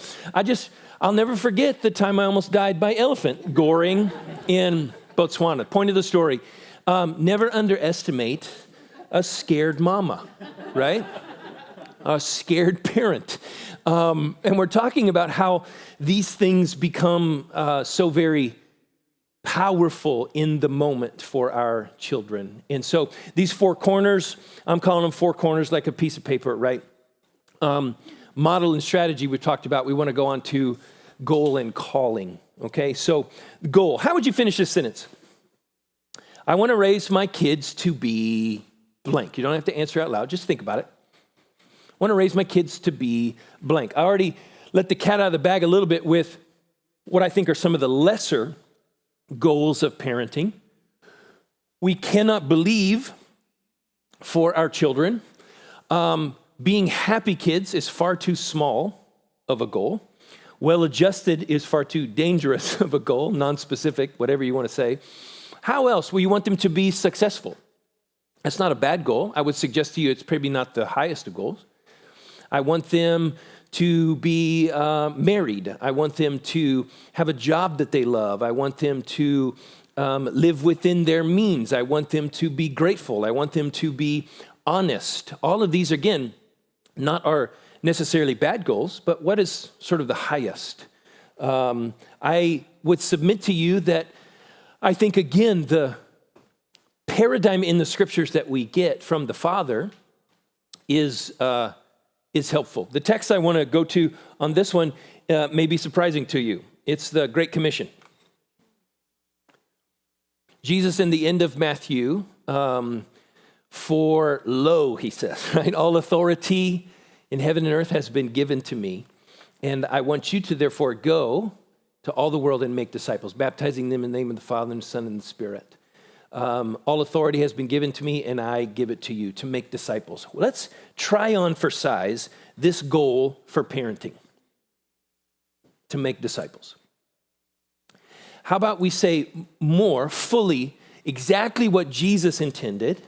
I'll never forget the time I almost died by elephant goring in Botswana. Point of the story, never underestimate a scared mama, right? A scared parent. And we're talking about how these things become so very powerful in the moment for our children. And so these 4 corners, I'm calling them 4 corners like a piece of paper, right? Model and strategy we talked about. We want to go on to goal and calling, okay? So goal, how would you finish this sentence? I want to raise my kids to be blank. You don't have to answer out loud, just think about it. I want to raise my kids to be blank. I already let the cat out of the bag a little bit with what I think are some of the lesser goals of parenting. We cannot believe for our children. Being happy kids is far too small of a goal. Well-adjusted is far too dangerous of a goal, non-specific, whatever you want to say. How else will you want them to be successful? That's not a bad goal. I would suggest to you it's probably not the highest of goals. I want them to be married. I want them to have a job that they love. I want them to live within their means. I want them to be grateful. I want them to be honest. All of these, again, not are necessarily bad goals, but what is sort of the highest? I would submit to you that I think, again, the paradigm in the scriptures that we get from the Father is helpful. The text I want to go to on this one may be surprising to you. It's the Great Commission. Jesus in the end of Matthew, for lo, he says, right? All authority in heaven and earth has been given to me. And I want you to therefore go to all the world and make disciples, baptizing them in the name of the Father and the Son and the Spirit. All authority has been given to me, and I give it to you to make disciples. Let's try on for size this goal for parenting, to make disciples. How about we say more fully exactly what Jesus intended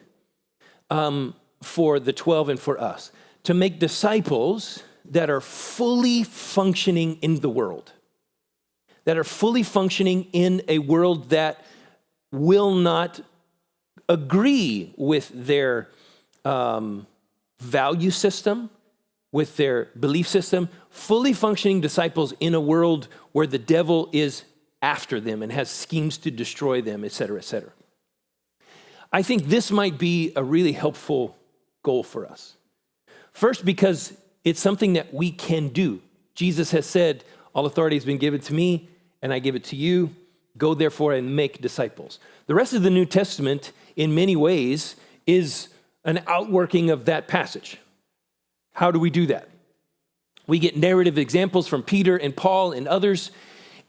for the 12 and for us, to make disciples that are fully functioning in the world, that are fully functioning in a world that will not agree with their value system, with their belief system, fully functioning disciples in a world where the devil is after them and has schemes to destroy them, et cetera, et cetera. I think this might be a really helpful goal for us. First, because it's something that we can do. Jesus has said, all authority has been given to me, and I give it to you. Go therefore and make disciples. The rest of the New Testament, in many ways, is an outworking of that passage. How do we do that? We get narrative examples from Peter and Paul and others,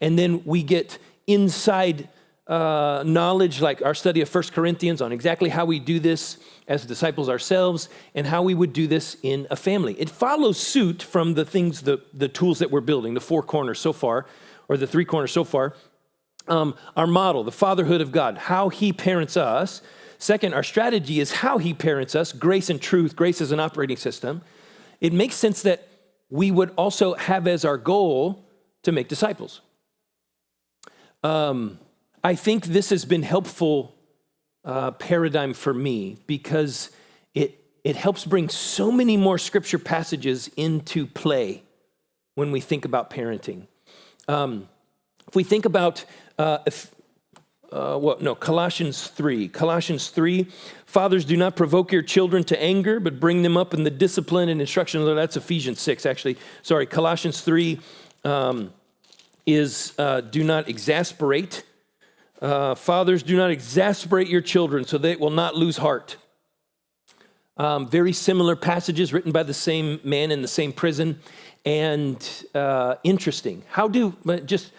and then we get inside knowledge, like our study of 1 Corinthians, on exactly how we do this as disciples ourselves and how we would do this in a family. It follows suit from the things, the tools that we're building, the 4 corners so far, or the 3 corners so far. Our model, the fatherhood of God, how he parents us. Second, our strategy is how he parents us, grace and truth, grace as an operating system. It makes sense that we would also have as our goal to make disciples. I think this has been helpful paradigm for me because it helps bring so many more scripture passages into play when we think about parenting. If we think about Colossians 3. Colossians 3, fathers, do not provoke your children to anger, but bring them up in the discipline and instruction. That's Ephesians 6, actually. Sorry, Colossians 3 is do not exasperate. Fathers, do not exasperate your children so they will not lose heart. Very similar passages written by the same man in the same prison. And interesting. Just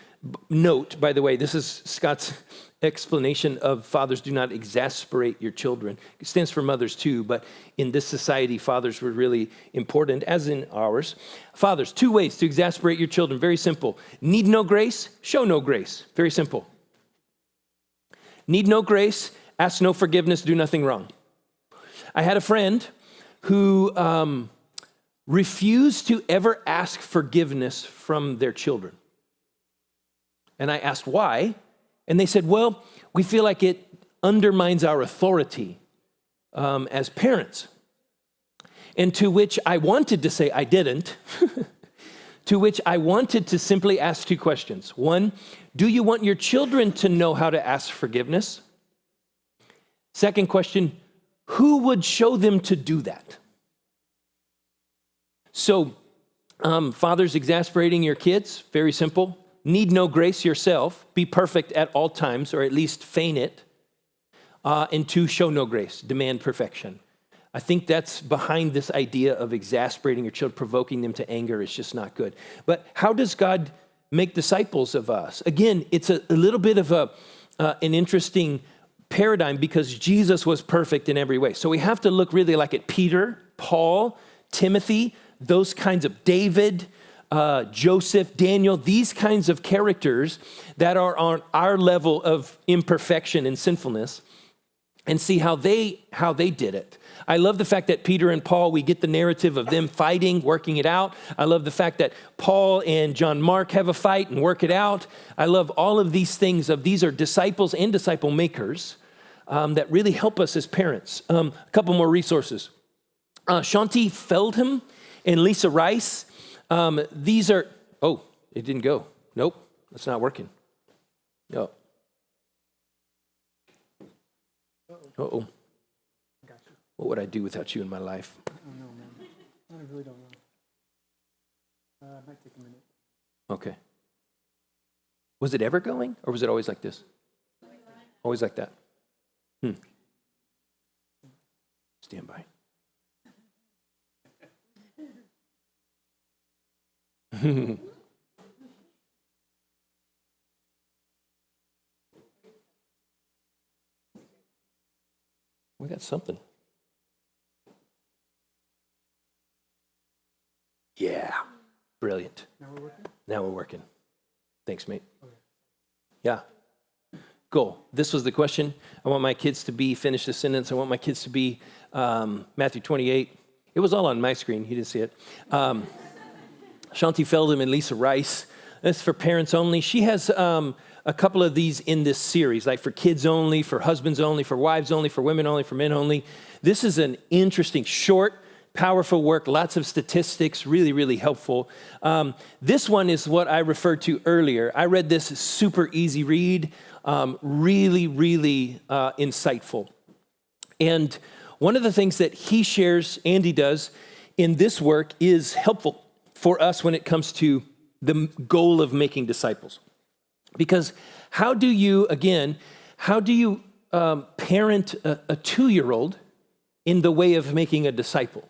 note, by the way, this is Scot's explanation of fathers do not exasperate your children. It stands for mothers too, but in this society, fathers were really important, as in ours. Fathers, 2 ways to exasperate your children. Very simple. Need no grace, show no grace. Very simple. Need no grace, ask no forgiveness, do nothing wrong. I had a friend who refused to ever ask forgiveness from their children. And I asked why, and they said, well, we feel like it undermines our authority as parents. And to which I wanted to say I didn't, to which I wanted to simply ask 2 questions. 1, do you want your children to know how to ask forgiveness? Second question, who would show them to do that? So, fathers exasperating your kids, very simple. Need no grace yourself. Be perfect at all times, or at least feign it. And 2, show no grace. Demand perfection. I think that's behind this idea of exasperating your children, provoking them to anger. Is just not good. But how does God make disciples of us? Again, it's a little bit of an interesting paradigm because Jesus was perfect in every way. So we have to look really like at Peter, Paul, Timothy, those kinds of David, Joseph, Daniel, these kinds of characters that are on our level of imperfection and sinfulness, and see how they did it. I love the fact that Peter and Paul, we get the narrative of them fighting, working it out. I love the fact that Paul and John Mark have a fight and work it out. I love all of these things. These are disciples and disciple makers that really help us as parents. A couple more resources. Shanti Feldham and Lisa Rice. These are, it didn't go. Nope, that's not working. No. Uh-oh. What would I do without you in my life? I don't know, man. I really don't know. It might take a minute. Okay. Was it ever going, or was it always like this? Always like that. Stand by. We got something. Yeah, brilliant. Now we're working. Thanks, mate. Okay. Yeah. Goal. This was the question. I want my kids to be, finish the sentence. I want my kids to be Matthew 28. It was all on my screen. You didn't see it. Shanti Feldham and Lisa Rice. That's for parents only. She has a couple of these in this series, like for kids only, for husbands only, for wives only, for women only, for men only. This is an interesting, short, powerful work, lots of statistics, really, really helpful. This one is what I referred to earlier. I read this super easy read, really, really insightful. And one of the things that he shares, Andy does, in this work is helpful for us when it comes to the goal of making disciples. Because how do you parent a 2-year-old in the way of making a disciple,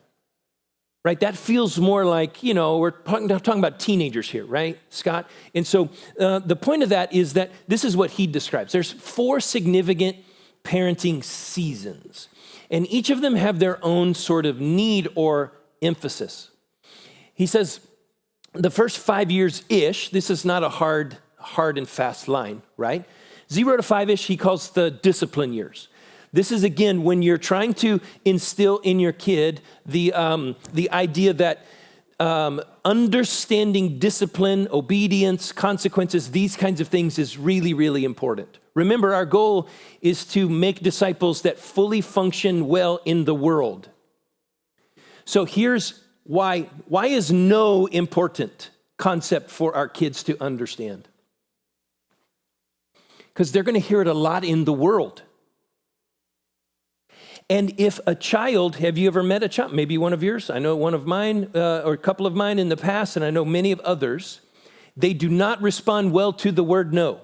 right? That feels more like, we're talking about teenagers here, right, Scott? And so the point of that is that this is what he describes. There's 4 significant parenting seasons, and each of them have their own sort of need or emphasis. He says the first 5 years-ish, this is not a hard and fast line, right? 0 to 5-ish, he calls the discipline years. This is, again, when you're trying to instill in your kid the idea that understanding discipline, obedience, consequences, these kinds of things is really, really important. Remember, our goal is to make disciples that fully function well in the world. So here's why. Why is no important concept for our kids to understand? Because they're going to hear it a lot in the world. And if a child, have you ever met a child? Maybe one of yours. I know one of mine, or a couple of mine in the past, and I know many of others. They do not respond well to the word no.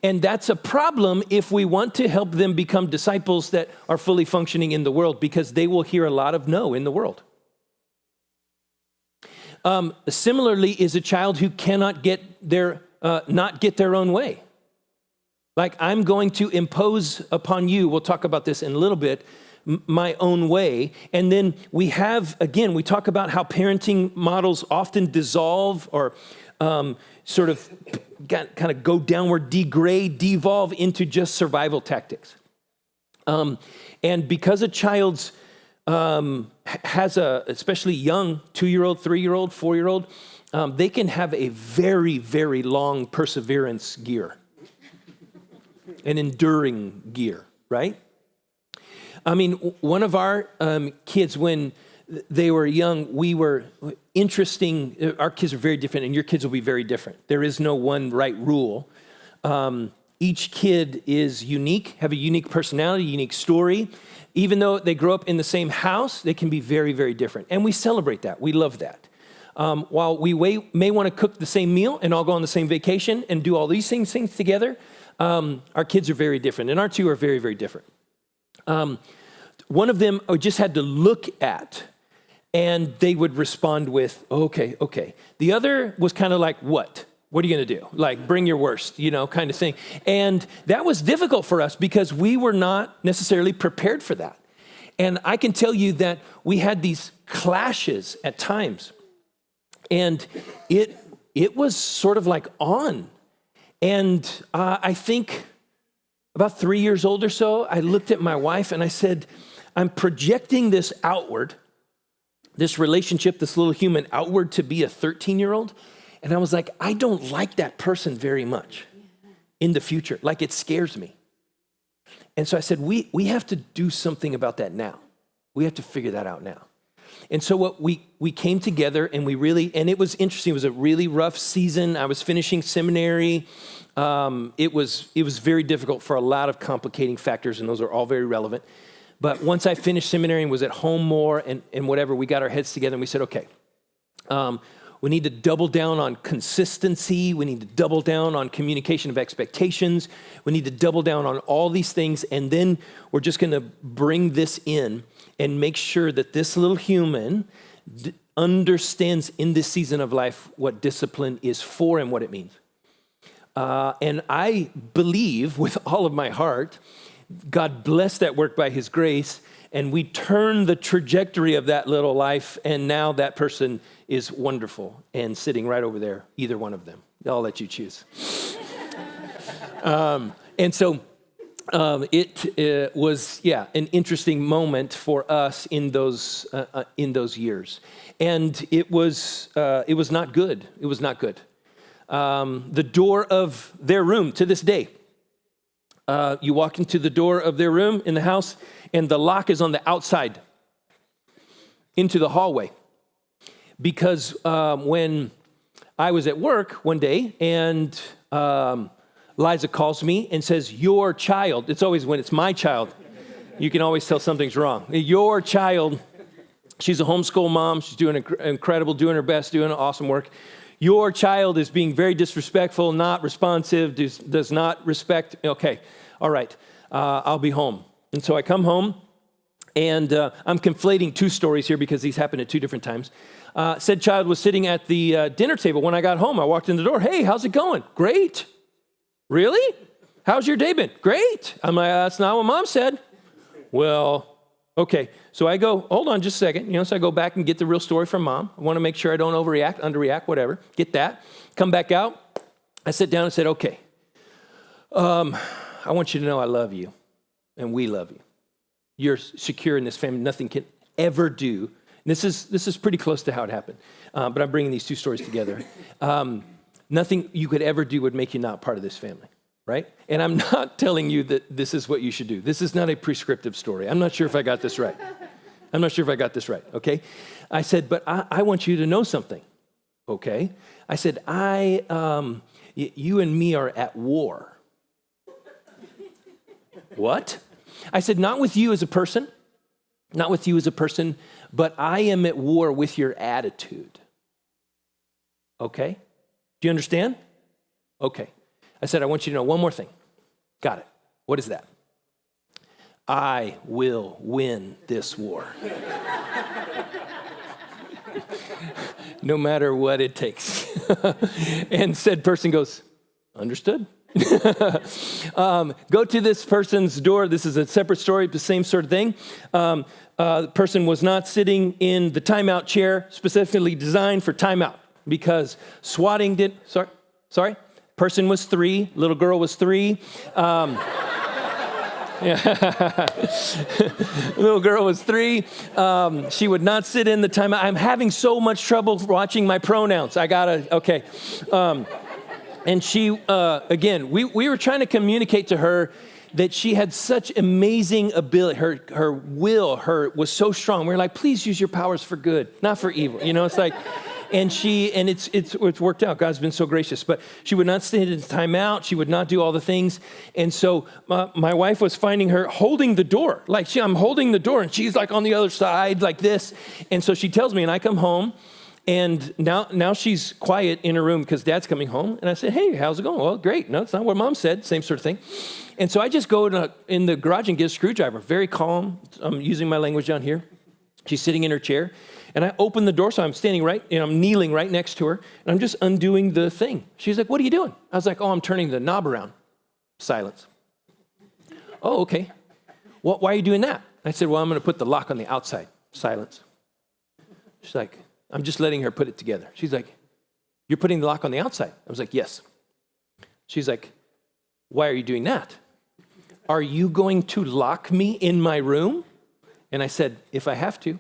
And that's a problem if we want to help them become disciples that are fully functioning in the world, because they will hear a lot of no in the world. Similarly is a child who cannot not get their own way. Like, I'm going to impose upon you, we'll talk about this in a little bit, my own way. And then we talk about how parenting models often dissolve or sort of kind of go downward, degrade, devolve into just survival tactics. And because a child's has especially young 2-year-old, 3-year-old, 4-year-old, they can have a very, very long perseverance gear. An enduring gear, right? I mean, one of our kids, when they were young, our kids are very different, and your kids will be very different. There is no one right rule. Each kid is unique, have a unique personality, unique story. Even though they grow up in the same house, they can be very, very different. And we celebrate that. We love that. While we may want to cook the same meal and all go on the same vacation and do all these things together, our kids are very different, and our 2 are very, very different. One of them I just had to look at, and they would respond with, okay. The other was kind of like, what? What are you going to do? Like, bring your worst, kind of thing. And that was difficult for us because we were not necessarily prepared for that. And I can tell you that we had these clashes at times, and it was sort of like on. And I think about 3 years old or so, I looked at my wife and I said, I'm projecting this outward, this relationship, this little human outward to be a 13-year-old. And I was like, I don't like that person very much in the future. Like, it scares me. And so I said, we have to do something about that now. We have to figure that out now. And so what we came together, and and it was interesting. It was a really rough season. I was finishing seminary. It was very difficult for a lot of complicating factors, and those are all very relevant. But once I finished seminary and was at home more and whatever, we got our heads together and we said, okay, we need to double down on consistency. We need to double down on communication of expectations. We need to double down on all these things, and then we're just going to bring this in and make sure that this little human understands in this season of life what discipline is for and what it means. And I believe with all of my heart, God blessed that work by his grace, and we turned the trajectory of that little life, and now that person is wonderful and sitting right over there, either one of them. I'll let you choose. And so it was, an interesting moment for us in those years. And it was not good. It was not good. The door of their room to this day, you walk into the door of their room in the house, and the lock is on the outside into the hallway. Because when I was at work one day, and Liza calls me and says, your child, it's always when it's my child, you can always tell something's wrong. Your child, she's a homeschool mom, she's doing incredible, doing her best, doing awesome work. Your child is being very disrespectful, not responsive, does not respect. Okay, all right, I'll be home. And so I come home, and I'm conflating two stories here because these happened at two different times. Said child was sitting at the dinner table. When I got home, I walked in the door. Hey, how's it going? Great. Really? How's your day been? Great. I'm like, that's not what mom said. Well, okay. So I go, hold on just a second. So I go back and get the real story from mom. I want to make sure I don't overreact, underreact, whatever. Get that. Come back out. I sit down and said, okay, I want you to know I love you and we love you. You're secure in this family. Nothing can ever do. This is pretty close to how it happened. But I'm bringing these two stories together. Nothing you could ever do would make you not part of this family. Right? And I'm not telling you that this is what you should do. This is not a prescriptive story. I'm not sure if I got this right. Okay? I said, but I want you to know something. Okay? I said, you and me are at war. What? I said, not with you as a person, but I am at war with your attitude. Okay? Do you understand? Okay. I said, I want you to know one more thing. Got it. What is that? I will win this war. No matter what it takes. And said person goes, understood. Go to this person's door. This is a separate story, the same sort of thing. The person was not sitting in the timeout chair specifically designed for timeout because swatting did, sorry? Person was 3, little girl was 3. Little girl was 3. She would not sit in the timeout. I'm having so much trouble watching my pronouns. Okay. And she, again, we were trying to communicate to her that she had such amazing ability. Her will was so strong. We were like, please use your powers for good, not for evil. It's like... And it's worked out. God's been so gracious. But she would not sit in timeout. She would not do all the things. And so my wife was finding her holding the door. I'm holding the door, and she's like on the other side like this. And so she tells me, and I come home, and now she's quiet in her room because Dad's coming home. And I said, hey, how's it going? Well, great. No, it's not what Mom said. Same sort of thing. And so I just go in the garage and get a screwdriver. Very calm. I'm using my language down here. She's sitting in her chair. And I open the door, so I'm I'm kneeling right next to her, and I'm just undoing the thing. She's like, what are you doing? I was like, I'm turning the knob around. Silence. Oh, okay. Well, why are you doing that? I said, well, I'm going to put the lock on the outside. Silence. She's like, I'm just letting her put it together. She's like, you're putting the lock on the outside? I was like, yes. She's like, why are you doing that? Are you going to lock me in my room? And I said, if I have to.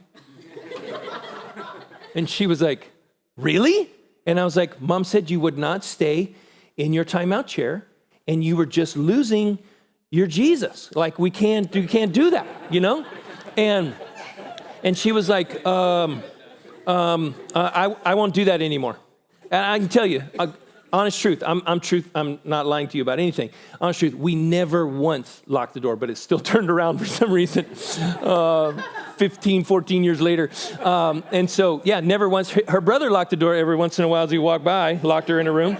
And she was like, really? And I was like, Mom said you would not stay in your timeout chair, and you were just losing your Jesus. Like, you can't do that, And she was like, I won't do that anymore. And I can tell you, honest truth, I'm not lying to you about anything. Honest truth, we never once locked the door, but it still turned around for some reason 15, 14 years later. And so, never once. Her brother locked the door every once in a while as he walked by, locked her in a room,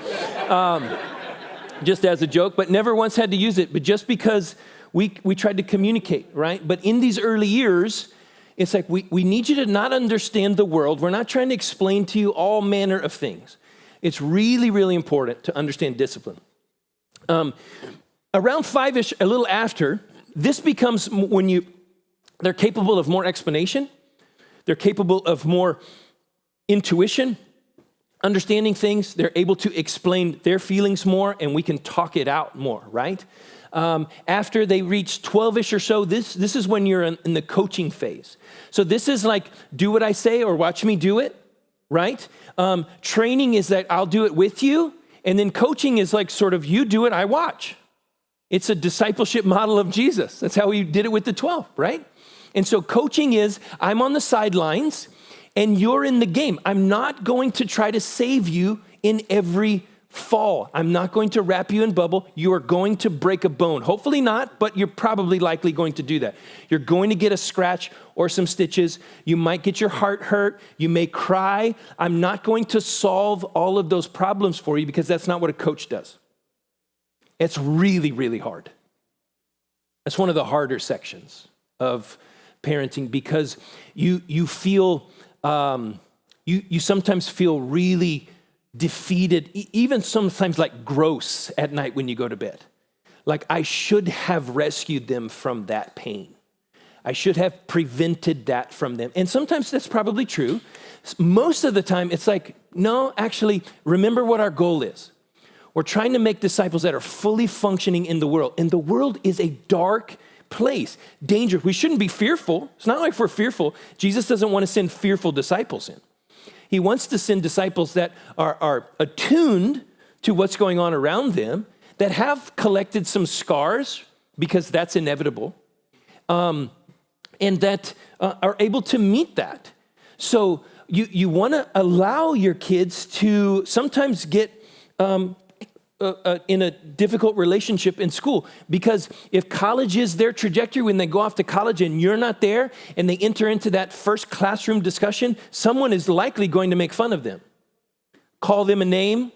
just as a joke, but never once had to use it. But just because we tried to communicate, right? But in these early years, it's like we need you to not understand the world. We're not trying to explain to you all manner of things. It's really, really important to understand discipline. Around 5-ish, a little after, this becomes they're capable of more explanation. They're capable of more intuition, understanding things. They're able to explain their feelings more, and we can talk it out more, right? After they reach 12-ish or so, this is when you're in the coaching phase. So this is like, do what I say or watch me do it, right? Training is that I'll do it with you. And then coaching is like sort of you do it, I watch. It's a discipleship model of Jesus. That's how he did it with the 12, right? And so coaching is I'm on the sidelines and you're in the game. I'm not going to try to save you in every fall. I'm not going to wrap you in bubble. You are going to break a bone. Hopefully not, but you're probably likely going to do that. You're going to get a scratch or some stitches. You might get your heart hurt. You may cry. I'm not going to solve all of those problems for you because that's not what a coach does. It's really, really hard. That's one of the harder sections of parenting because you feel, you sometimes feel really defeated, even sometimes like gross at night when you go to bed. Like I should have rescued them from that pain. I should have prevented that from them. And sometimes that's probably true. Most of the time it's like, no, actually, remember what our goal is. We're trying to make disciples that are fully functioning in the world. And the world is a dark place, dangerous. We shouldn't be fearful. It's not like we're fearful. Jesus doesn't want to send fearful disciples in. He wants to send disciples that are attuned to what's going on around them, that have collected some scars, because that's inevitable, and that are able to meet that. So you want to allow your kids to sometimes get in a difficult relationship in school, because if college is their trajectory, when they go off to college and you're not there and they enter into that first classroom discussion, someone is likely going to make fun of them, call them a name,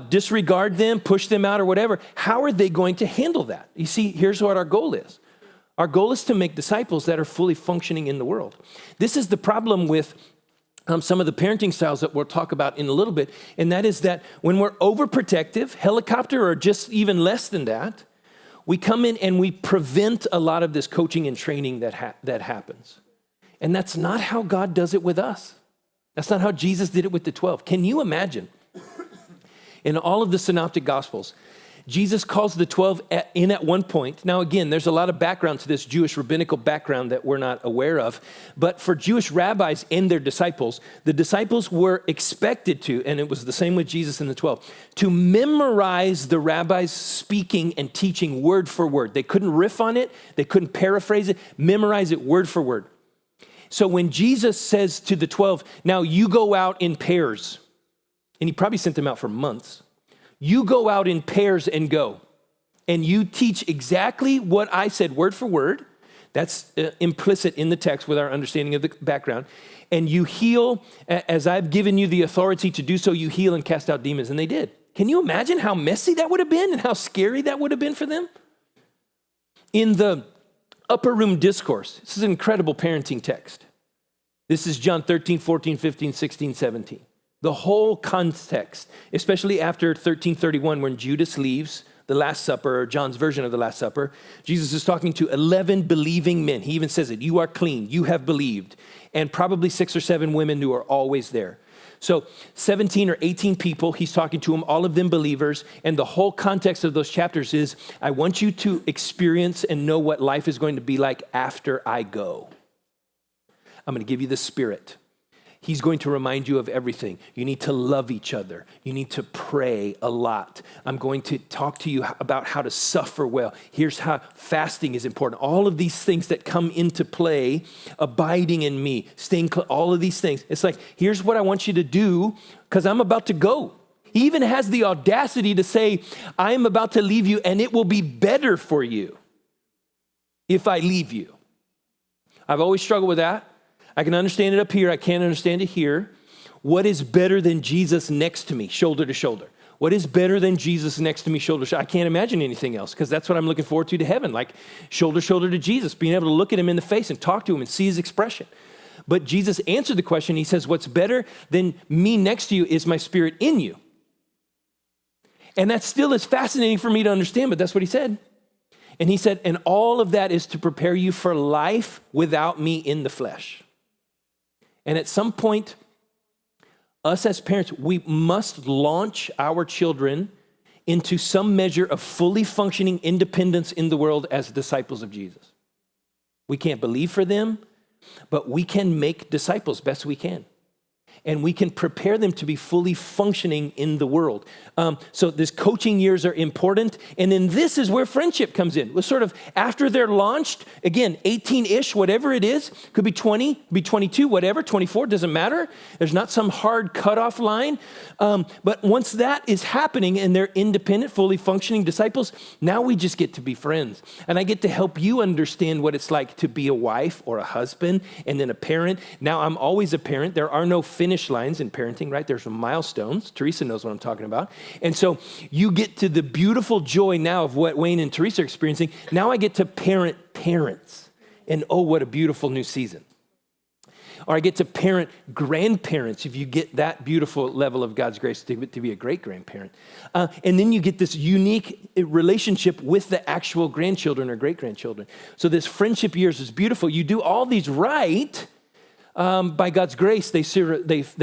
disregard them, push them out or whatever. How are they going to handle that? You see, here's what our goal is. Our goal is to make disciples that are fully functioning in the world. This is the problem with some of the parenting styles that we'll talk about in a little bit, and that is that when we're overprotective, helicopter or just even less than that, we come in and we prevent a lot of this coaching and training that happens. And that's not how God does it with us. That's not how Jesus did it with the 12. Can you imagine? In all of the synoptic gospels, Jesus calls the 12 in at one point. Now, again, there's a lot of background to this Jewish rabbinical background that we're not aware of. But for Jewish rabbis and their disciples, the disciples were expected to, and it was the same with Jesus and the 12, to memorize the rabbis speaking and teaching word for word. They couldn't riff on it. They couldn't paraphrase it. Memorize it word for word. So when Jesus says to the 12, now you go out in pairs, and he probably sent them out for months. You go out in pairs and go, and you teach exactly what I said word for word. That's implicit in the text with our understanding of the background. And you heal, as I've given you the authority to do so, you heal and cast out demons. And they did. Can you imagine how messy that would have been and how scary that would have been for them? In the upper room discourse, this is an incredible parenting text. This is John 13, 14, 15, 16, 17. The whole context, especially after 1331, when Judas leaves the Last Supper, or John's version of the Last Supper, Jesus is talking to 11 believing men. He even says it, you are clean, you have believed, and probably 6 or 7 women who are always there. So 17 or 18 people, he's talking to them, all of them believers, and the whole context of those chapters is, I want you to experience and know what life is going to be like after I go. I'm going to give you the Spirit. He's going to remind you of everything. You need to love each other. You need to pray a lot. I'm going to talk to you about how to suffer well. Here's how fasting is important. All of these things that come into play, abiding in me, staying close, all of these things. It's like, here's what I want you to do because I'm about to go. He even has the audacity to say, I am about to leave you and it will be better for you if I leave you. I've always struggled with that. I can understand it up here. I can't understand it here. What is better than Jesus next to me, shoulder to shoulder? What is better than Jesus next to me, shoulder to shoulder? I can't imagine anything else because that's what I'm looking forward to heaven, like shoulder to shoulder to Jesus, being able to look at him in the face and talk to him and see his expression. But Jesus answered the question. He says, what's better than me next to you is my Spirit in you. And that still is fascinating for me to understand, but that's what he said. And he said, and all of that is to prepare you for life without me in the flesh. And at some point, us as parents, we must launch our children into some measure of fully functioning independence in the world as disciples of Jesus. We can't believe for them, but we can make disciples best we can. And we can prepare them to be fully functioning in the world. So these coaching years are important. And then this is where friendship comes in. We're sort of after they're launched, again, 18-ish, whatever it is, could be 20, be 22, whatever, 24, doesn't matter. There's not some hard cutoff line. But once that is happening and they're independent, fully functioning disciples, now we just get to be friends. And I get to help you understand what it's like to be a wife or a husband and then a parent. Now I'm always a parent. There are no finished finish lines in parenting, right? There's some milestones. Teresa knows what I'm talking about. And so you get to the beautiful joy now of what Wayne and Teresa are experiencing. Now I get to parent parents. And oh, what a beautiful new season. Or I get to parent grandparents if you get that beautiful level of God's grace to be a great grandparent. And then you get this unique relationship with the actual grandchildren or great-grandchildren. So this friendship years is beautiful. You do all these right, by God's grace, they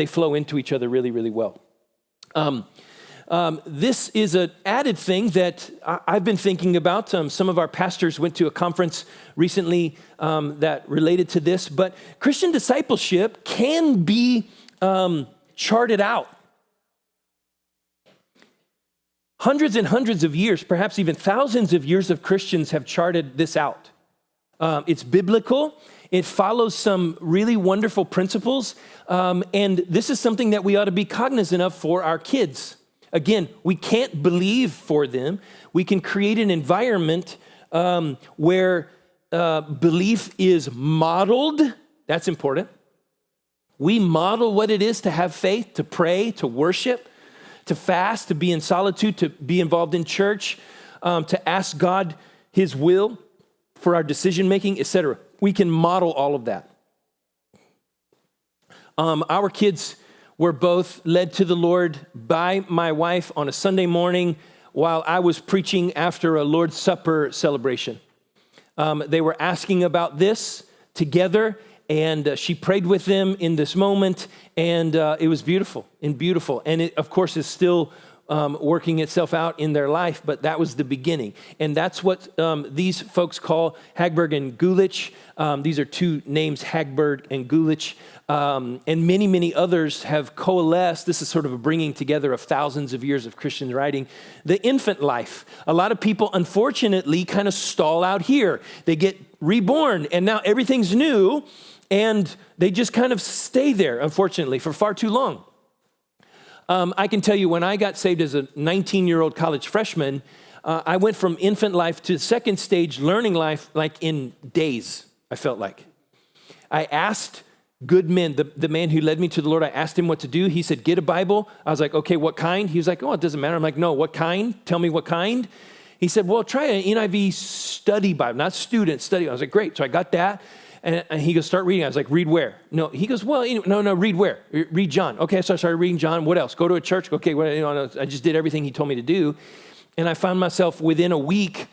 flow into each other really, really well. This is an added thing that I've been thinking about. Some of our pastors went to a conference recently that related to this, but Christian discipleship can be charted out. Hundreds and hundreds of years, perhaps even thousands of years of Christians have charted this out. It's biblical. It follows some really wonderful principles, and this is something that we ought to be cognizant of for our kids. Again, we can't believe for them. We can create an environment where belief is modeled. That's important. We model what it is to have faith, to pray, to worship, to fast, to be in solitude, to be involved in church, to ask God his will for our decision-making, etc. We can model all of that. Our kids were both led to the Lord by my wife on a Sunday morning while I was preaching after a Lord's Supper celebration. They were asking about this together, and she prayed with them in this moment, and it was beautiful. And it, of course, is still working itself out in their life, but that was the beginning. And that's what these folks call Hagberg and Gulich. These are two names, Hagberg and Gulich. And many, many others have coalesced. This is sort of a bringing together of thousands of years of Christian writing. The infant life. A lot of people, unfortunately, kind of stall out here. They get reborn, and now everything's new, and they just kind of stay there, unfortunately, for far too long. I can tell you, when I got saved as a 19-year-old college freshman, I went from infant life to second stage learning life like in days, I felt like. I asked good men, the man who led me to the Lord, I asked him what to do. He said, get a Bible. I was like, okay, what kind? He was like, oh, it doesn't matter. I'm like, no, what kind? Tell me what kind. He said, well, try an NIV study Bible, not student study. I was like, great. So I got that. And he goes, start reading. I was like, read where? No, he goes, well, no, read where? Read John. Okay, so I started reading John. What else? Go to a church. Okay, I just did everything he told me to do. And I found myself within a week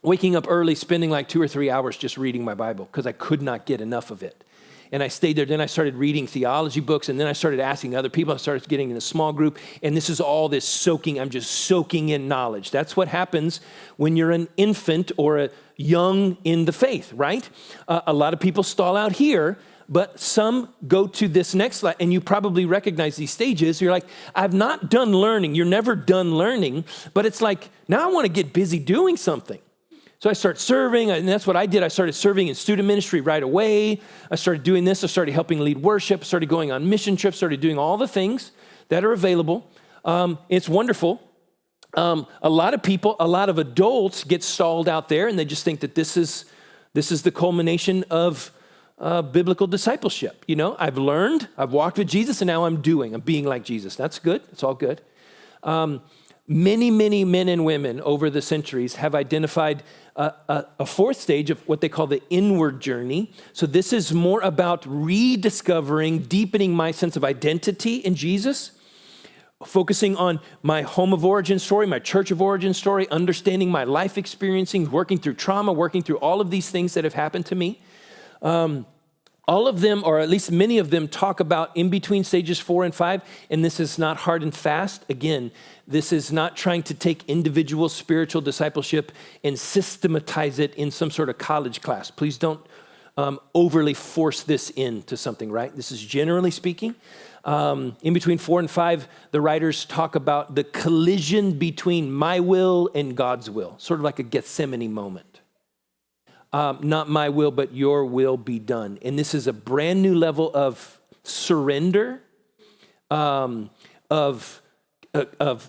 waking up early, spending like 2 or 3 hours just reading my Bible because I could not get enough of it. And I stayed there. Then I started reading theology books, and then I started asking other people. I started getting in a small group, and this is all this soaking. I'm just soaking in knowledge. That's what happens when you're an infant or a young in the faith, right? A lot of people stall out here, but some go to this next slide, and you probably recognize these stages. You're like, I've not done learning. You're never done learning, but it's like, now I want to get busy doing something. So I started serving, and that's what I did. I started serving in student ministry right away. I started doing this. I started helping lead worship, started going on mission trips, started doing all the things that are available. It's wonderful. A lot of people, a lot of adults get stalled out there, and they just think that this is the culmination of biblical discipleship. You know, I've learned, I've walked with Jesus, and now I'm being like Jesus. That's good. It's all good. Many, many men and women over the centuries have identified a fourth stage of what they call the inward journey. So this is more about rediscovering, deepening my sense of identity in Jesus, focusing on my home of origin story, my church of origin story, understanding my life experiencing, working through trauma, working through all of these things that have happened to me. All of them, or at least many of them, talk about in between stages 4 and 5, and this is not hard and fast. Again, this is not trying to take individual spiritual discipleship and systematize it in some sort of college class. Please don't overly force this into something, right? This is generally speaking. In between 4 and 5, the writers talk about the collision between my will and God's will, sort of like a Gethsemane moment. Not my will, but your will be done. And this is a brand new level of surrender, of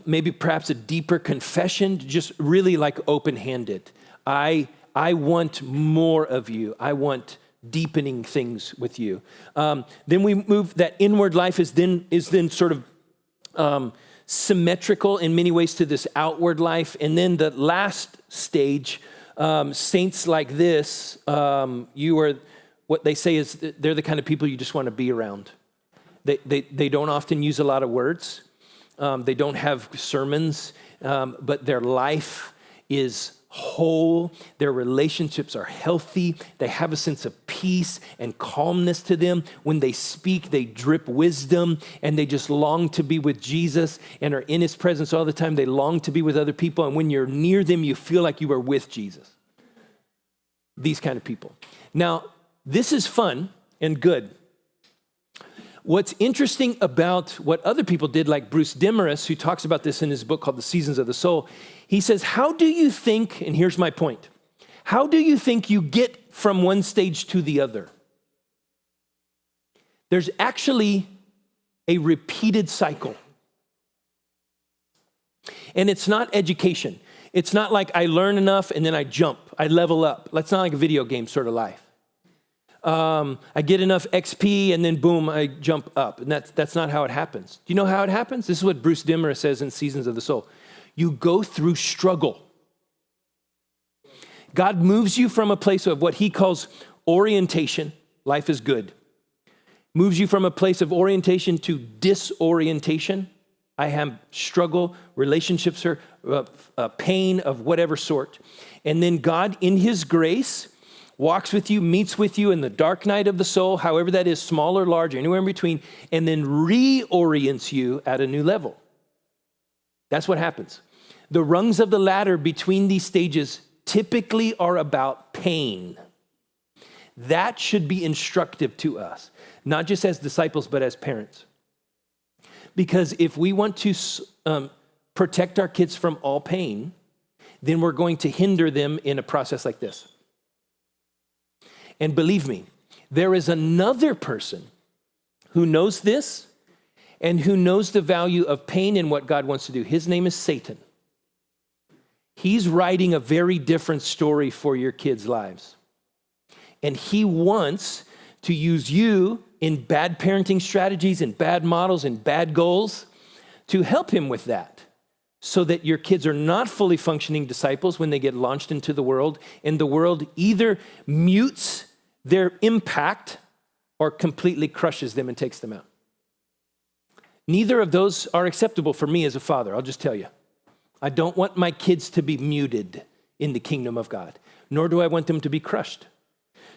maybe perhaps a deeper confession, just really like open-handed. I want more of you. I want deepening things with you. Then we move, that inward life is then sort of symmetrical in many ways to this outward life. And then the last stage, saints like this, you are, what they say is they're the kind of people you just want to be around. They don't often use a lot of words. They don't have sermons, but their life is whole. Their relationships are healthy. They have a sense of peace and calmness to them. When they speak, they drip wisdom, and they just long to be with Jesus and are in his presence all the time. They long to be with other people, and when you're near them, you feel like you are with Jesus. These kind of people. Now, this is fun and good. What's interesting about what other people did, like Bruce Demarest, who talks about this in his book called The Seasons of the Soul, he says, how do you think, and here's my point, how do you think you get from one stage to the other? There's actually a repeated cycle. And it's not education. It's not like I learn enough and then I jump, I level up. That's not like a video game sort of life. I get enough XP and then boom, I jump up. And that's not how it happens. Do you know how it happens? This is what Bruce Demarest says in Seasons of the Soul. You go through struggle. God moves you from a place of what he calls orientation. Life is good. Moves you from a place of orientation to disorientation. I have struggle, relationships are pain of whatever sort. And then God, in his grace, walks with you, meets with you in the dark night of the soul, however that is, small or large, or anywhere in between, and then reorients you at a new level. That's what happens. The rungs of the ladder between these stages typically are about pain. That should be instructive to us, not just as disciples, but as parents. Because if we want to protect our kids from all pain, then we're going to hinder them in a process like this. And believe me, there is another person who knows this and who knows the value of pain and what God wants to do. His name is Satan. He's writing a very different story for your kids' lives. And he wants to use you in bad parenting strategies and bad models and bad goals to help him with that, so that your kids are not fully functioning disciples when they get launched into the world, and the world either mutes their impact or completely crushes them and takes them out. Neither of those are acceptable for me as a father, I'll just tell you. I don't want my kids to be muted in the kingdom of God, nor do I want them to be crushed.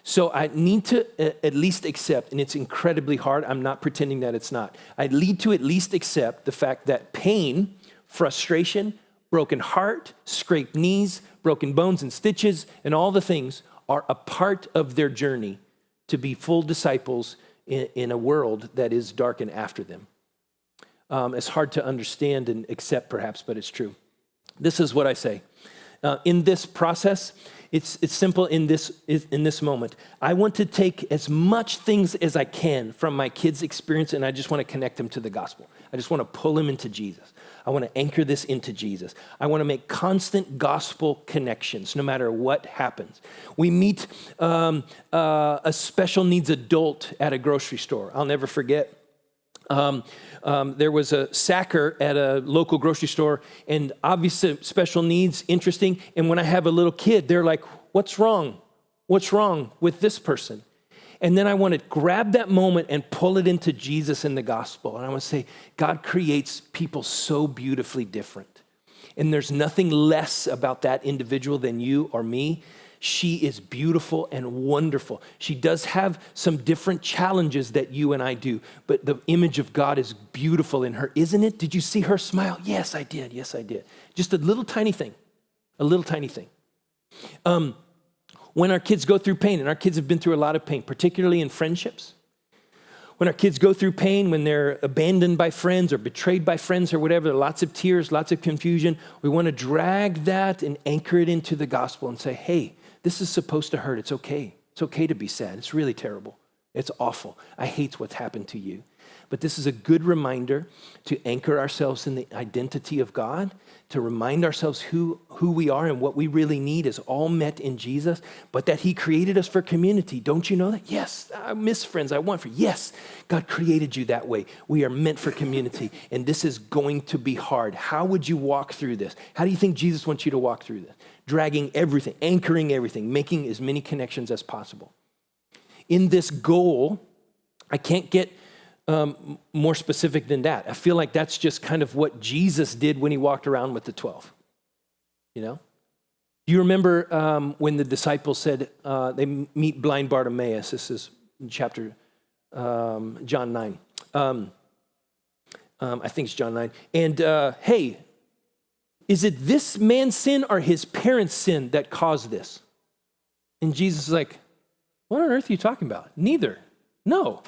So I need to at least accept, and it's incredibly hard, I'm not pretending that it's not. I need to at least accept the fact that pain, frustration, broken heart, scraped knees, broken bones and stitches, and all the things are a part of their journey to be full disciples in a world that is dark and after them. It's hard to understand and accept perhaps, but it's true. This is what I say. In this process, it's simple in this moment. I want to take as much things as I can from my kids' experience, and I just want to connect them to the gospel. I just want to pull them into Jesus. I want to anchor this into Jesus. I want to make constant gospel connections no matter what happens. We meet a special needs adult at a grocery store. I'll never forget. There was a sacker at a local grocery store, and obviously special needs, interesting. And when I have a little kid, they're like, what's wrong? What's wrong with this person? And then I want to grab that moment and pull it into Jesus and the gospel. And I want to say, God creates people so beautifully different. And there's nothing less about that individual than you or me. She is beautiful and wonderful. She does have some different challenges that you and I do, but the image of God is beautiful in her, isn't it? Did you see her smile? Yes, I did. Yes, I did. Just a little tiny thing, a little tiny thing. When our kids go through pain, and our kids have been through a lot of pain, particularly in friendships, when our kids go through pain, when they're abandoned by friends or betrayed by friends or whatever, lots of tears, lots of confusion, we want to drag that and anchor it into the gospel and say, hey, this is supposed to hurt. It's okay. It's okay to be sad. It's really terrible. It's awful. I hate what's happened to you. but this is a good reminder to anchor ourselves in the identity of God, to remind ourselves who we are and what we really need is all met in Jesus, but that he created us for community. Don't you know that? Yes, I miss friends, I want friends. Yes, God created you that way. We are meant for community, and this is going to be hard. How would you walk through this? How do you think Jesus wants you to walk through this? Dragging everything, anchoring everything, making as many connections as possible. In this goal, I can't get more specific than that. I feel like that's just kind of what Jesus did when he walked around with the 12. You know? You remember when the disciples said they meet blind Bartimaeus. This is in chapter John 9. I think it's John 9. And hey, is it this man's sin or his parents' sin that caused this? And Jesus is like, what on earth are you talking about? Neither. No.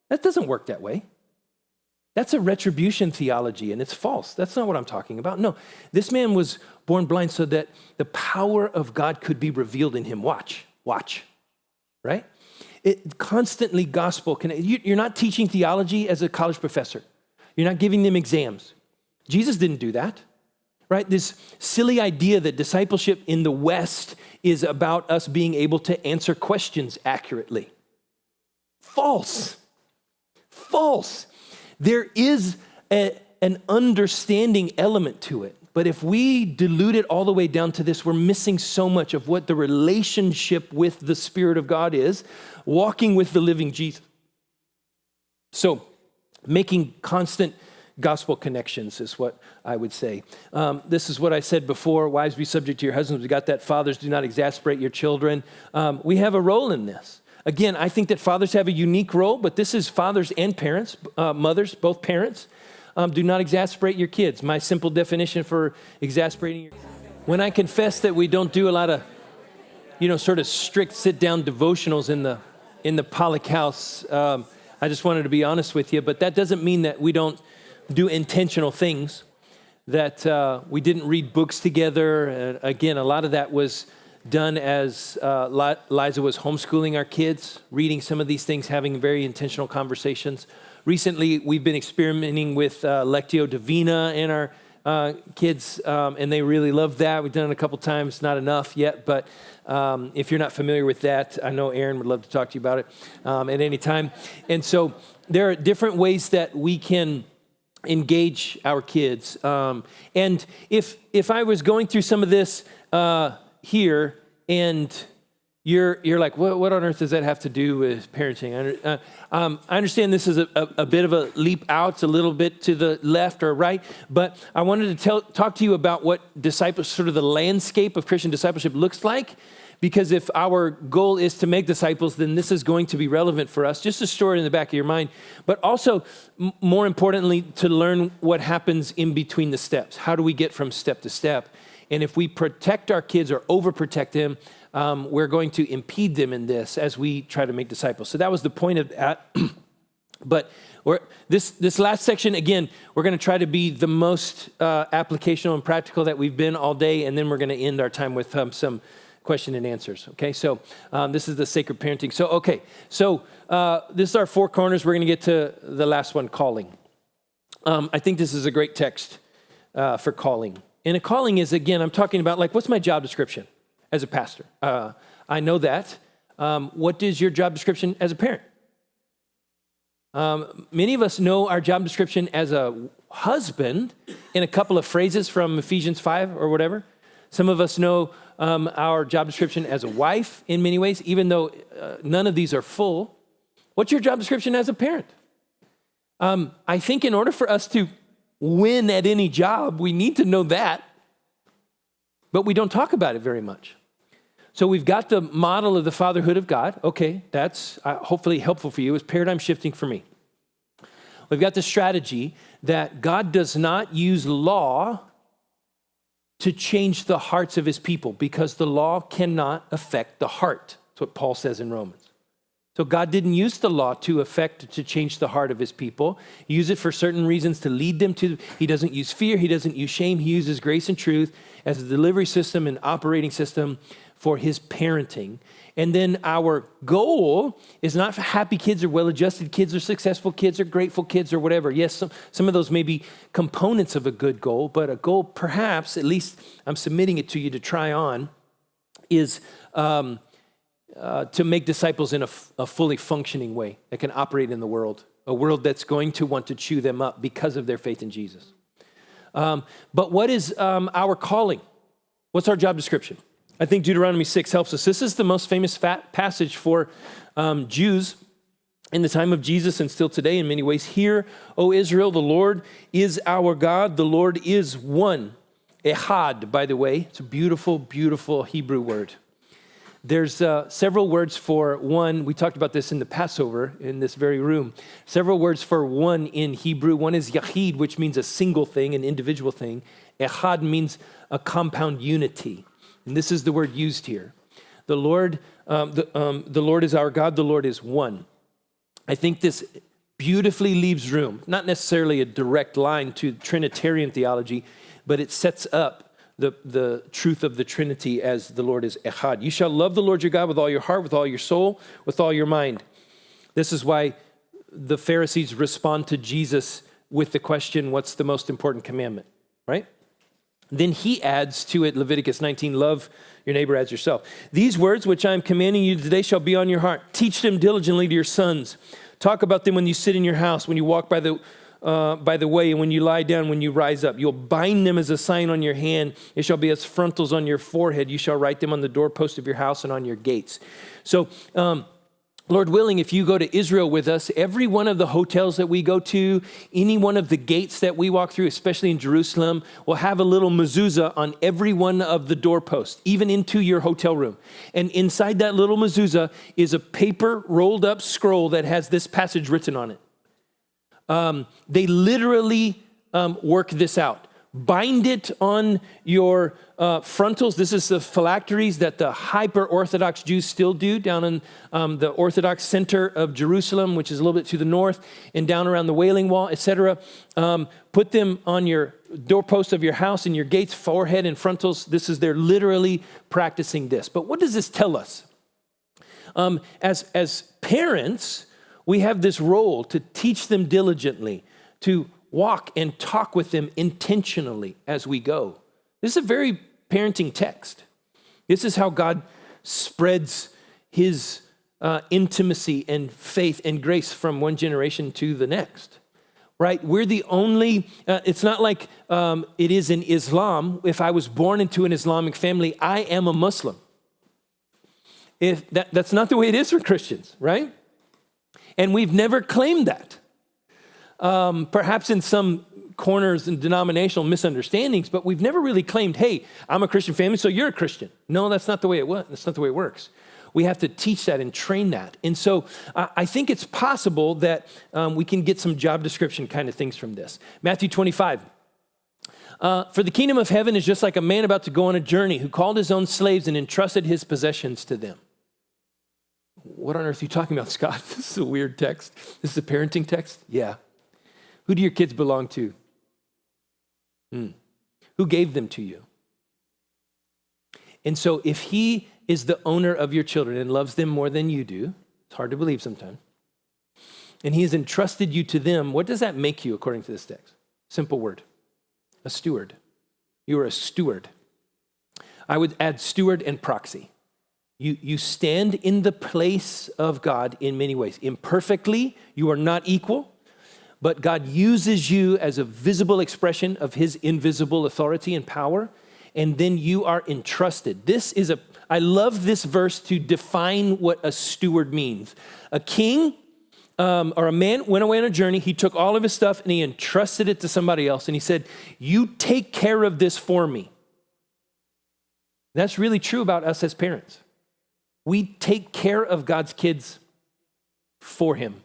That doesn't work that way. That's a retribution theology, and it's false. That's not what I'm talking about. No, this man was born blind so that the power of God could be revealed in him. Watch, right? It constantly gospel. You're not teaching theology as a college professor. You're not giving them exams. Jesus didn't do that, right? This silly idea that discipleship in the West is about us being able to answer questions accurately. False. There is an understanding element to it. But if we dilute it all the way down to this, we're missing so much of what the relationship with the Spirit of God is, walking with the living Jesus. So making constant gospel connections is what I would say. This is what I said before, wives be subject to your husbands. We got that, fathers do not exasperate your children. We have a role in this. Again, I think that fathers have a unique role, but this is fathers and parents, mothers, both parents. Do not exasperate your kids. My simple definition for exasperating your kids. When I confess that we don't do a lot of, sort of strict sit-down devotionals in the Pollok house, I just wanted to be honest with you, but that doesn't mean that we don't do intentional things, that we didn't read books together. Again, a lot of that was done as Liza was homeschooling our kids, reading some of these things, having very intentional conversations. Recently, we've been experimenting with Lectio Divina in our kids, and they really love that. We've done it a couple times, not enough yet, but if you're not familiar with that, I know Aaron would love to talk to you about it at any time. And so there are different ways that we can engage our kids. And if I was going through some of this here, and you're like, what on earth does that have to do with parenting? I understand this is a bit of a leap out. It's a little bit to the left or right, but I wanted to talk to you about what sort of the landscape of Christian discipleship looks like, because if our goal is to make disciples, then this is going to be relevant for us, just to store it in the back of your mind, but also, more importantly, to learn what happens in between the steps. How do we get from step to step? And if we protect our kids or overprotect them, we're going to impede them in this as we try to make disciples. So that was the point of that. But this last section, again, we're going to try to be the most applicational and practical that we've been all day, and then we're going to end our time with some question and answers. Okay, so this is the sacred parenting. So this is our four corners. We're going to get to the last one, calling. I think this is a great text for calling. And a calling is, again, I'm talking about, like, what's my job description as a pastor? I know that. What is your job description as a parent? Many of us know our job description as a husband in a couple of phrases from Ephesians 5 or whatever. Some of us know our job description as a wife in many ways, even though none of these are full. What's your job description as a parent? I think in order for us to win at any job, we need to know that, but we don't talk about it very much. So we've got the model of the fatherhood of God. Okay, that's hopefully helpful for you. It's paradigm shifting for me. We've got the strategy that God does not use law to change the hearts of his people, because the law cannot affect the heart. That's what Paul says in Romans. So God didn't use the law to change the heart of his people. He used it for certain reasons to lead them to. He doesn't use fear. He doesn't use shame. He uses grace and truth as a delivery system and operating system for his parenting. And then our goal is not for happy kids or well-adjusted kids or successful kids or grateful kids or whatever. Yes, some of those may be components of a good goal, but a goal perhaps, at least I'm submitting it to you to try on, is to make disciples in a fully functioning way that can operate in the world, a world that's going to want to chew them up because of their faith in Jesus. But what is our calling? What's our job description? I think Deuteronomy 6 helps us. This is the most famous passage for Jews in the time of Jesus and still today in many ways. Hear, O Israel, the Lord is our God. The Lord is one. Ehad, by the way. It's a beautiful, beautiful Hebrew word. There's several words for one. We talked about this in the Passover in this very room. Several words for one in Hebrew. One is yachid, which means a single thing, an individual thing. Ehad means a compound unity. And this is the word used here. The Lord is our God. The Lord is one. I think this beautifully leaves room, not necessarily a direct line to Trinitarian theology, but it sets up the truth of the Trinity as the Lord is Echad. You shall love the Lord your God with all your heart, with all your soul, with all your mind. This is why the Pharisees respond to Jesus with the question, what's the most important commandment, right? Then he adds to it, Leviticus 19, love your neighbor as yourself. These words which I am commanding you today shall be on your heart. Teach them diligently to your sons. Talk about them when you sit in your house, when you walk by the way, and when you lie down, when you rise up. You'll bind them as a sign on your hand. It shall be as frontals on your forehead. You shall write them on the doorpost of your house and on your gates. So, Lord willing, if you go to Israel with us, every one of the hotels that we go to, any one of the gates that we walk through, especially in Jerusalem, will have a little mezuzah on every one of the doorposts, even into your hotel room. And inside that little mezuzah is a paper rolled up scroll that has this passage written on it. They literally work this out. Bind it on your frontals. This is the phylacteries that the hyper-Orthodox Jews still do down in the Orthodox center of Jerusalem, which is a little bit to the north, and down around the Wailing Wall, etc. Put them on your doorpost of your house and your gates, forehead and frontals. They're literally practicing this. But what does this tell us? As parents, we have this role to teach them diligently, to walk and talk with them intentionally as we go. This is a very parenting text. This is how God spreads his intimacy and faith and grace from one generation to the next, right? We're the only, it's not like it is in Islam. If I was born into an Islamic family, I am a Muslim. That's not the way it is for Christians, right? And we've never claimed that. Perhaps in some corners and denominational misunderstandings, but we've never really claimed, hey, I'm a Christian family, so you're a Christian. No, that's not the way it was. That's not the way it works. We have to teach that and train that. And so I think it's possible that we can get some job description kind of things from this. Matthew 25. For the kingdom of heaven is just like a man about to go on a journey who called his own slaves and entrusted his possessions to them. What on earth are you talking about, Scott? This is a weird text. This is a parenting text? Yeah. Who do your kids belong to? Who gave them to you? And so if he is the owner of your children and loves them more than you do, it's hard to believe sometimes, and he has entrusted you to them, what does that make you according to this text? Simple word, a steward. You are a steward. I would add steward and proxy. You stand in the place of God in many ways. Imperfectly, you are not equal, but God uses you as a visible expression of his invisible authority and power, and then you are entrusted. I love this verse to define what a steward means. A king or a man went away on a journey. He took all of his stuff and he entrusted it to somebody else, and he said, you take care of this for me. That's really true about us as parents. We take care of God's kids for him.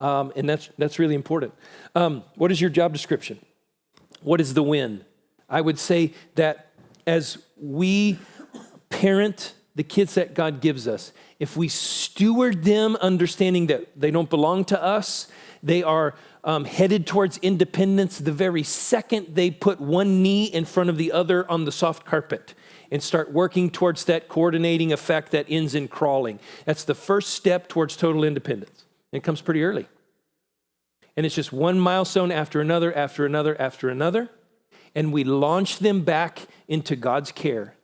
And that's really important. What is your job description? What is the win? I would say that as we parent the kids that God gives us, if we steward them, understanding that they don't belong to us, They are headed towards independence the very second they put one knee in front of the other on the soft carpet and start working towards that coordinating effect that ends in crawling. That's the first step towards total independence. And it comes pretty early. And it's just one milestone after another, after another, after another. And we launch them back into God's care.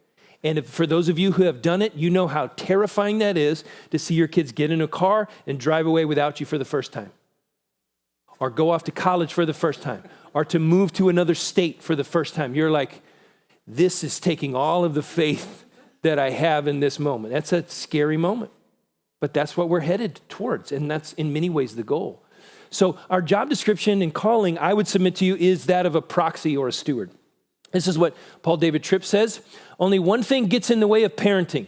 And for those of you who have done it, you know how terrifying that is to see your kids get in a car and drive away without you for the first time. Or go off to college for the first time. Or to move to another state for the first time. You're like, this is taking all of the faith that I have in this moment. That's a scary moment. But that's what we're headed towards. And that's in many ways the goal. So our job description and calling, I would submit to you, is that of a proxy or a steward. This is what Paul David Tripp says. Only one thing gets in the way of parenting.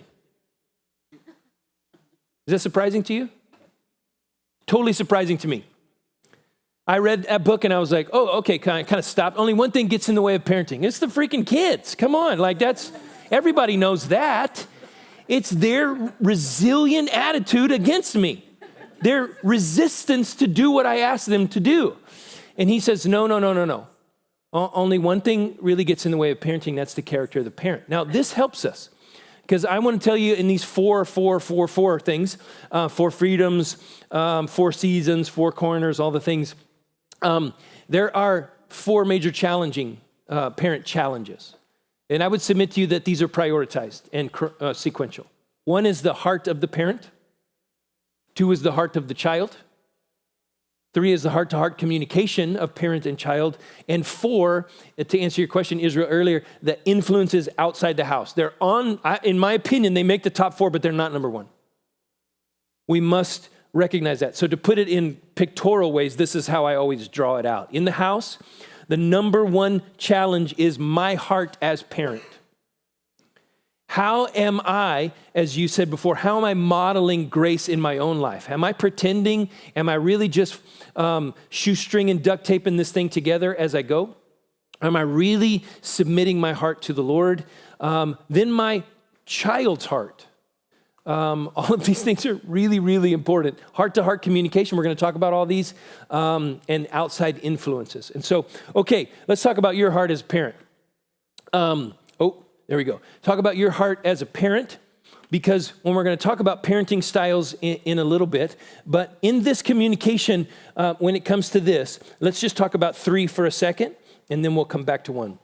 Is that surprising to you? Totally surprising to me. I read that book and I was like, oh, okay, kind of stopped. Only one thing gets in the way of parenting. It's the freaking kids. Come on, everybody knows that. It's their resilient attitude against me. Their resistance to do what I ask them to do. And he says, no. Only one thing really gets in the way of parenting. That's the character of the parent. Now, this helps us because I want to tell you in these four things, 4 freedoms, 4 seasons, 4 corners, all the things. There are 4 major parent challenges. And I would submit to you that these are prioritized and sequential. 1 is the heart of the parent. 2 is the heart of the child. 3 is the heart-to-heart communication of parent and child. And 4, to answer your question, Israel, earlier, the influences outside the house. They're in my opinion, they make the top 4, but they're not number 1. We must recognize that. So to put it in pictorial ways, this is how I always draw it out. In the house, the number 1 challenge is my heart as parent. How am I, as you said before, how am I modeling grace in my own life? Am I pretending? Am I really just shoestring and duct taping this thing together as I go? Am I really submitting my heart to the Lord? Then my child's heart. All of these things are really, really important. Heart-to-heart communication, we're going to talk about all these, and outside influences. And so, okay, let's talk about your heart as a parent. There we go. Talk about your heart as a parent, because when we're going to talk about parenting styles in a little bit, but in this communication, when it comes to this, let's just talk about 3 for a second, and then we'll come back to 1.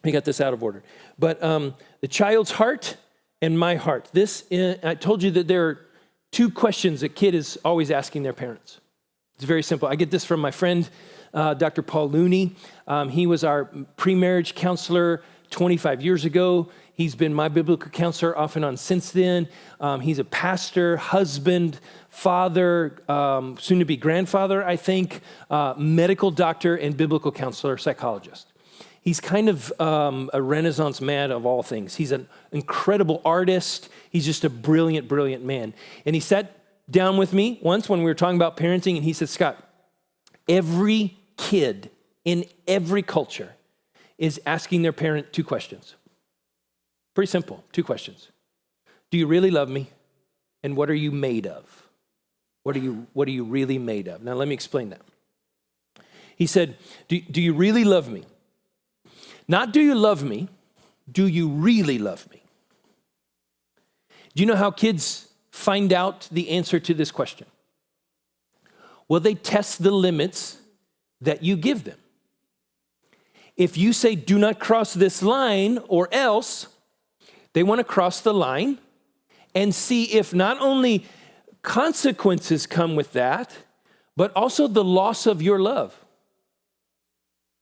We got this out of order. But the child's heart and my heart. I told you that there are 2 questions a kid is always asking their parents. It's very simple. I get this from my friend, Dr. Paul Looney. He was our pre-marriage counselor 25 years ago. He's been my biblical counselor off and on since then. He's a pastor, husband, father, soon to be grandfather, I think, medical doctor, and biblical counselor, psychologist. He's kind of a Renaissance man of all things. He's an incredible artist. He's just a brilliant, brilliant man. And he sat down with me once when we were talking about parenting, and he said, Scott, every kid in every culture is asking their parent 2 questions. Pretty simple, 2 questions. Do you really love me? And what are you made of? What are you really made of? Now let me explain that. He said, do you really love me? Not do you love me, do you really love me? Do you know how kids find out the answer to this question? Well, they test the limits that you give them. If you say, do not cross this line or else, they want to cross the line and see if not only consequences come with that, but also the loss of your love.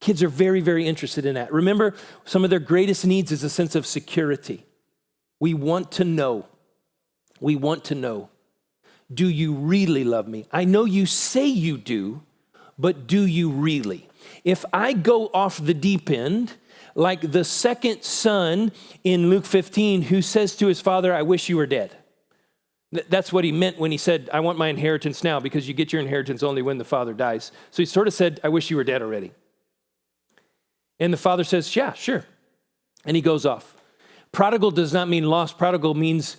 Kids are very, very interested in that. Remember, some of their greatest needs is a sense of security. We want to know. We want to know. Do you really love me? I know you say you do, but do you really? If I go off the deep end, like the second son in Luke 15, who says to his father, I wish you were dead. That's what he meant when he said, I want my inheritance now, because you get your inheritance only when the father dies. So he sort of said, I wish you were dead already. And the father says, yeah, sure. And he goes off. Prodigal does not mean lost. Prodigal means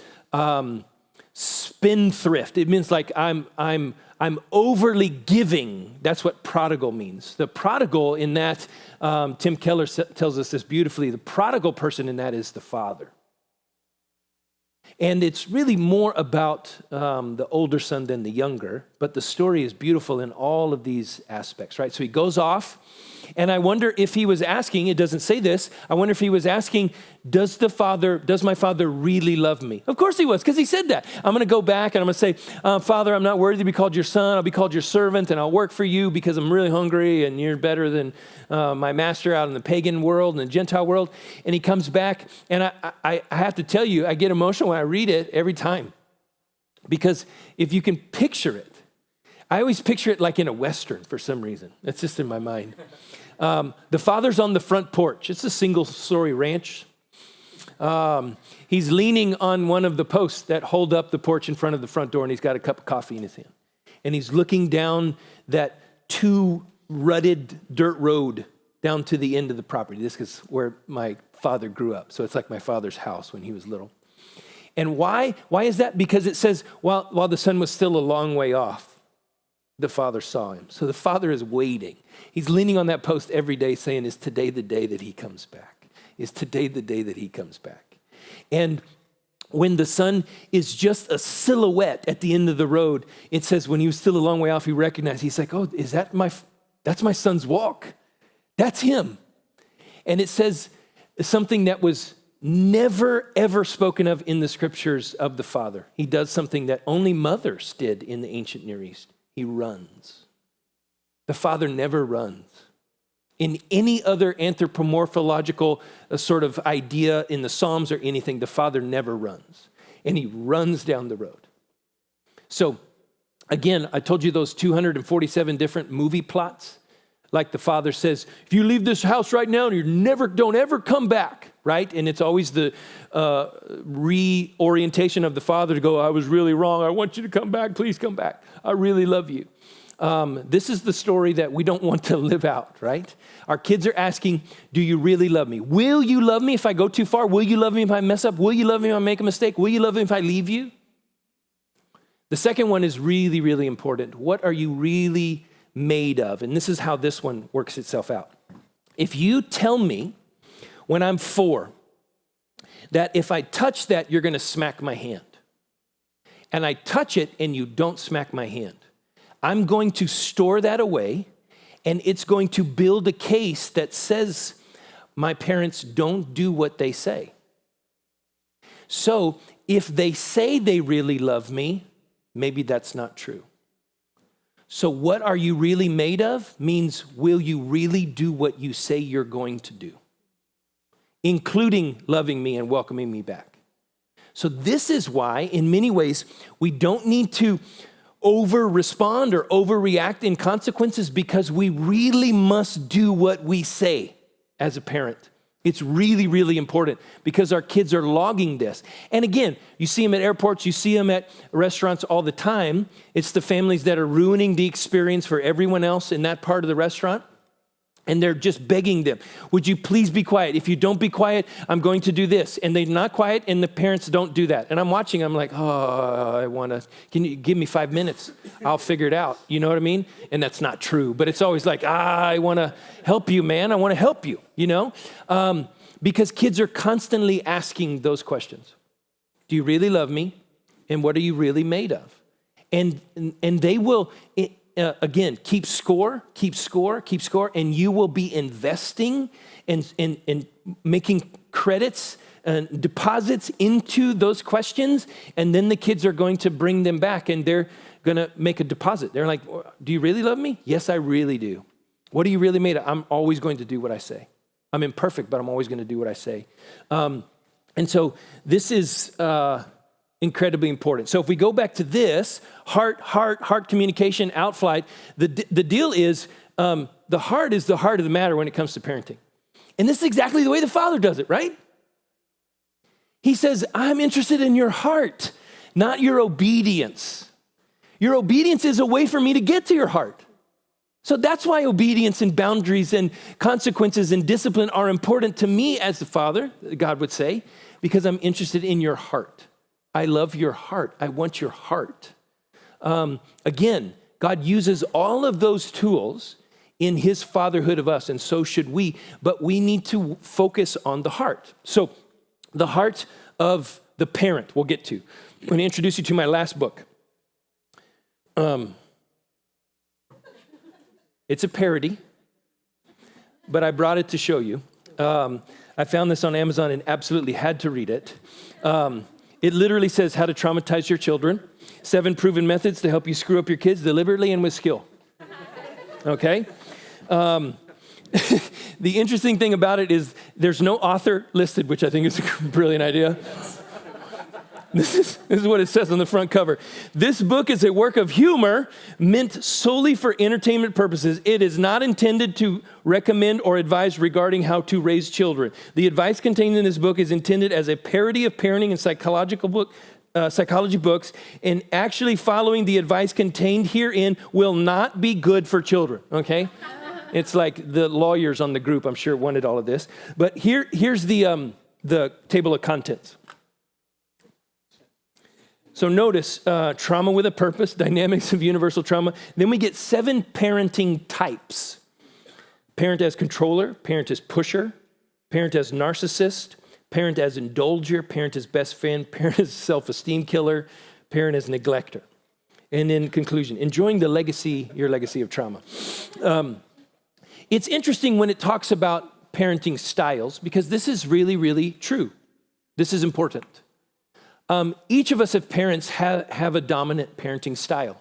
spendthrift. It means like I I'm overly giving. That's what prodigal means. The prodigal in that, Tim Keller tells us this beautifully, the prodigal person in that is the father. And it's really more about the older son than the younger, but the story is beautiful in all of these aspects, right? So he goes off, and I wonder if he was asking, it doesn't say this, I wonder if he was asking, does my father really love me? Of course he was, because he said that. I'm going to go back and I'm going to say, Father, I'm not worthy to be called your son. I'll be called your servant, and I'll work for you because I'm really hungry, and you're better than my master out in the pagan world and the Gentile world. And he comes back, and I have to tell you, I get emotional when I read it every time. Because if you can picture it, I always picture it like in a Western for some reason. It's just in my mind. The father's on the front porch. It's a single-story ranch. He's leaning on one of the posts that hold up the porch in front of the front door, and he's got a cup of coffee in his hand. And he's looking down that rutted dirt road down to the end of the property. This is where my father grew up. So it's like my father's house when he was little. And why? Why is that? Because it says, while the son was still a long way off, the father saw him. So the father is waiting. He's leaning on that post every day saying, is today the day that he comes back? Is today the day that he comes back? And when the son is just a silhouette at the end of the road, it says when he was still a long way off, he recognized, he's like, oh, that's my son's walk. That's him. And it says something that was never, ever spoken of in the scriptures of the father. He does something that only mothers did in the ancient Near East. He runs. The father never runs. In any other anthropomorphological sort of idea in the Psalms or anything, the father never runs. And he runs down the road. So, again, I told you those 247 different movie plots. Like the father says, if you leave this house right now, don't ever come back, right? And it's always the reorientation of the father to go, I was really wrong. I want you to come back. Please come back. I really love you. This is the story that we don't want to live out, right? Our kids are asking, do you really love me? Will you love me if I go too far? Will you love me if I mess up? Will you love me if I make a mistake? Will you love me if I leave you? The second one is really, really important. What are you really made of? And this is how this one works itself out. If you tell me when I'm 4 that if I touch that, you're going to smack my hand, and I touch it and you don't smack my hand, I'm going to store that away, and it's going to build a case that says my parents don't do what they say. So if they say they really love me, maybe that's not true. So what are you really made of means, will you really do what you say you're going to do, including loving me and welcoming me back? So this is why, in many ways, we don't need to over-respond or overreact in consequences, because we really must do what we say as a parent. It's really, really important because our kids are logging this. And again, you see them at airports, you see them at restaurants all the time. It's the families that are ruining the experience for everyone else in that part of the restaurant. And they're just begging them, would you please be quiet? If you don't be quiet, I'm going to do this. And they're not quiet, and the parents don't do that. And I'm watching, I'm like, can you give me 5 minutes? I'll figure it out. You know what I mean? And that's not true. But it's always like, I want to help you, man. I want to help you, you know? Because kids are constantly asking those questions. Do you really love me? And what are you really made of? And they will... again, keep score, and you will be investing and making credits and deposits into those questions, and then the kids are going to bring them back, and they're going to make a deposit. They're like, do you really love me? Yes, I really do. What are you really made of? I'm always going to do what I say. I'm imperfect, but I'm always going to do what I say. And so this is... incredibly important. So if we go back to this, heart communication, outflight, the deal is the heart is the heart of the matter when it comes to parenting. And this is exactly the way the father does it, right? He says, I'm interested in your heart, not your obedience. Your obedience is a way for me to get to your heart. So that's why obedience and boundaries and consequences and discipline are important to me as the father, God would say, because I'm interested in your heart. I love your heart. I want your heart. Again, God uses all of those tools in his fatherhood of us, and so should we, but we need to focus on the heart. So the heart of the parent, we'll get to. I'm going to introduce you to my last book. It's a parody, but I brought it to show you. I found this on Amazon and absolutely had to read it. It literally says how to traumatize your children, 7 proven methods to help you screw up your kids deliberately and with skill. Okay? The interesting thing about it is there's no author listed, which I think is a brilliant idea. This is what it says on the front cover. This book is a work of humor meant solely for entertainment purposes. It is not intended to recommend or advise regarding how to raise children. The advice contained in this book is intended as a parody of parenting and psychology books, and actually following the advice contained herein will not be good for children, okay? It's like the lawyers on the group, I'm sure, wanted all of this. But here's the table of contents. So notice trauma with a purpose, dynamics of universal trauma. Then we get 7 parenting types. Parent as controller, parent as pusher, parent as narcissist, parent as indulger, parent as best friend, parent as self-esteem killer, parent as neglector. And in conclusion, enjoying your legacy of trauma. It's interesting when it talks about parenting styles, because this is really, really true. This is important. Each of us as parents have a dominant parenting style.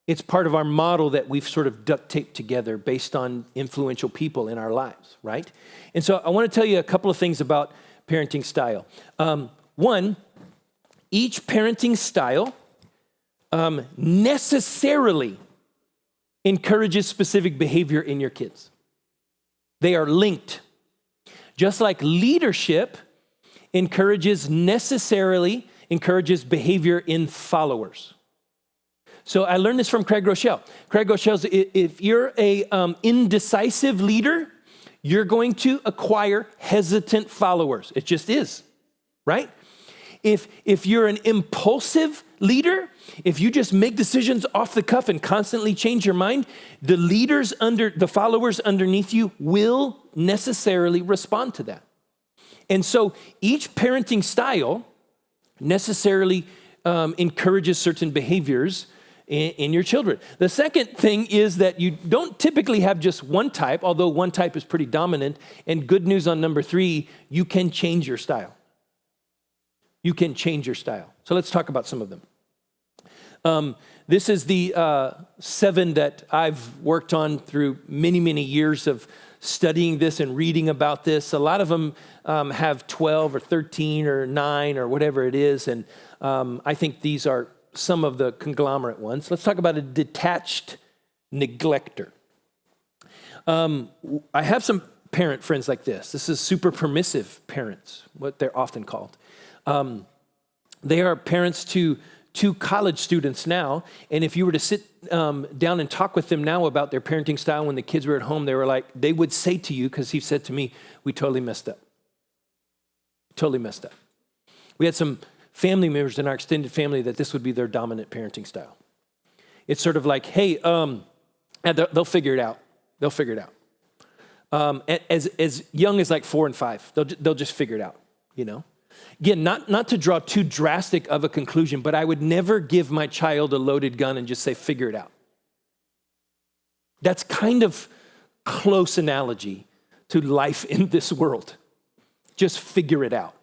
It's part of our model that we've sort of duct taped together based on influential people in our lives, right? And so I want to tell you a couple of things about parenting style. One, each parenting style necessarily encourages specific behavior in your kids. They are linked. Just like leadership necessarily encourages behavior in followers. So I learned this from Craig Rochelle. Craig Rochelle says if you're a indecisive leader, you're going to acquire hesitant followers. It just is, right? If you're an impulsive leader, if you just make decisions off the cuff and constantly change your mind, the followers underneath you will necessarily respond to that. And so each parenting style necessarily encourages certain behaviors in your children. The second thing is that you don't typically have just one type, although one type is pretty dominant. And good news on number 3, you can change your style. You can change your style. So let's talk about some of them. This is the 7 that I've worked on through many, many years of studying this and reading about this. A lot of them have 12 or 13 or 9 or whatever it is. And I think these are some of the conglomerate ones. Let's talk about a detached neglector. I have some parent friends like this. This is super permissive parents, what they're often called. They are parents to 2 college students now, and if you were to sit down and talk with them now about their parenting style when the kids were at home, they would say to you, because he said to me, we totally messed up. Totally messed up. We had some family members in our extended family that this would be their dominant parenting style. It's sort of like, hey, they'll figure it out. They'll figure it out. As young as like 4 and 5, they'll just figure it out, you know? Again, not to draw too drastic of a conclusion, but I would never give my child a loaded gun and just say, figure it out. That's kind of close analogy to life in this world. Just figure it out.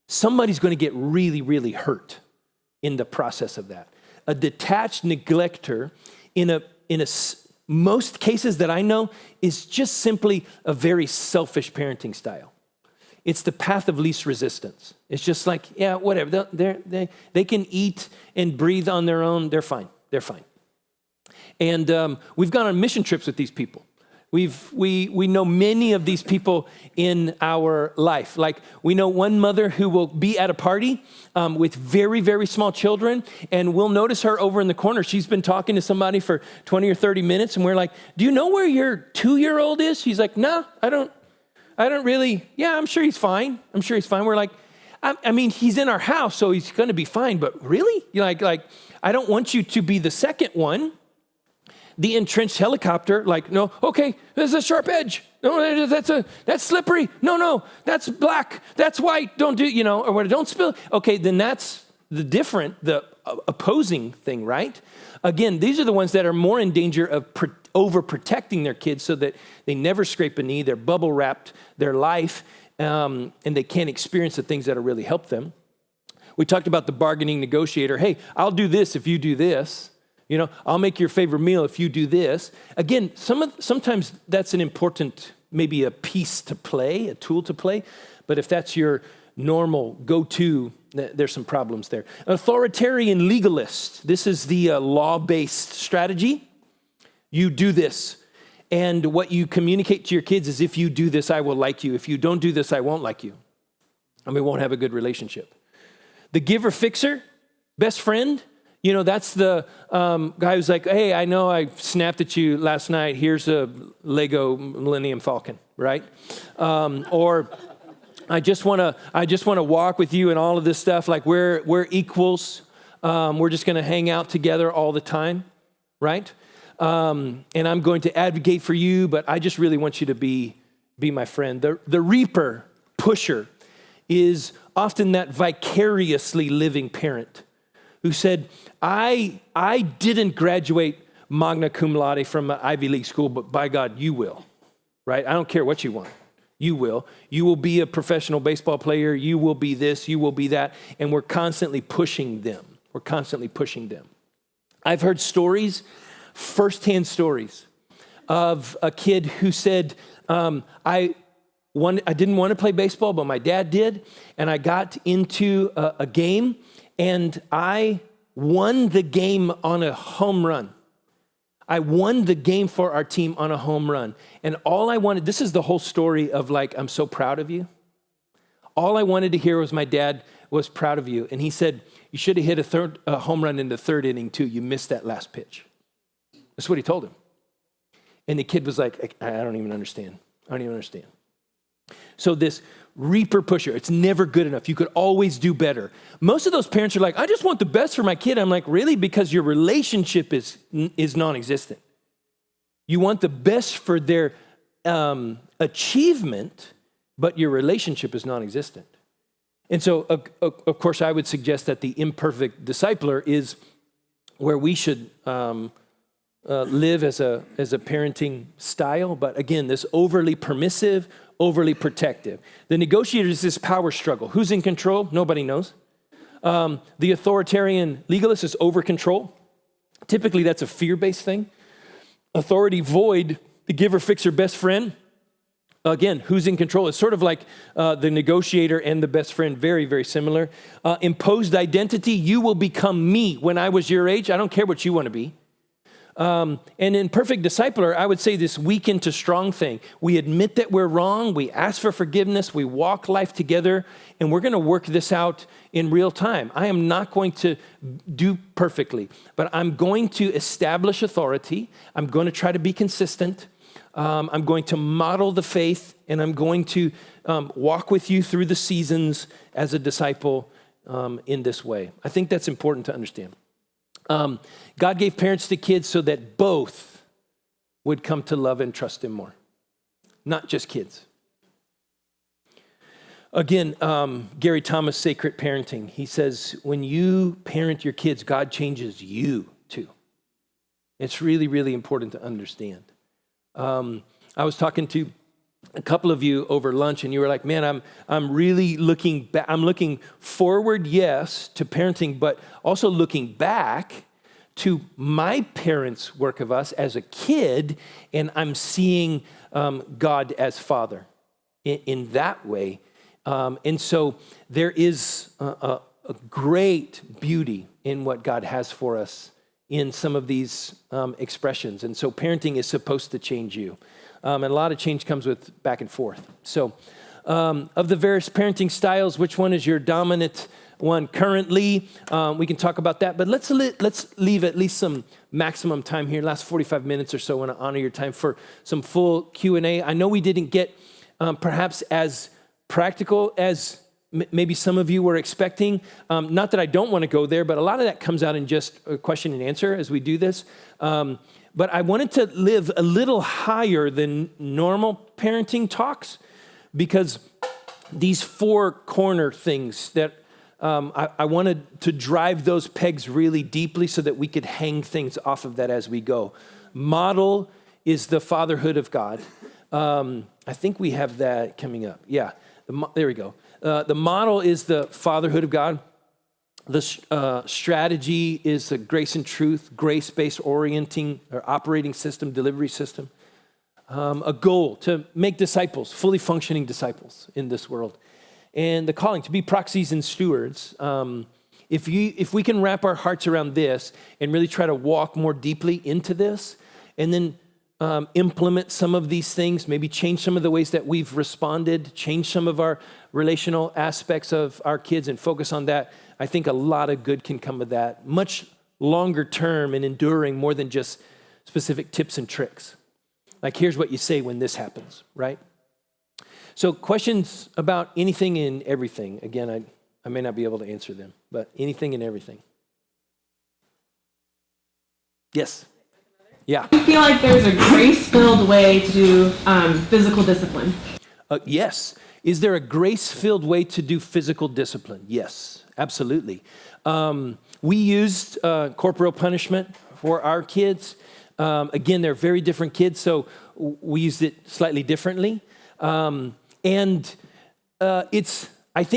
Somebody's going to get really, really hurt in the process of that. A detached neglector in most cases that I know is just simply a very selfish parenting style. It's the path of least resistance. It's just like, yeah, whatever. They can eat and breathe on their own. They're fine. They're fine. And we've gone on mission trips with these people. We know many of these people in our life. Like we know one mother who will be at a party with very, very small children, and we'll notice her over in the corner. She's been talking to somebody for 20 or 30 minutes, and we're like, do you know where your 2-year-old is? She's like, no, I don't really, yeah, I'm sure he's fine. I'm sure he's fine. We're like, I mean, he's in our house, so he's going to be fine, but really? You're like, I don't want you to be the second one. the entrenched helicopter, like, no, okay, there's a sharp edge. No, that's slippery. No, that's black. That's white. Don't do, or what? Don't spill. Okay, then that's the opposing thing, right? Again, these are the ones that are more in danger of overprotecting their kids so that they never scrape a knee, they're bubble wrapped their life, and they can't experience the things that really help them. We talked about the bargaining negotiator. Hey, I'll do this if you do this. I'll make your favorite meal if you do this. Again, sometimes that's an important, maybe a piece to play, a tool to play. But if that's your normal go-to, there's some problems there. Authoritarian legalist. This is the law-based strategy. You do this. And what you communicate to your kids is, if you do this, I will like you. If you don't do this, I won't like you. And we won't have a good relationship. The giver-fixer, best friend. That's the guy who's like, hey, I know I snapped at you last night. Here's a Lego Millennium Falcon, right? Or I just want to walk with you and all of this stuff. Like we're equals. We're just going to hang out together all the time, right? And I'm going to advocate for you, but I just really want you to be my friend. The reaper, pusher, is often that vicariously living parent who said, I didn't graduate magna cum laude from an Ivy League school, but by God, you will, right? I don't care what you want. You will. You will be a professional baseball player. You will be this. You will be that. And we're constantly pushing them. I've heard stories, firsthand stories, of a kid who said, I didn't want to play baseball, but my dad did. And I got into a game, and I won the game on a home run. I won the game for our team on a home run. And all I wanted, this is the whole story of like, I'm so proud of you. All I wanted to hear was my dad was proud of you. And he said, you should have hit a home run in the third inning too. You missed that last pitch. That's what he told him. And the kid was like, I don't even understand. So this reaper pusher, it's never good enough. You could always do better. Most of those parents are like, I just want the best for my kid. I'm like, really? Because your relationship is non-existent. You want the best for their achievement, but your relationship is non-existent. And so, of course, I would suggest that the imperfect discipler is where we should live as a parenting style. But again, this overly permissive, overly protective. The negotiator is this power struggle. Who's in control? Nobody knows. The authoritarian legalist is over control. Typically, that's a fear-based thing. Authority void, the giver-fixer best friend. Again, who's in control? It's sort of like the negotiator and the best friend, very, very similar. Imposed identity, you will become me when I was your age. I don't care what you want to be. And in perfect discipler, I would say this weaken to strong thing. We admit that we're wrong. We ask for forgiveness. We walk life together, and we're going to work this out in real time. I am not going to do perfectly, but I'm going to establish authority. I'm going to try to be consistent. I'm going to model the faith, and I'm going to walk with you through the seasons as a disciple in this way. I think that's important to understand. God gave parents to kids so that both would come to love and trust him more, not just kids. Again, Gary Thomas, Sacred Parenting, he says, when you parent your kids, God changes you too. It's really, really important to understand. I was talking to a couple of you over lunch, and you were like, man, I'm really looking back. I'm looking forward, yes, to parenting, but also looking back to my parents' work of us as a kid, and I'm seeing God as Father in that way. And so there is a great beauty in what God has for us in some of these expressions. And so parenting is supposed to change you. And a lot of change comes with back and forth. So of the various parenting styles, which one is your dominant one currently? We can talk about that, but let's leave at least some maximum time here, last 45 minutes or so. I want to honor your time for some full Q&A. I know we didn't get perhaps as practical as maybe some of you were expecting. Not that I don't want to go there, but a lot of that comes out in just a question and answer as we do this. but I wanted to live a little higher than normal parenting talks because these 4 corner things that I wanted to drive those pegs really deeply so that we could hang things off of that as we go. Model is the fatherhood of God. I think we have that coming up. Yeah, there we go. The model is the fatherhood of God. The strategy is the grace and truth, grace-based orienting or operating system, delivery system. A goal to make disciples, fully functioning disciples in this world. And the calling to be proxies and stewards. If we can wrap our hearts around this and really try to walk more deeply into this, and then implement some of these things, maybe change some of the ways that we've responded, change some of our relational aspects of our kids and focus on that, I think a lot of good can come of that. Much longer term and enduring more than just specific tips and tricks. Like, here's what you say when this happens, right? So questions about anything and everything. Again, I may not be able to answer them, but anything and everything. Yes. Yeah. I feel like there's a grace-filled way to do physical discipline. Yes. Is there a grace-filled way to do physical discipline? Yes, absolutely. We used corporal punishment for our kids. Again, they're very different kids, so we used it slightly differently. I think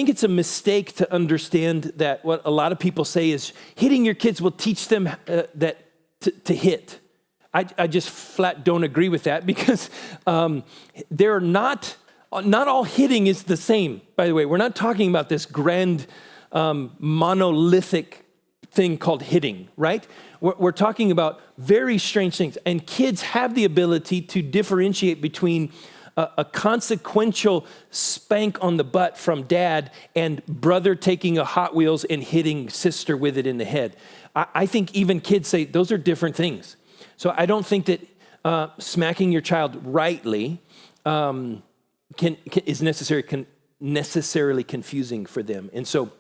it's a mistake to understand that what a lot of people say is hitting your kids will teach them to hit. I just flat don't agree with that because they're not all hitting is the same, by the way. We're not talking about this grand monolithic thing called hitting, right? We're talking about very strange things. And kids have the ability to differentiate between a consequential spank on the butt from dad and brother taking a Hot Wheels and hitting sister with it in the head. I think even kids say those are different things. So I don't think that smacking your child rightly is necessarily confusing for them. And so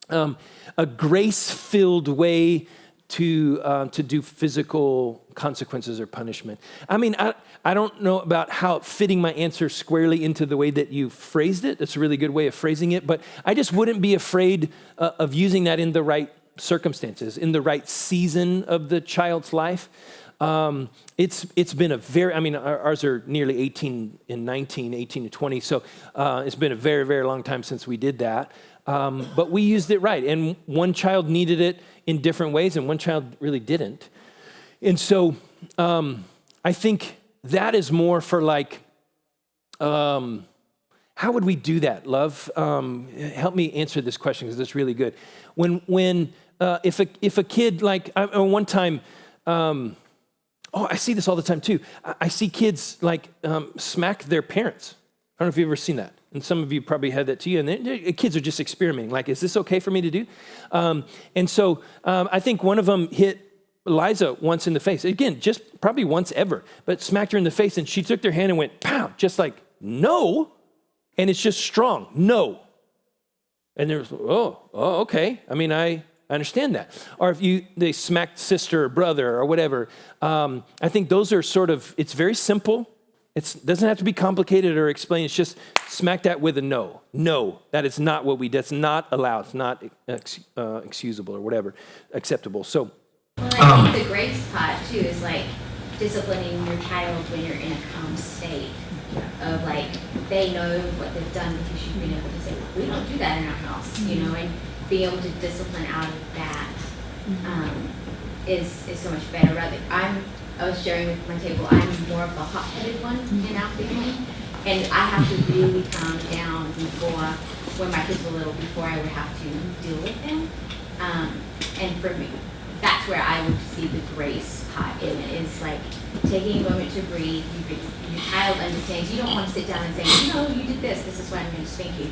a grace-filled way to do physical consequences or punishment. I mean, I don't know about how fitting my answer squarely into the way that you phrased it. It's a really good way of phrasing it, but I just wouldn't be afraid of using that in the right circumstances, in the right season of the child's life. It's been ours are nearly 18 and 19, 18 to 20, so it's been a very, very long time since we did that. But we used it right, and one child needed it in different ways, and one child really didn't. And so I think that is more for like, how would we do that, love? Help me answer this question because it's really good. If a kid, like one time, I see this all the time too. I see kids like smack their parents. I don't know if you've ever seen that. And some of you probably had that to you. And kids are just experimenting. Like, is this okay for me to do? And so I think one of them hit Liza once in the face. Again, just probably once ever. But smacked her in the face. And she took their hand and went, pow, just like, no. And it's just strong, no. And there's, okay. I mean, I understand that. Or if they smacked sister or brother or whatever. I think those are sort of, it's very simple. It doesn't have to be complicated or explained. It's just smack that with a no. No, that is not that's not allowed. It's not excusable or whatever, acceptable. So, well, I think the grace part too is like disciplining your child when you're in a calm state of like, they know what they've done because you've been able to say, we don't do that in our house, and being able to discipline out of that is so much better. I was sharing with my table, I'm more of the hot-headed one in our family, and I have to really calm down when my kids were little, before I would have to deal with them. And for me, that's where I would see the grace part in it, is like taking a moment to breathe. Your child understands. You don't want to sit down and say, you did this is why I'm going to spank you.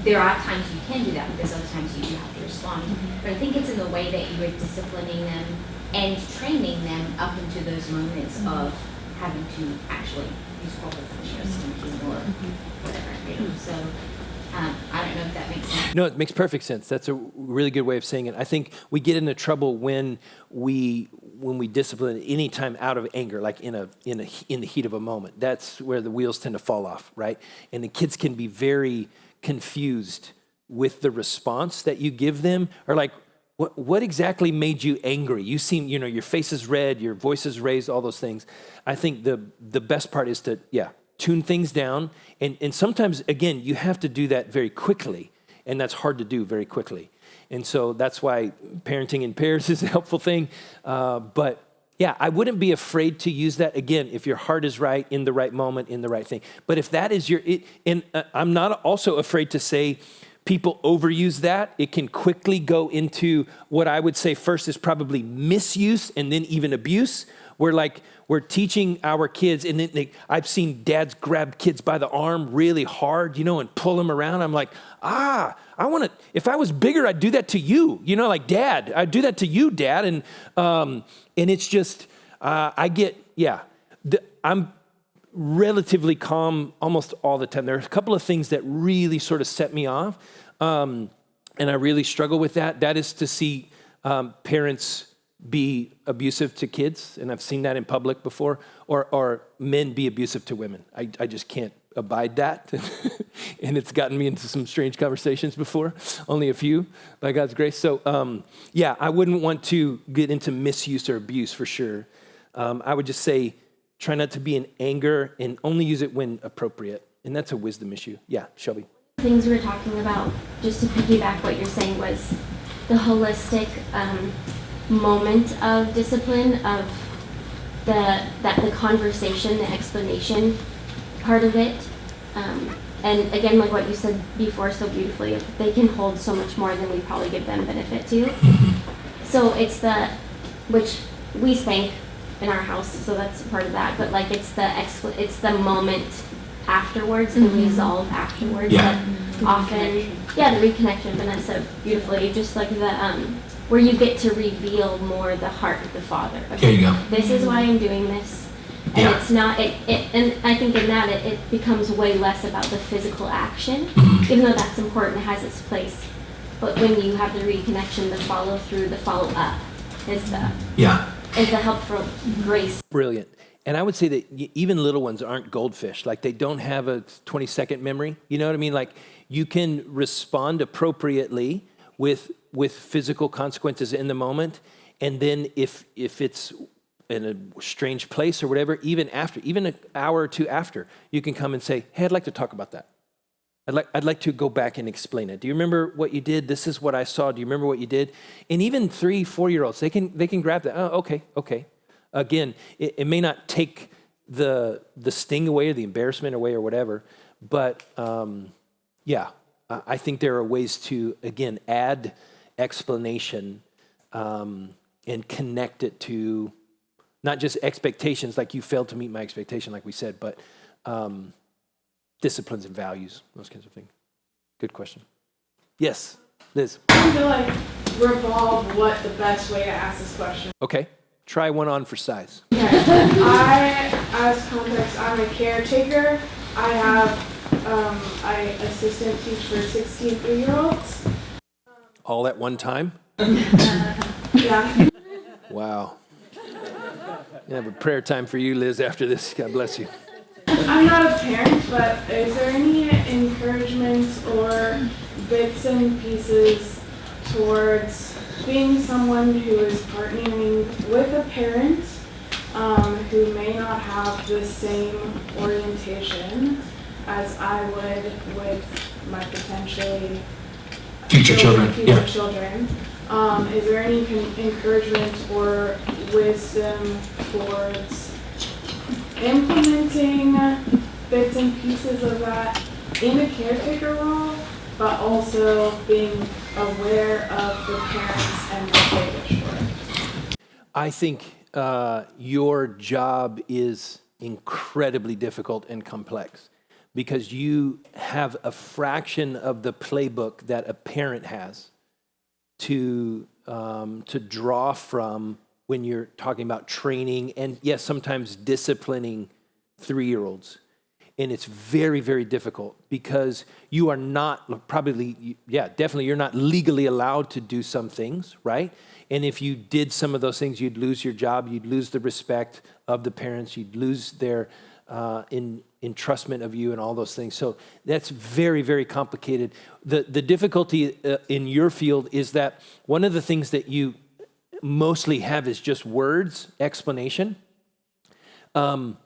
There are times you can do that, but there's other times you do have to respond. But I think it's in the way that you are disciplining them and training them up into those moments of having to actually use corporal punishment or spanking or whatever. So I don't know if that makes sense. No, it makes perfect sense. That's a really good way of saying it. I think we get into trouble when we when we discipline any time out of anger, like in the heat of a moment, that's where the wheels tend to fall off, right? And the kids can be very confused with the response that you give them, or like, what exactly made you angry? You seem, your face is red, your voice is raised, all those things. I think the best part is to, tune things down. And sometimes, again, you have to do that very quickly, and that's hard to do very quickly. And so that's why parenting in pairs is a helpful thing. But yeah, I wouldn't be afraid to use that, again, if your heart is right, in the right moment, in the right thing. But if that is I'm not also afraid to say, people overuse that. It can quickly go into what I would say first is probably misuse and then even abuse, where like we're teaching our kids, and then I've seen dads grab kids by the arm really hard, and pull them around. I'm like, if I was bigger, I'd do that to you, like Dad, I'd do that to you, Dad. And it's just, I'm relatively calm almost all the time. There are a couple of things that really sort of set me off, and I really struggle with that. That is to see parents be abusive to kids, and I've seen that in public before, or men be abusive to women. I just can't abide that, and it's gotten me into some strange conversations before, only a few, by God's grace. So I wouldn't want to get into misuse or abuse for sure. I would just say, try not to be in anger and only use it when appropriate. And that's a wisdom issue. Yeah, Shelby. Things we were talking about, just to piggyback what you're saying, was the holistic moment of discipline, of the conversation, the explanation part of it. And again, like what you said before so beautifully, they can hold so much more than we probably give them benefit to. So it's which we spank in our house, so that's part of that. But like it's the moment afterwards, the resolve afterwards. That often, the reconnection, Vanessa, beautifully, just like the where you get to reveal more the heart of the Father. Okay, there you go. This is why I'm doing this, and it's not. And I think in that it becomes way less about the physical action, even though that's important, it has its place. But when you have the reconnection, the follow through, the follow up, is the helpful grace. Brilliant. And I would say that even little ones aren't goldfish. Like they don't have a 20-second memory. You know what I mean? Like you can respond appropriately with physical consequences in the moment. And then if it's in a strange place or whatever, even an hour or two after, you can come and say, hey, I'd like to talk about that. I'd like to go back and explain it. Do you remember what you did? This is what I saw. Do you remember what you did? And even 3-4-year-olds, they can grab that. Oh, okay. Again, it may not take the sting away or the embarrassment away or whatever, but I think there are ways to, again, add explanation and connect it to not just expectations, like you failed to meet my expectation, like we said, but disciplines and values, those kinds of things. Good question. Yes, Liz. I feel like revolve what the best way to ask this question. Okay, try one on for size. Okay. As context, I'm a caretaker. I assistant teach for 16 3-year-olds. All at one time? Yeah. Wow. I have a prayer time for you, Liz, after this. God bless you. I'm not a parent, but is there any encouragement or bits and pieces towards being someone who is partnering with a parent who may not have the same orientation as I would with my potentially future children? Is there any encouragement or wisdom towards implementing bits and pieces of that in a caretaker role, but also being aware of the parents and what they wish for? I think your job is incredibly difficult and complex because you have a fraction of the playbook that a parent has to draw from when you're talking about training and, yes, sometimes disciplining 3-year-olds. And it's very, very difficult because you are not probably, definitely you're not legally allowed to do some things, right? And if you did some of those things, you'd lose your job, you'd lose the respect of the parents, you'd lose their entrustment of you and all those things. So that's very, very complicated. The difficulty in your field is that one of the things that you mostly have is just words, explanation. And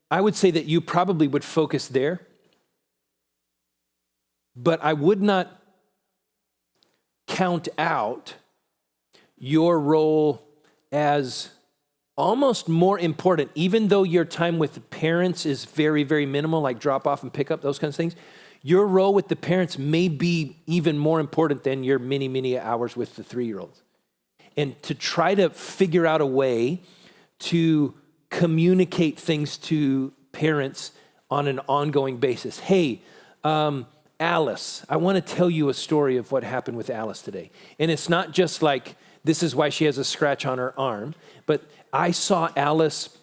I would say that you probably would focus there, but I would not count out your role as almost more important, even though your time with the parents is very, very minimal, like drop off and pick up, those kinds of things. Your role with the parents may be even more important than your many, many hours with the 3-year-olds. And to try to figure out a way to communicate things to parents on an ongoing basis. Hey, Alice, I want to tell you a story of what happened with Alice today. And it's not just like, this is why she has a scratch on her arm, but I saw Alice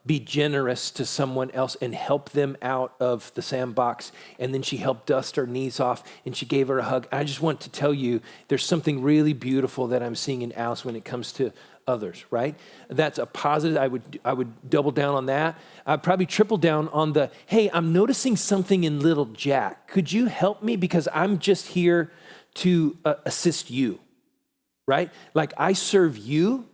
be generous to someone else and help them out of the sandbox. And then she helped dust her knees off and she gave her a hug. I just want to tell you, there's something really beautiful that I'm seeing in Alice when it comes to others, right? That's a positive. I would double down on that. I'd probably triple down on the, hey, I'm noticing something in little Jack. Could you help me? Because I'm just here to assist you, right? Like I serve you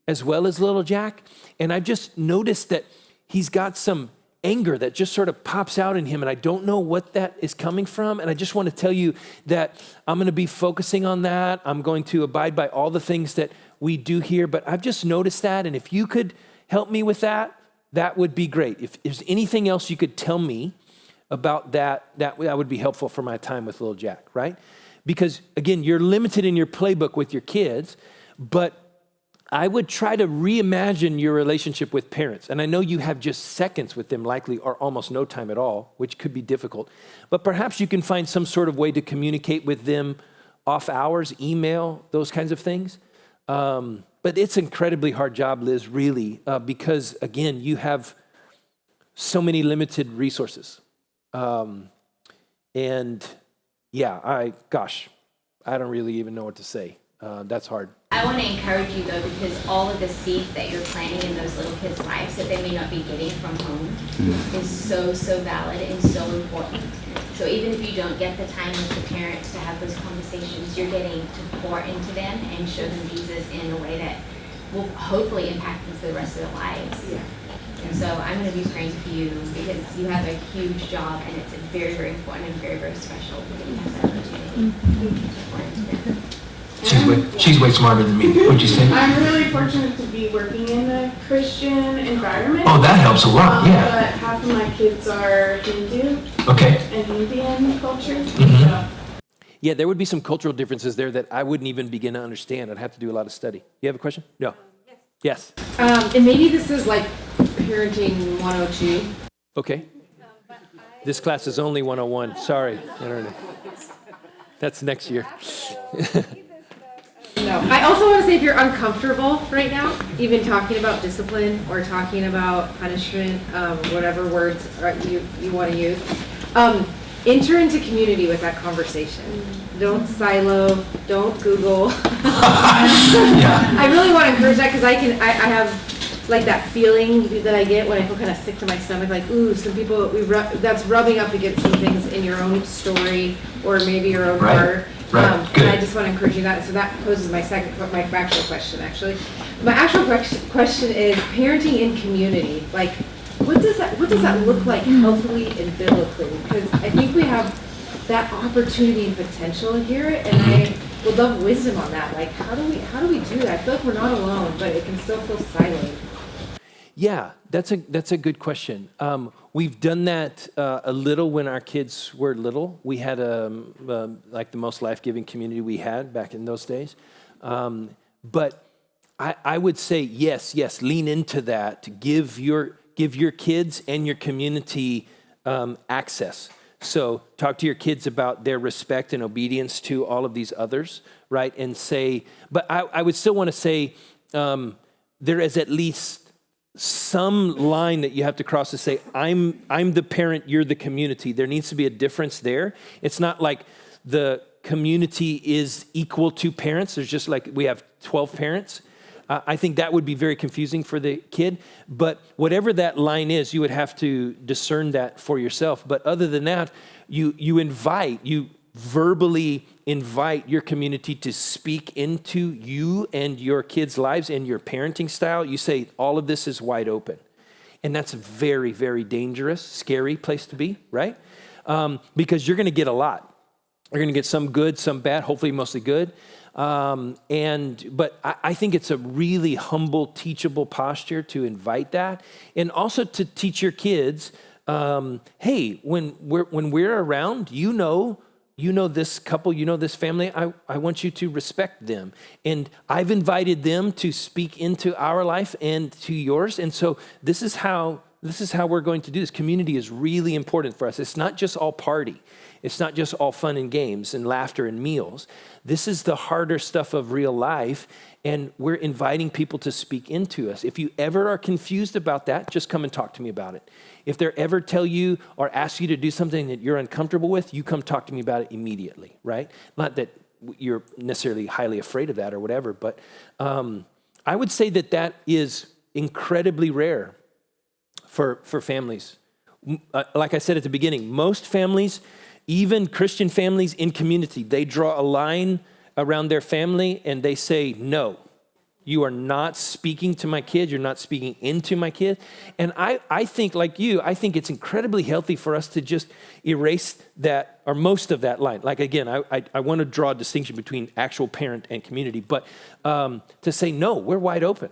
as well as little Jack. And I've just noticed that he's got some anger that just sort of pops out in him. And I don't know what that is coming from. And I just want to tell you that I'm going to be focusing on that. I'm going to abide by all the things that we do here. But I've just noticed that. And if you could help me with that, that would be great. If there's anything else you could tell me about that would be helpful for my time with little Jack, right? Because again, you're limited in your playbook with your kids, but I would try to reimagine your relationship with parents. And I know you have just seconds with them likely or almost no time at all, which could be difficult. But perhaps you can find some sort of way to communicate with them off hours, email, those kinds of things. But it's an incredibly hard job, Liz, really, because again, you have so many limited resources. And yeah, I don't really even know what to say. That's hard. I want to encourage you though, because all of the seeds that you're planting in those little kids' lives that they may not be getting from home is so, so valid and so important. So even if you don't get the time with the parents to have those conversations, you're getting to pour into them and show them Jesus in a way that will hopefully impact them for the rest of their lives. Yeah. And so I'm going to be praying for you because you have a huge job and it's very, very important and very, very special that you have that opportunity to pour into them. She's way smarter than me. What'd you say? I'm really fortunate to be working in a Christian environment. Oh, that helps a lot, yeah. But half of my kids are Hindu and Indian culture. Mm-hmm. So. Yeah, there would be some cultural differences there that I wouldn't even begin to understand. I'd have to do a lot of study. You have a question? No. Yes. And maybe this is like parenting 102. Okay. This class is only 101. Sorry, Internet. That's next year. No. I also want to say if you're uncomfortable right now, even talking about discipline or talking about punishment, whatever words you want to use, enter into community with that conversation. Don't silo, don't Google. I really want to encourage that because I have like that feeling that I get when I feel kind of sick to my stomach, like, ooh, some people, that's rubbing up against some things in your own story or maybe your own heart. And I just want to encourage you that. So that poses my actual question, actually. My actual question is parenting in community. Like, what does that look like healthily and biblically? Because I think we have that opportunity and potential here, and I would love wisdom on that. Like, how do we do that? I feel like we're not alone, but it can still feel siloed. Yeah, that's a good question. We've done that a little when our kids were little. We had like the most life-giving community we had back in those days. But I would say yes, lean into that. To give your kids and your community access. So talk to your kids about their respect and obedience to all of these others, right? And say, but I would still want to say there is at least some line that you have to cross to say, I'm the parent, you're the community. There needs to be a difference there. It's not like the community is equal to parents. There's just like we have 12 parents. I think that would be very confusing for the kid. But whatever that line is, you would have to discern that for yourself. But other than that, you verbally invite your community to speak into you and your kids' lives and your parenting style. You say, all of this is wide open. And that's a very, very dangerous, scary place to be, right? Because you're going to get a lot. You're going to get some good, some bad, hopefully mostly good. But I think it's a really humble, teachable posture to invite that. And also to teach your kids, hey, when we're around, you know this couple, you know this family, I want you to respect them. And I've invited them to speak into our life and to yours. And so this is how we're going to do this. Community is really important for us. It's not just all party. It's not just all fun and games and laughter and meals. This is the harder stuff of real life, and we're inviting people to speak into us. If you ever are confused about that, just come and talk to me about it. If they ever tell you or ask you to do something that you're uncomfortable with, you come talk to me about it immediately, right? Not that you're necessarily highly afraid of that or whatever, but I would say that is incredibly rare for families. Like I said at the beginning, most families, even Christian families in community, they draw a line around their family and they say, no, you are not speaking to my kid. You're not speaking into my kid. And I think, like you, I think it's incredibly healthy for us to just erase that or most of that line. Like, again, I want to draw a distinction between actual parent and community, but to say, no, we're wide open.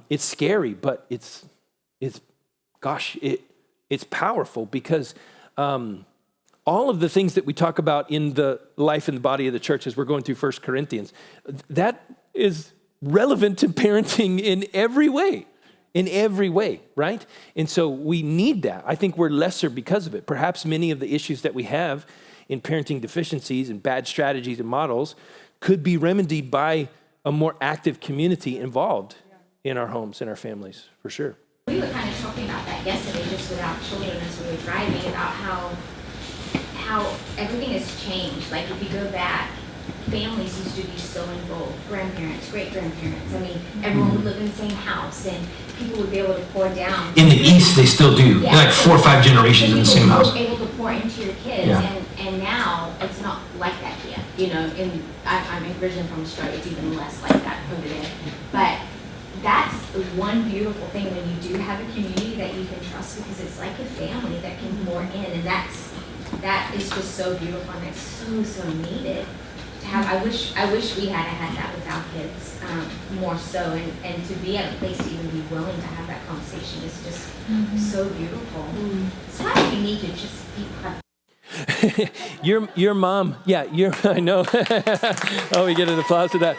It's scary, but it's powerful because all of the things that we talk about in the life and the body of the church as we're going through 1 Corinthians, that is relevant to parenting in every way, right? And so we need that. I think we're lesser because of it. Perhaps many of the issues that we have in parenting deficiencies and bad strategies and models could be remedied by a more active community involved in our homes and our families, for sure. We were kind of talking about that yesterday, just with our children as we were driving, about how everything has changed. Like if you go back, families used to be so involved, grandparents, great-grandparents. I mean, everyone would live in the same house and people would be able to pour down. In the East, they still do. Yeah. Like 4 or 5 generations in the same house. People were able to pour into your kids, and now it's not like that here. You know, I'm originally from Australia, it's even less like that over there. But that's the one beautiful thing when you do have a community that you can trust, because it's like a family that can pour in, and that is just so beautiful, and it's so needed to have. I wish we had that with our kids more so, and to be at a place to even be willing to have that conversation is just so beautiful. It's why we need to just be your mom, I know. Oh, we get an applause for that.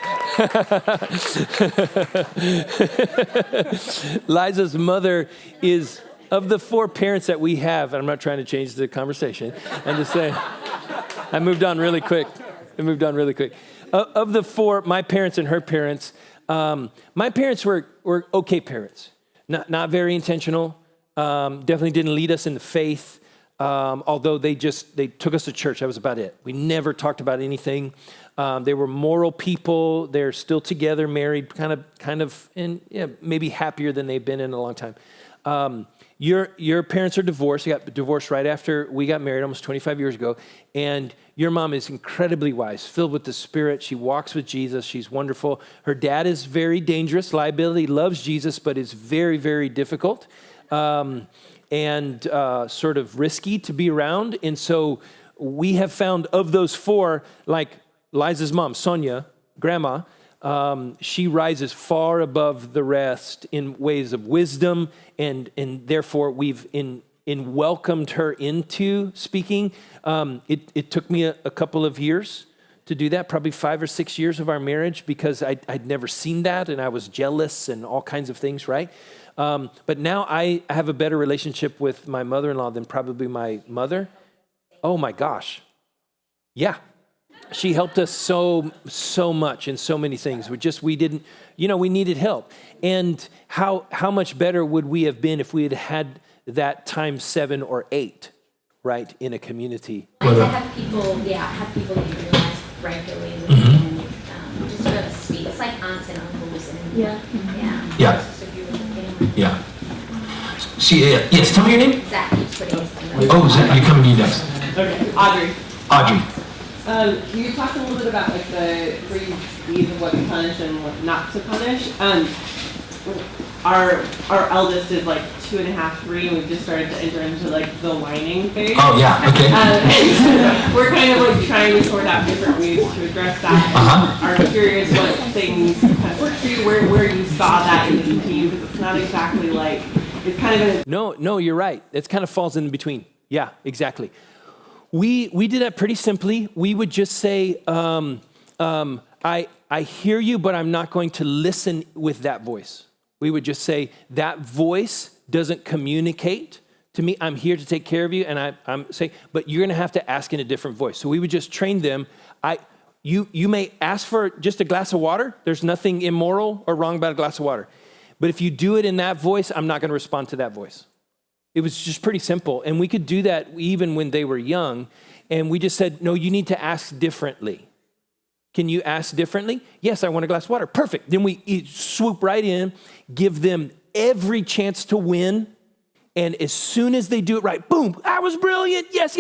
Liza's mother is, of the 4 parents that we have, and I'm not trying to change the conversation, I'm just saying, I moved on really quick. Of the 4, my parents and her parents, my parents were okay parents, not very intentional, definitely didn't lead us in the faith. Although they took us to church, that was about it. We never talked about anything. They were moral people. They're still together, married, kind of, and maybe happier than they've been in a long time. Your parents are divorced. You got divorced right after we got married, almost 25 years ago. And your mom is incredibly wise, filled with the Spirit. She walks with Jesus. She's wonderful. Her dad is very dangerous, liability, loves Jesus, but is very, very difficult. And sort of risky to be around. And so we have found, of those 4, like Liza's mom, Sonia, grandma, she rises far above the rest in ways of wisdom, and therefore we've welcomed her into speaking. It took me a couple of years to do that, probably 5 or 6 years of our marriage, because I'd never seen that, and I was jealous and all kinds of things, right? But now I have a better relationship with my mother-in-law than probably my mother. Oh my gosh. Yeah. She helped us so much in so many things. We didn't, we needed help. And how much better would we have been if we had that times 7 or 8, right, in a community? I have people that you realize regularly with and just sort of speak. It's like aunts and uncles and Yeah. It's just a beautiful family. Yeah. Yes, tell me your name. Zach keeps putting his hand up. Oh, Zach, you're coming to you next. Okay, Audrey. Audrey. You talked a little bit about like the 3 D's of what to punish and what not to punish. Our eldest is like 2.5, 3, and we've just started to enter into like the whining phase. Oh yeah, okay. We're kind of like trying to sort out different ways to address that. Are curious what things kind of work for you, where you saw that in between, because it's not exactly like it's kind of No, you're right. It kind of falls in between. Yeah, exactly. We did that pretty simply. We would just say, I hear you, but I'm not going to listen with that voice. We would just say, that voice doesn't communicate to me. I'm here to take care of you, and I'm saying, but you're going to have to ask in a different voice. So we would just train them. You may ask for just a glass of water. There's nothing immoral or wrong about a glass of water. But if you do it in that voice, I'm not going to respond to that voice. It was just pretty simple. And we could do that even when they were young. And we just said, no, you need to ask differently. Can you ask differently? Yes, I want a glass of water. Perfect. Then we swoop right in, give them every chance to win. And as soon as they do it right, boom, I was brilliant. Yes.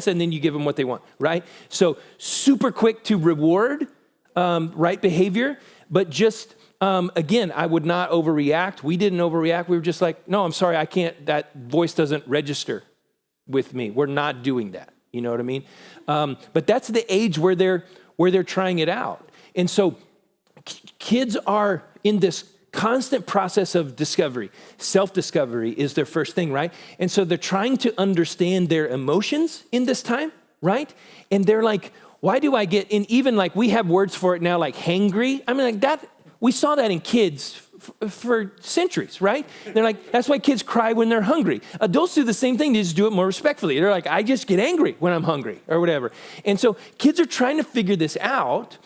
And then you give them what they want, right? So super quick to reward right behavior. But just, again, I would not overreact. We didn't overreact. We were just like, no, I'm sorry, I can't. That voice doesn't register with me. We're not doing that. You know what I mean? But that's the age where they're trying it out. And so kids are in this constant process of discovery. Self-discovery is their first thing, right? And so they're trying to understand their emotions in this time, right? And they're like, why do I get, and even like we have words for it now, like hangry. I mean, like that, we saw that in kids for centuries, right? They're like, that's why kids cry when they're hungry. Adults do the same thing, they just do it more respectfully. They're like, I just get angry when I'm hungry or whatever. And so kids are trying to figure this out,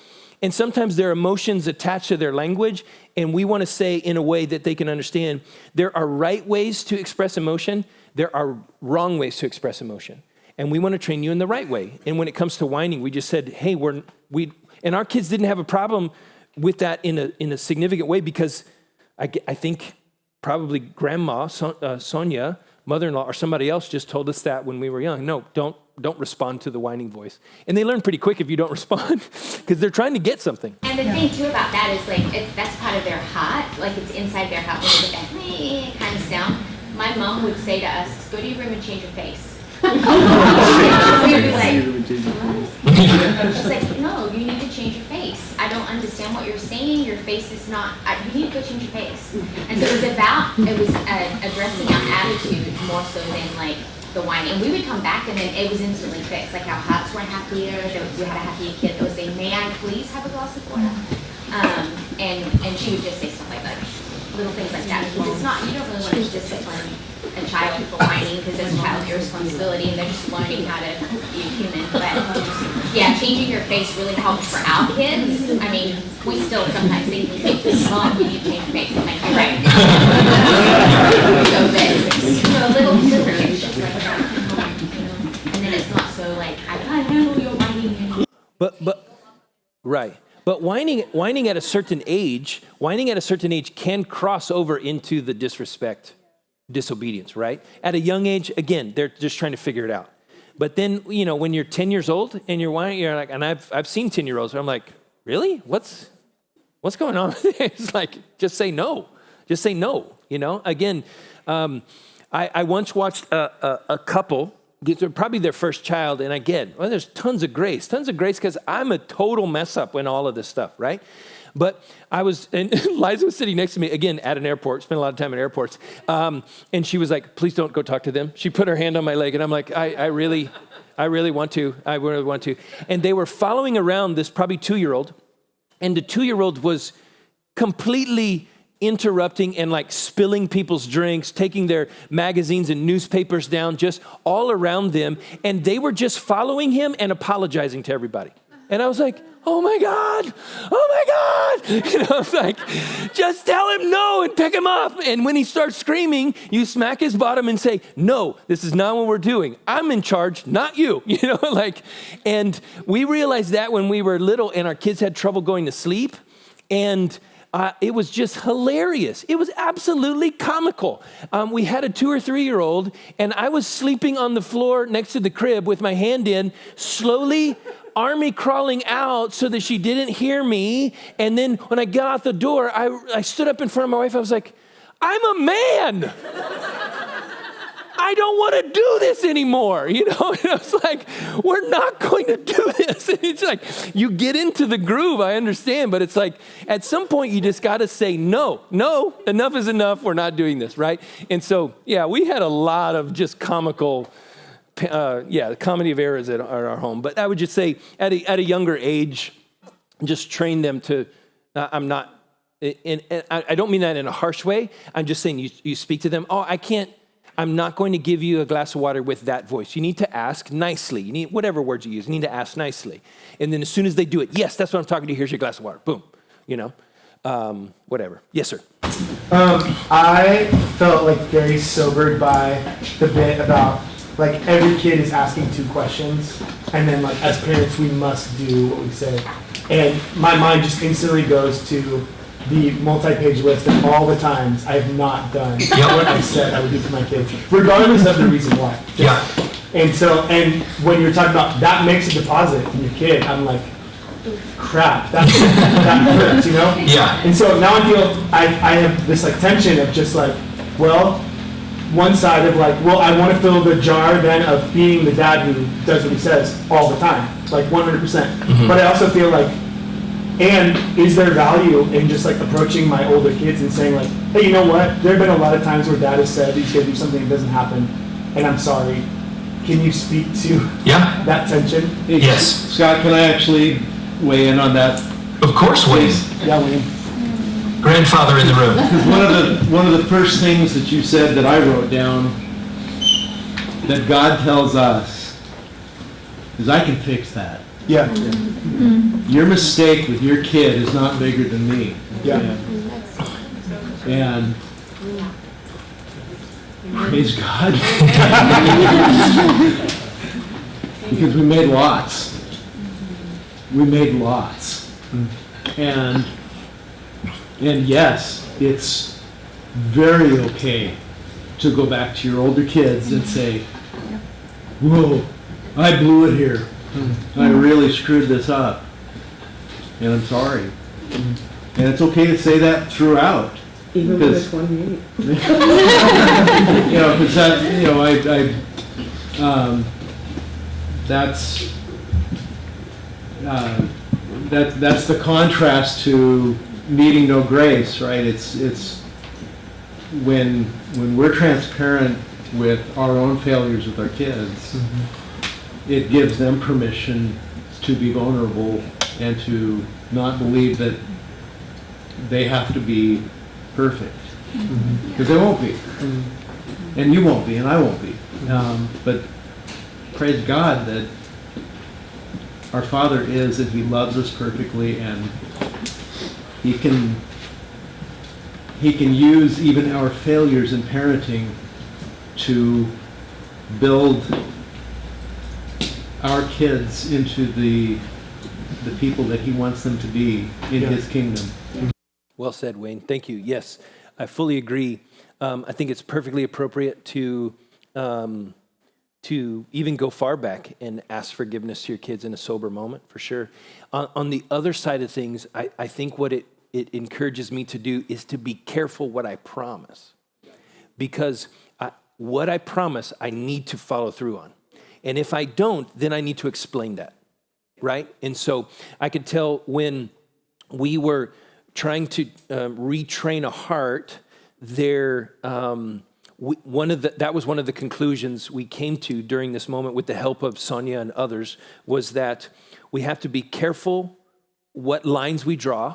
and sometimes their emotions attach to their language, and we want to say in a way that they can understand there are right ways to express emotion, there are wrong ways to express emotion. And we want to train you in the right way. And when it comes to whining, we just said, hey, and our kids didn't have a problem with that in a significant way, because I think probably grandma, Sonia, mother-in-law, or somebody else just told us that when we were young. No, don't respond to the whining voice. And they learn pretty quick if you don't respond, because they're trying to get something. And the thing too about that is like, that's part of their heart, like it's inside their heart, when they get that meh kind of sound. My mom would say to us, go to your room and change your face. We would be like, what? She's like, no, you need to change your face. I don't understand what you're saying. Your face is not, you need to go change your face. And so it was addressing our attitude more so than like the whining. And we would come back and then it was instantly fixed. Like our hearts were happier. We had a happier kid that would say, may I please have a glass of water? And she would just say stuff like that. Little things like that. Because it's not, you don't really want to discipline a child for whining, because it's a child's responsibility and they're just learning how to be human. But yeah, changing your face really helps for our kids. I mean, we still sometimes think, Mom, you need to change your face. I'm like, you're right. So that, a little things just like that, and then it's not so like, I can't handle your whining anymore. But right. But whining at a certain age can cross over into the disrespect, disobedience, right? At a young age, again, they're just trying to figure it out. But then, when you're 10 years old and you're whining, you're like, and I've seen 10-year-olds where I'm like, really? What's going on? It's like, just say no. Just say no, Again, I once watched a couple get probably their first child, and again, there's tons of grace because I'm a total mess up when all of this stuff, right? But and Liza was sitting next to me, again, at an airport, spent a lot of time at airports, and she was like, please don't go talk to them. She put her hand on my leg, and I'm like, I really want to. And they were following around this probably 2-year-old, and the 2-year-old was completely interrupting and like spilling people's drinks, taking their magazines and newspapers down, just all around them. And they were just following him and apologizing to everybody. And I was like, oh my God. I was like, just tell him no and pick him up. And when he starts screaming, you smack his bottom and say, no, this is not what we're doing. I'm in charge, not you. And we realized that when we were little and our kids had trouble going to sleep. And it was just hilarious. It was absolutely comical. We had a 2 or 3 year old, and I was sleeping on the floor next to the crib with my hand in, slowly army crawling out so that she didn't hear me. And then when I got out the door, I stood up in front of my wife. I was like, I'm a man. I don't want to do this anymore. And I was like, we're not going to do this. And it's like, you get into the groove, I understand, but it's like, at some point you just got to say, no, enough is enough. We're not doing this, right? And so, yeah, we had a lot of just comical, the comedy of errors at our home. But I would just say, at a younger age, just train them to, I'm not, and I don't mean that in a harsh way. I'm just saying you speak to them, I'm not going to give you a glass of water with that voice. You need to ask nicely. You need, whatever words you use, you need to ask nicely. And then as soon as they do it, yes, that's what I'm talking to. Here's your glass of water. Boom. Whatever. Yes, sir. I felt like very sobered by the bit about like every kid is asking 2 questions. And then like as parents, we must do what we say. And my mind just instantly goes to the multi-page list of all the times I have not done what I said I would do for my kids, regardless of the reason why. And when you're talking about that makes a deposit in your kid, I'm like, crap, that hurts, Yeah. And so now I feel I have this like tension of just like, well, one side of like, well, I want to fill the jar then of being the dad who does what he says all the time, like 100%. Mm-hmm. But I also feel like, and is there value in just like approaching my older kids and saying like, hey, you know what? There have been a lot of times where dad has said he's going to do something that doesn't happen, and I'm sorry. Can you speak to that tension? Yes. Scott, can I actually weigh in on that? Of course, Wayne. Yeah, Wayne. Grandfather in the room. Because one of the first things that you said that I wrote down that God tells us is I can fix that. Yeah. Your mistake with your kid is not bigger than me. Yeah. And praise God. Because we made lots. And yes, it's very okay to go back to your older kids and say, whoa, I blew it here. I really screwed this up, and I'm sorry. And it's okay to say that throughout. Even when it's 1 minute. Because that's the contrast to needing no grace, right? It's when we're transparent with our own failures with our kids. Mm-hmm. It gives them permission to be vulnerable and to not believe that they have to be perfect. Because they won't be. And you won't be, and I won't be. But praise God that our Father is, and He loves us perfectly, and He can use even our failures in parenting to build our kids into the people that He wants them to be in His kingdom. Well said, Wayne. Thank you. Yes, I fully agree. I think it's perfectly appropriate to even go far back and ask forgiveness to your kids in a sober moment, for sure. On the other side of things, I think what it encourages me to do is to be careful what I promise. Because what I promise, I need to follow through on. And if I don't, then I need to explain that, right? And so I could tell when we were trying to retrain a heart, that was one of the conclusions we came to during this moment with the help of Sonia and others, was that we have to be careful what lines we draw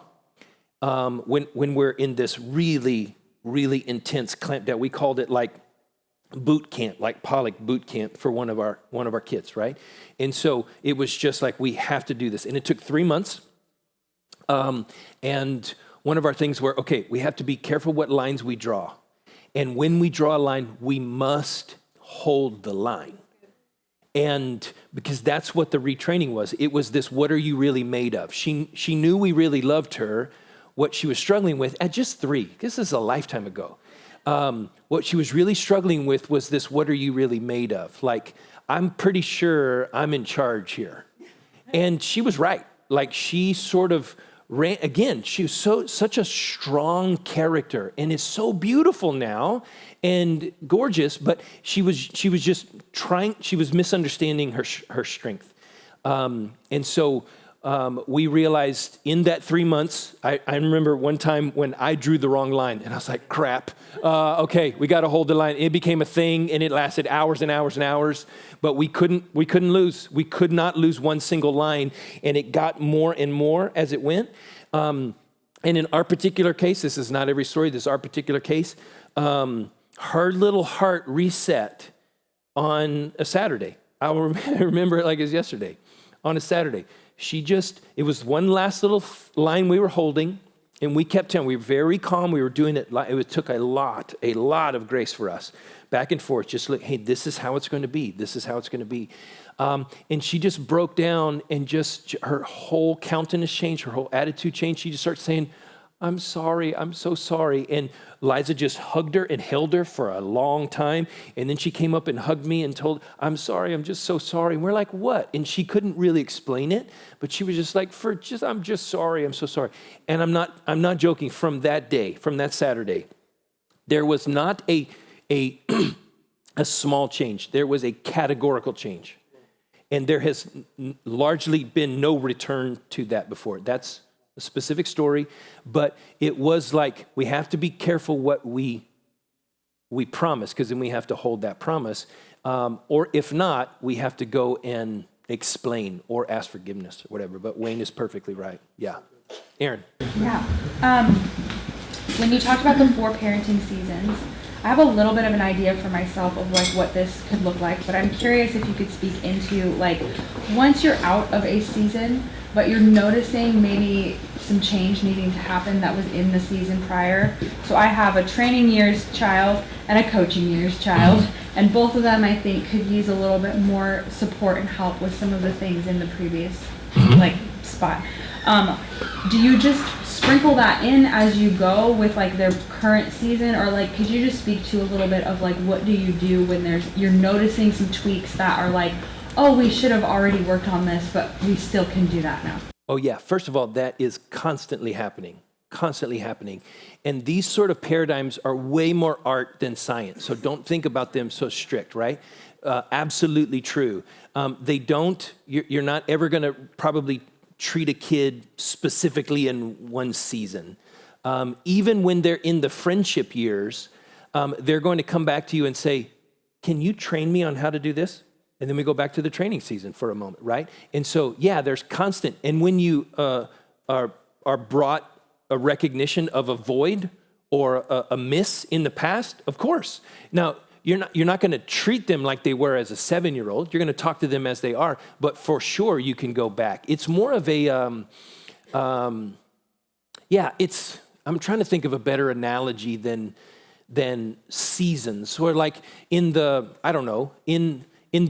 when we're in this really, really intense clamp down. We called it like boot camp, like Pollok boot camp for one of our kids, right? And so it was just like, we have to do this. And it took 3 months. And one of our things were, okay, we have to be careful what lines we draw. And when we draw a line, we must hold the line. And because that's what the retraining was. It was this, what are you really made of? She knew we really loved her. What she was struggling with at just 3, this is a lifetime ago. What she was really struggling with was this, what are you really made of? Like, I'm pretty sure I'm in charge here. And she was right. Like, she sort of ran, again, she was such a strong character and is so beautiful now and gorgeous, but she was just trying, she was misunderstanding her strength. And so we realized in that 3 months, I remember one time when I drew the wrong line and I was like, crap, okay, we got to hold the line. It became a thing and it lasted hours and hours and hours, but we couldn't lose. We could not lose one single line, and it got more and more as it went. And in our particular case, this is not every story, this is our particular case, her little heart reset on a Saturday. I remember it like it was yesterday, on a Saturday. It was one last little line we were holding, and we kept telling, we were very calm, we were doing it, it took a lot of grace for us, back and forth, just like, hey, this is how it's going to be, this is how it's going to be. And she just broke down, and just her whole countenance changed, her whole attitude changed. She just started saying, I'm sorry, I'm so sorry. And Liza just hugged her and held her for a long time. And then she came up and hugged me and told, I'm sorry, I'm just so sorry. And we're like, what? And she couldn't really explain it, but she was just like, I'm just sorry, I'm so sorry. And I'm not joking, from that day, from that Saturday, there was not a small change. There was a categorical change. And there has largely been no return to that before. That's a specific story, but it was like, we have to be careful what we promise, because then we have to hold that promise. Or if not, we have to go and explain or ask forgiveness or whatever. But Wayne is perfectly right. Yeah. Aaron. Yeah. When you talked about the 4 parenting seasons, I have a little bit of an idea for myself of like what this could look like, but I'm curious if you could speak into like, once you're out of a season, but you're noticing maybe some change needing to happen that was in the season prior. So I have a training years child and a coaching years child, and both of them I think could use a little bit more support and help with some of the things in the previous like spot. Do you just sprinkle that in as you go with like their current season, or like could you just speak to a little bit of like what do you do when you're noticing some tweaks that are like, oh, we should have already worked on this, but we still can do that now? Oh yeah, first of all, that is constantly happening. And these sort of paradigms are way more art than science, so don't think about them so strict, right? Absolutely true. You're not ever gonna probably treat a kid specifically in one season. Even when they're in the friendship years, they're going to come back to you and say, can you train me on how to do this? And then we go back to the training season for a moment, right? And so, yeah, there's constant. And when you are brought a recognition of a void or a miss in the past, of course. Now, you're not going to treat them like they were as a 7-year-old. You're going to talk to them as they are. But for sure, you can go back. It's more of a, I'm trying to think of a better analogy than seasons. Or like in the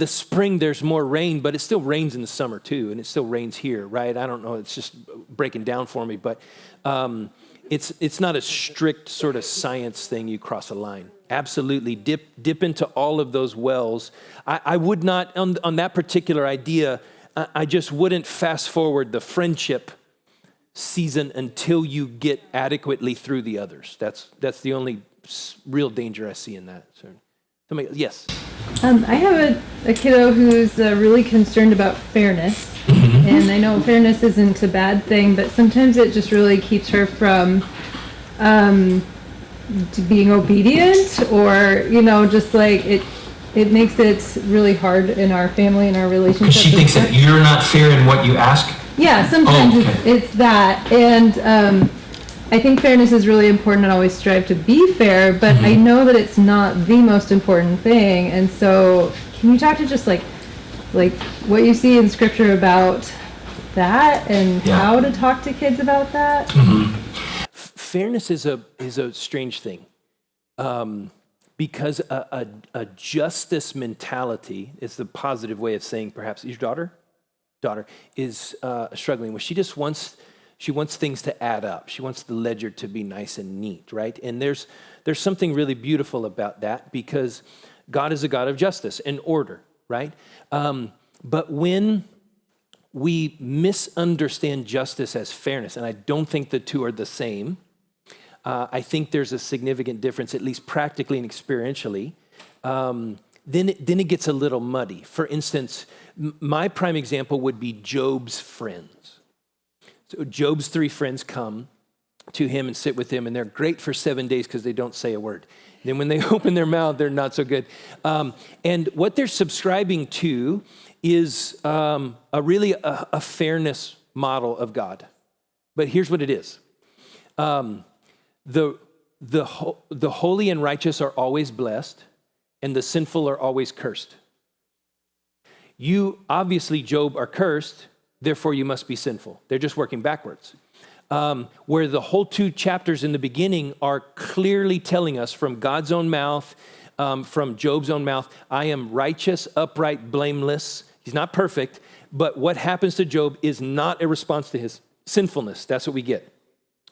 spring, there's more rain, but it still rains in the summer too, and it still rains here, right? I don't know, it's just breaking down for me, but it's not a strict sort of science thing, you cross a line. Absolutely, dip into all of those wells. I would not, on that particular idea, I just wouldn't fast forward the friendship season until you get adequately through the others. That's the only real danger I see in that. So, yes. I have a kiddo who's really concerned about fairness, and I know fairness isn't a bad thing, but sometimes it just really keeps her from to being obedient, or just like it makes it really hard in our family and our relationship. Because she thinks that you're not fair in what you ask? Yeah, sometimes it's that, and I think fairness is really important and always strive to be fair, but I know that it's not the most important thing. And so can you talk to just like what you see in scripture about that and how to talk to kids about that? Fairness is a strange thing. Because a justice mentality is the positive way of saying perhaps your daughter is struggling with. She wants things to add up. She wants the ledger to be nice and neat, right? And there's something really beautiful about that because God is a God of justice and order, right? But when we misunderstand justice as fairness, and I don't think the two are the same, I think there's a significant difference, at least practically and experientially, then it gets a little muddy. For instance, my prime example would be Job's friends. So Job's 3 friends come to him and sit with him, and they're great for 7 days because they don't say a word. Then when they open their mouth, they're not so good. And what they're subscribing to is really a fairness model of God. But here's what it is. The holy and righteous are always blessed, and the sinful are always cursed. You, obviously, Job, are cursed, therefore you must be sinful. They're just working backwards. Where the whole 2 chapters in the beginning are clearly telling us from God's own mouth, from Job's own mouth, I am righteous, upright, blameless. He's not perfect, but what happens to Job is not a response to his sinfulness. That's what we get.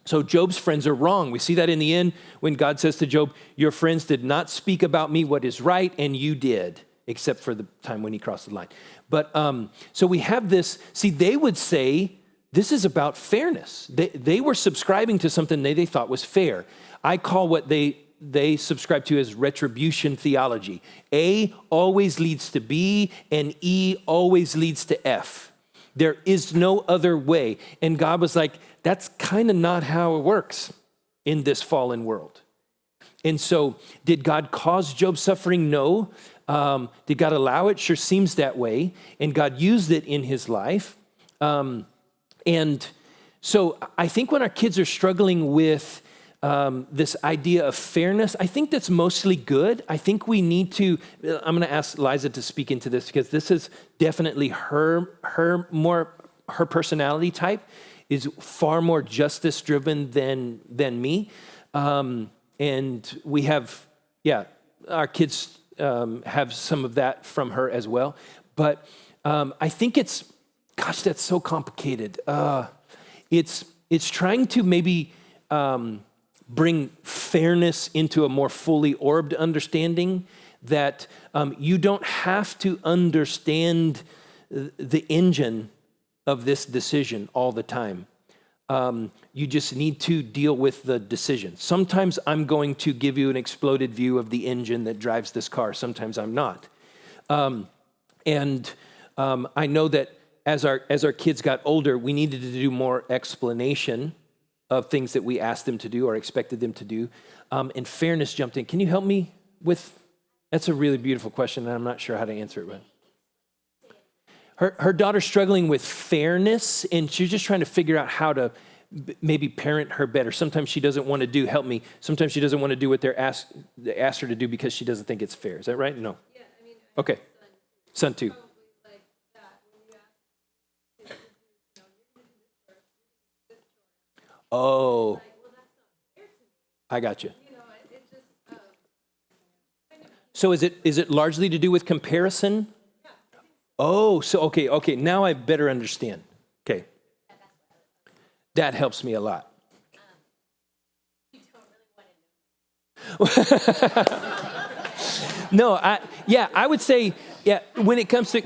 So Job's friends are wrong. We see that in the end when God says to Job, your friends did not speak about me what is right, and you did, except for the time when he crossed the line. But so we have this, see, they would say, this is about fairness. They were subscribing to something they thought was fair. I call what they subscribe to as retribution theology. A always leads to B, and E always leads to F. There is no other way. And God was like, that's kind of not how it works in this fallen world. And so did God cause Job's suffering? No. Did God allow it? Sure seems that way. And God used it in his life. And so I think when our kids are struggling with this idea of fairness, I think that's mostly good. I think we need to, I'm going to ask Liza to speak into this because this is definitely her personality type is far more justice driven than me. And we have, our kids have some of that from her as well. But I think gosh, that's so complicated. It's trying to maybe bring fairness into a more fully orbed understanding that you don't have to understand the engine of this decision all the time. You just need to deal with the decision. Sometimes I'm going to give you an exploded view of the engine that drives this car. Sometimes I'm not. And I know that as our kids got older, we needed to do more explanation of things that we asked them to do or expected them to do. And fairness jumped in. Can you help me with, that's a really beautiful question, and I'm not sure how to answer it, but. Her daughter's struggling with fairness, and she's just trying to figure out how to maybe parent her better. Sometimes she doesn't want to do, help me, sometimes she doesn't want to do what they asked her to do because she doesn't think it's fair. Is that right? No. Yeah, I mean, okay. Son too. Oh, I got you. So is it largely to do with comparison? Oh, so okay, now I better understand. Okay. That helps me a lot. No, I would say, when it comes to,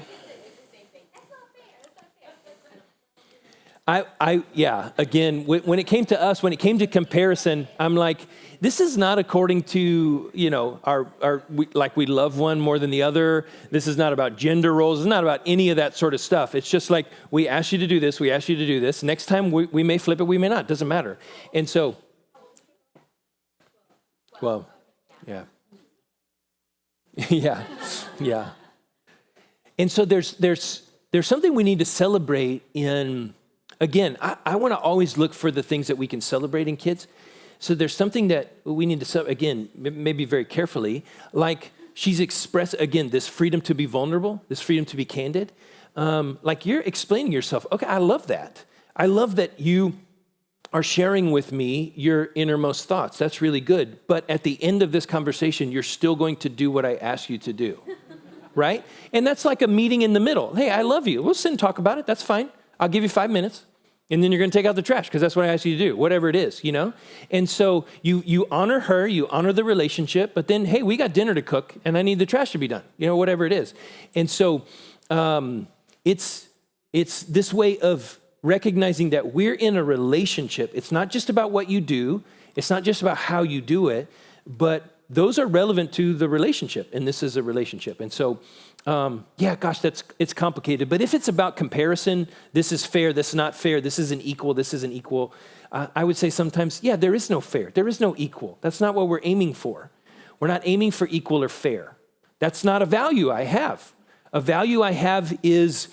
again, when it came to us, when it came to comparison, I'm like, this is not according to, we love one more than the other. This is not about gender roles. It's not about any of that sort of stuff. It's just like, we asked you to do this. We asked you to do this. Next time we may flip it. We may not. Doesn't matter. And so, well, yeah. Yeah. And so there's something we need to celebrate in again, I want to always look for the things that we can celebrate in kids. So there's something that we need to, again, maybe very carefully, like she's expressed, again, this freedom to be vulnerable, this freedom to be candid. Like you're explaining yourself. Okay, I love that. I love that you are sharing with me your innermost thoughts. That's really good. But at the end of this conversation, you're still going to do what I asked you to do, right? And that's like a meeting in the middle. Hey, I love you. We'll sit and talk about it. That's fine. I'll give you 5 minutes. And then you're going to take out the trash because that's what I asked you to do, whatever it is, you know? And so you honor her, you honor the relationship, but then, hey, we got dinner to cook and I need the trash to be done, you know, whatever it is. And so it's this way of recognizing that we're in a relationship. It's not just about what you do. It's not just about how you do it, but those are relevant to the relationship. And this is a relationship. And so, it's complicated. But if it's about comparison, this is fair, this is not fair, this isn't equal, I would say sometimes, there is no fair. There is no equal. That's not what we're aiming for. We're not aiming for equal or fair. That's not a value I have. A value I have is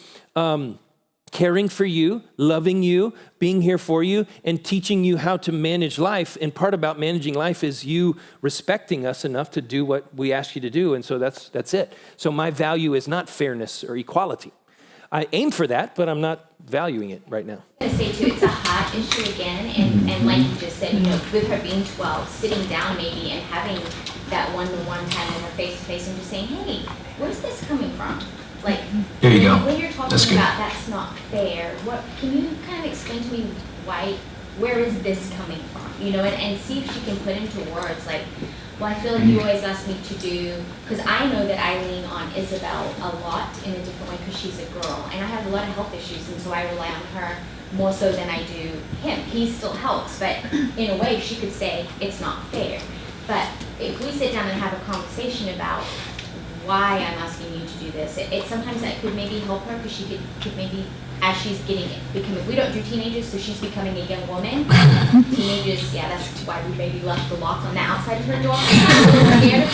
caring for you, loving you, being here for you, and teaching you how to manage life. And part about managing life is you respecting us enough to do what we ask you to do. And so that's it. So my value is not fairness or equality. I aim for that, but I'm not valuing it right now. I was going to say too, it's a hot issue again, and like you just said, with her being 12, sitting down maybe and having that one-to-one time with her face-to-face and just saying, hey, where's this coming from? Like, there you go. When you're talking about that's not fair, can you kind of explain to me where is this coming from? And see if she can put into words like, well, I feel like you always ask me to do, because I know that I lean on Isabel a lot in a different way because she's a girl, and I have a lot of health issues, and so I rely on her more so than I do him. He still helps, but in a way she could say it's not fair. But if we sit down and have a conversation about why I'm asking you to do this, it sometimes that could maybe help her, because she could maybe, as she's becoming, we don't do teenagers, so she's becoming a young woman. Teenagers, that's why we maybe left the lock on the outside of her door. I'm a little scared of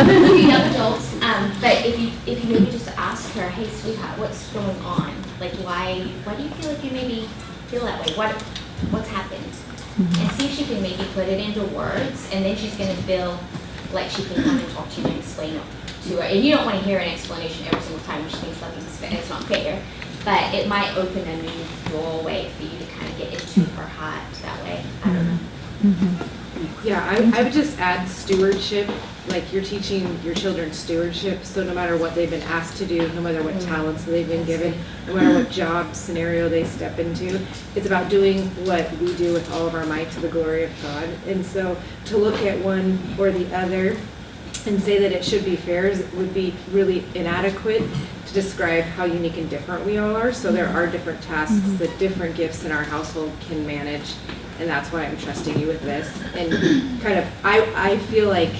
teenagers, young adults. But if you maybe just ask her, hey sweetheart, what's going on? Like why do you feel like you maybe feel that way? What's happened? And see if she can maybe put it into words, and then she's gonna feel like she can come and talk to you and explain it to her. And you don't want to hear an explanation every single time she thinks something's not fair, but it might open a new doorway for you to kind of get into her heart that way. I don't know. Yeah, I would just add stewardship. Like you're teaching your children stewardship, so no matter what they've been asked to do, no matter what talents they've been given, no matter what job scenario they step into, it's about doing what we do with all of our might to the glory of God. And so to look at one or the other and say that it should be fair would be really inadequate to describe how unique and different we all are. So there are different tasks that different gifts in our household can manage, and that's why I'm trusting you with this. And kind of, I feel like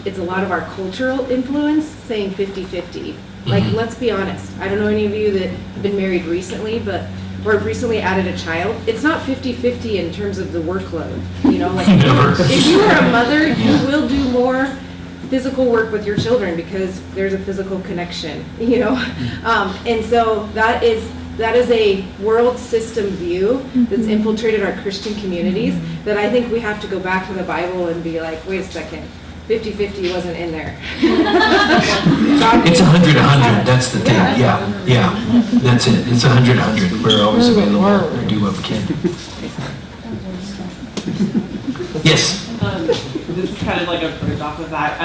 it's a lot of our cultural influence saying 50-50. Like, let's be honest. I don't know any of you that have been married recently, or recently added a child. It's not 50-50 in terms of the workload. Like if you are a mother, you will do more physical work with your children because there's a physical connection, and so that is a world system view that's infiltrated our Christian communities that I think we have to go back to the Bible and be like, wait a second, 50-50 wasn't in there. It's 100-100, that's the thing, yeah, that's it, it's 100-100, we're always available to do what we can. Yes? This is kind of like a bridge off of that.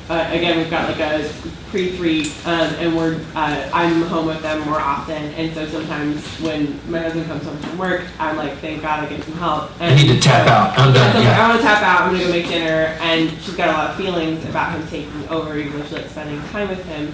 Again, we've got like a pre-3, and I'm home with them more often, and so sometimes when my husband comes home from work, I'm like, thank God I get some help. And I need to tap out, I'm done, so I want to tap out, I'm going to go make dinner, and she's got a lot of feelings about him taking over, even though she likes spending time with him.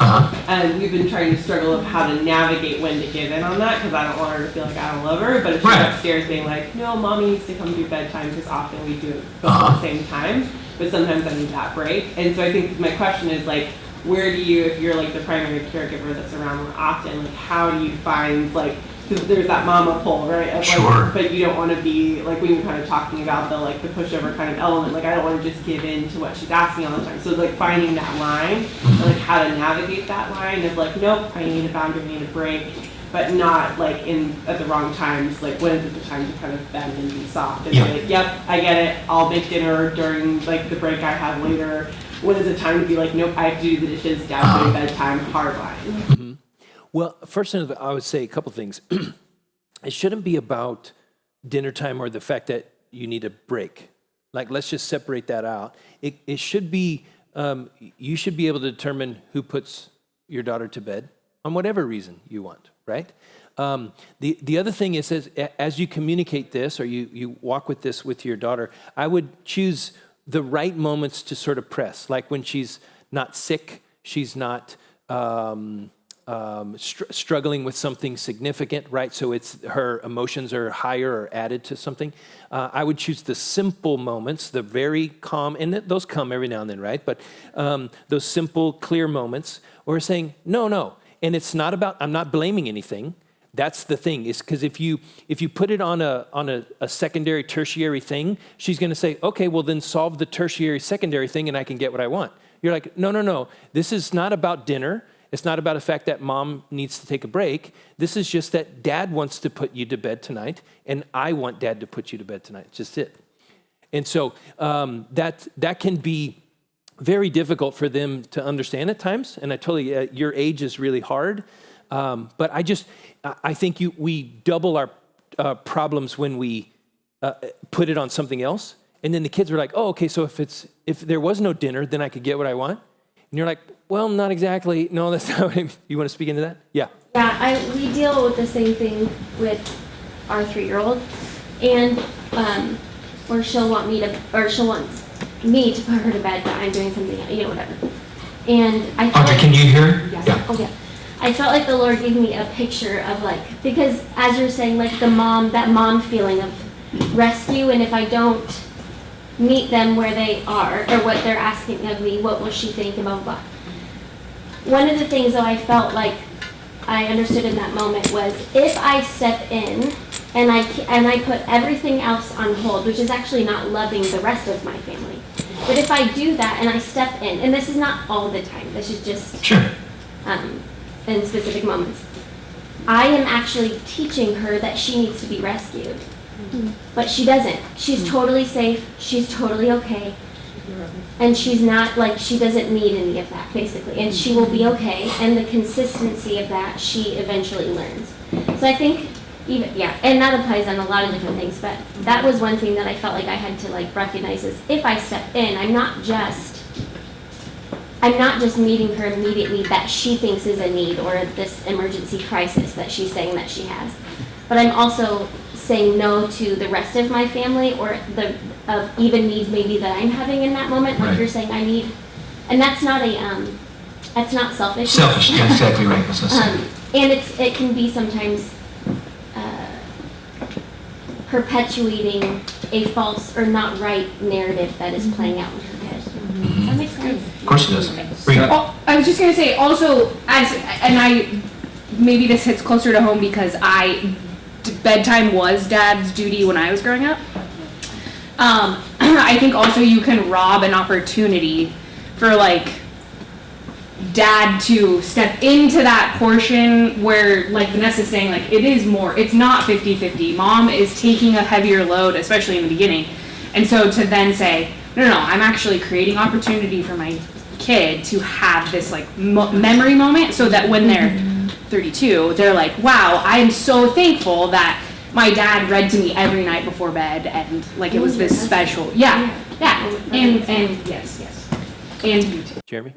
And we've been trying to struggle of how to navigate when to give in on that, because I don't want her to feel like I don't love her, but if she's upstairs being like, no, mommy needs to come do bedtime, because often we do it at the same time. But sometimes I need that break. And so I think my question is like, where do you, if you're like the primary caregiver that's around more often, like how do you find like, because there's that mama pull, right? Of, like, but you don't want to be, like we were kind of talking about the pushover kind of element, like I don't want to just give in to what she's asking all the time. So like finding that line, and like how to navigate that line of like, nope, I need a boundary, I need a break. but not like at the wrong times. Like when is it the time to kind of bend and be soft and Yeah. say, yep, I get it. I'll make dinner during like the break I have later. When is it time to be like, nope, I have to do the dishes, dad's going to bedtime, hard line. Well, first thing I would say a couple things. It shouldn't be about dinner time or the fact that you need a break. Like, let's just separate that out. It should be, you should be able to determine who puts your daughter to bed on whatever reason you want, right? The other thing is, as you communicate this or you walk with this with your daughter, I would choose the right moments to sort of press, like when she's not sick, she's not struggling with something significant, right? So it's her emotions are higher or added to something. I would choose the simple moments, the very calm, and those come every now and then, right? But those simple, clear moments, or saying, no. And it's not about, I'm not blaming anything. That's the thing, is because if you put it on a secondary, tertiary thing, she's going to say, okay, well then solve the tertiary, secondary thing and I can get what I want. You're like, no. This is not about dinner. It's not about the fact that mom needs to take a break. This is just that dad wants to put you to bed tonight and I want dad to put you to bed tonight. Just it. And so that can be very difficult for them to understand at times. And I totally, your age is really hard. But I think we double our problems when we put it on something else. And then the kids are like, oh, okay, so if there was no dinner, then I could get what I want. And you're like, well, not exactly. No, that's not what you want to speak into that? Yeah. Yeah, we deal with the same thing with our 3-year-old. And, or she'll want me to put her to bed, but I'm doing something, whatever. And I feel Audrey, can you hear? Yeah. Oh, yeah. I felt like the Lord gave me a picture of because as you're saying, like that mom feeling of rescue, and if I don't meet them where they are or what they're asking of me, what will she think, and blah, blah, blah. One of the things though I felt like I understood in that moment was if I step in and I put everything else on hold, which is actually not loving the rest of my family. But if I do that and I step in, and this is not all the time, this is just Sure. In specific moments, I am actually teaching her that she needs to be rescued. But she doesn't. She's totally safe. She's totally okay. And she's not she doesn't need any of that, basically. And she will be okay. And the consistency of that, she eventually learns. So I think, and that applies on a lot of different things. But that was one thing that I felt like I had to recognize is if I step in, I'm not just meeting her immediately that she thinks is a need or this emergency crisis that she's saying that she has. But I'm also saying no to the rest of my family or the even needs maybe that I'm having in that moment. Like you're saying I need, and that's not that's not selfish. Selfish, yeah, exactly right. And it can be sometimes perpetuating a false or not right narrative that is playing out in her head. Does that make sense? Of course it does. I was just going to say also, maybe this hits closer to home because bedtime was dad's duty when I was growing up. I think also you can rob an opportunity for dad to step into that portion where Vanessa's saying it is more, it's not 50-50. Mom is taking a heavier load, especially in the beginning. And so to then say, no, I'm actually creating opportunity for my kid to have this memory moment so that when they're 32, they're like, wow, I am so thankful that my dad read to me every night before bed and it was this special. Yeah. And yes. And you too. Jeremy?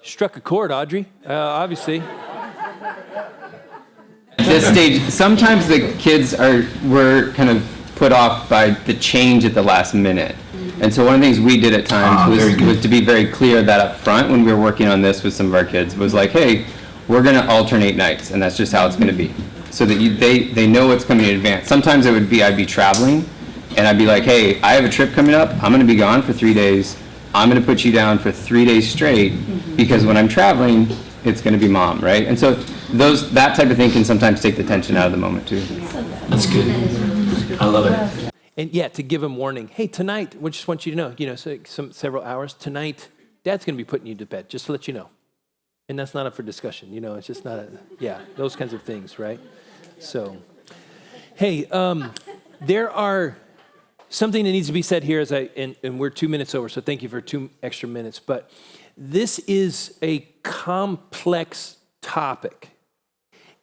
Struck a chord, Audrey, obviously. At this stage, sometimes the kids were kind of put off by the change at the last minute. And so one of the things we did at times was to be very clear that up front when we were working on this with some of our kids was hey, we're going to alternate nights, and that's just how it's going to be. So that they know what's coming in advance. Sometimes it would be I'd be traveling, and I'd be like, hey, I have a trip coming up. I'm going to be gone for 3 days. I'm going to put you down for 3 days straight because when I'm traveling, it's going to be mom, right? And so that type of thing can sometimes take the tension out of the moment too. That's good. I love it. And to give them warning. Hey, tonight, we just want you to know, several hours tonight, Dad's going to be putting you to bed. Just to let you know. And that's not up for discussion, it's just not those kinds of things, right? So, hey, there are something that needs to be said here and we're 2 minutes over, so thank you for 2 extra minutes, but this is a complex topic.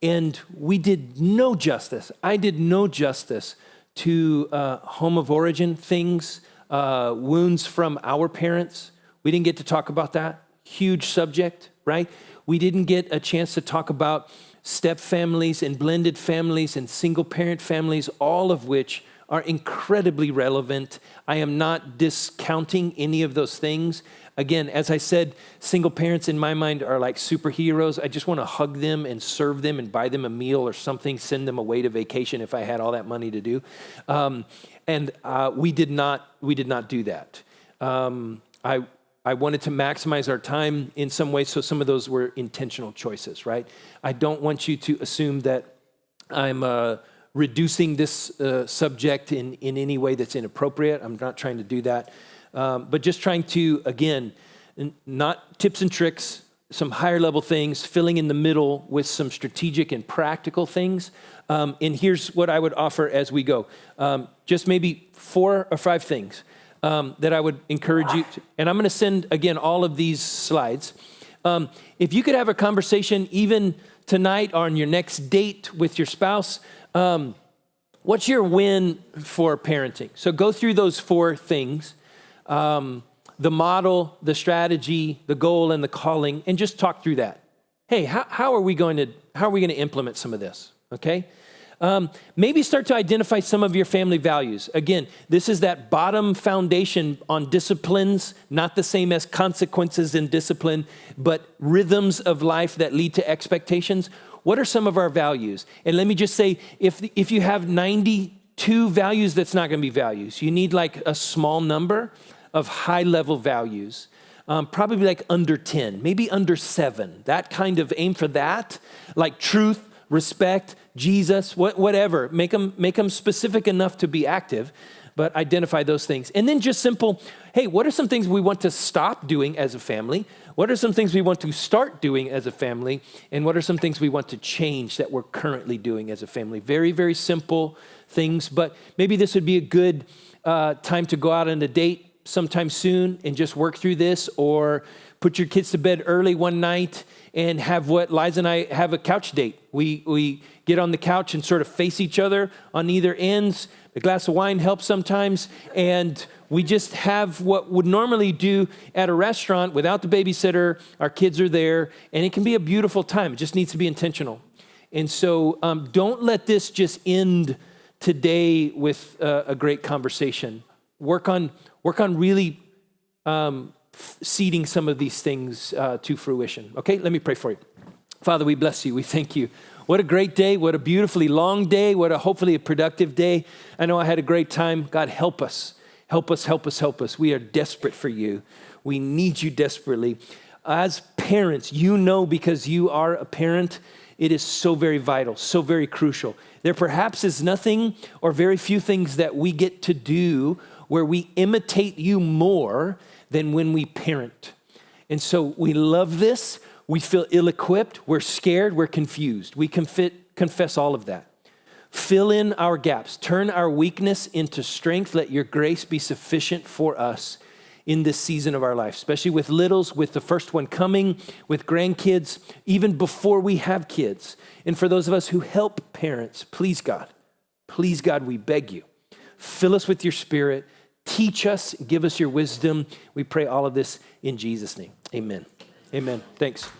And we did no justice. I did no justice to home of origin things, wounds from our parents. We didn't get to talk about that. Huge subject, right? We didn't get a chance to talk about step families and blended families and single parent families, all of which are incredibly relevant. I am not discounting any of those things. Again, as I said, single parents in my mind are like superheroes. I just want to hug them and serve them and buy them a meal or something, send them away to vacation if I had all that money to do. We did not do that. I wanted to maximize our time in some ways, so some of those were intentional choices, right? I don't want you to assume that I'm reducing this subject in any way that's inappropriate. I'm not trying to do that. But just trying to, again, not tips and tricks, some higher level things, filling in the middle with some strategic and practical things. And here's what I would offer as we go. Just maybe 4 or 5 things that I would encourage you to. And I'm going to send, again, all of these slides. If you could have a conversation even tonight or on your next date with your spouse, what's your win for parenting? So go through those 4 things. The model, the strategy, the goal, and the calling, and just talk through that. Hey, how are we going to implement some of this? Okay, maybe start to identify some of your family values. Again, this is that bottom foundation on disciplines, not the same as consequences in discipline, but rhythms of life that lead to expectations. What are some of our values? And let me just say, if you have 92 values, that's not going to be values. You need like a small number of high-level values, probably like under 10, maybe under 7. That kind of aim for that, like truth, respect, Jesus, whatever. Make them specific enough to be active, but identify those things. And then just simple, hey, what are some things we want to stop doing as a family? What are some things we want to start doing as a family? And what are some things we want to change that we're currently doing as a family? Very, very simple things, but maybe this would be a good time to go out on a date sometime soon and just work through this, or put your kids to bed early one night and have what Liza and I have a couch date. We get on the couch and sort of face each other on either ends. A glass of wine helps sometimes, and we just have what would normally do at a restaurant without the babysitter. Our kids are there, and it can be a beautiful time. It just needs to be intentional. And so don't let this just end today with a great conversation. Work on really seeding some of these things to fruition. Okay, let me pray for you. Father, we bless you. We thank you. What a great day. What a beautifully long day. What a hopefully a productive day. I know I had a great time. God, help us. Help us, help us, help us. We are desperate for you. We need you desperately. As parents, you know, because you are a parent, it is so very vital, so very crucial. There perhaps is nothing or very few things that we get to do where we imitate you more than when we parent. And so we love this. We feel ill-equipped. We're scared. We're confused. We confess all of that. Fill in our gaps. Turn our weakness into strength. Let your grace be sufficient for us in this season of our life, especially with littles, with the first one coming, with grandkids, even before we have kids. And for those of us who help parents, please God, we beg you, fill us with your Spirit. Teach us, give us your wisdom. We pray all of this in Jesus' name. Amen. Amen. Thanks.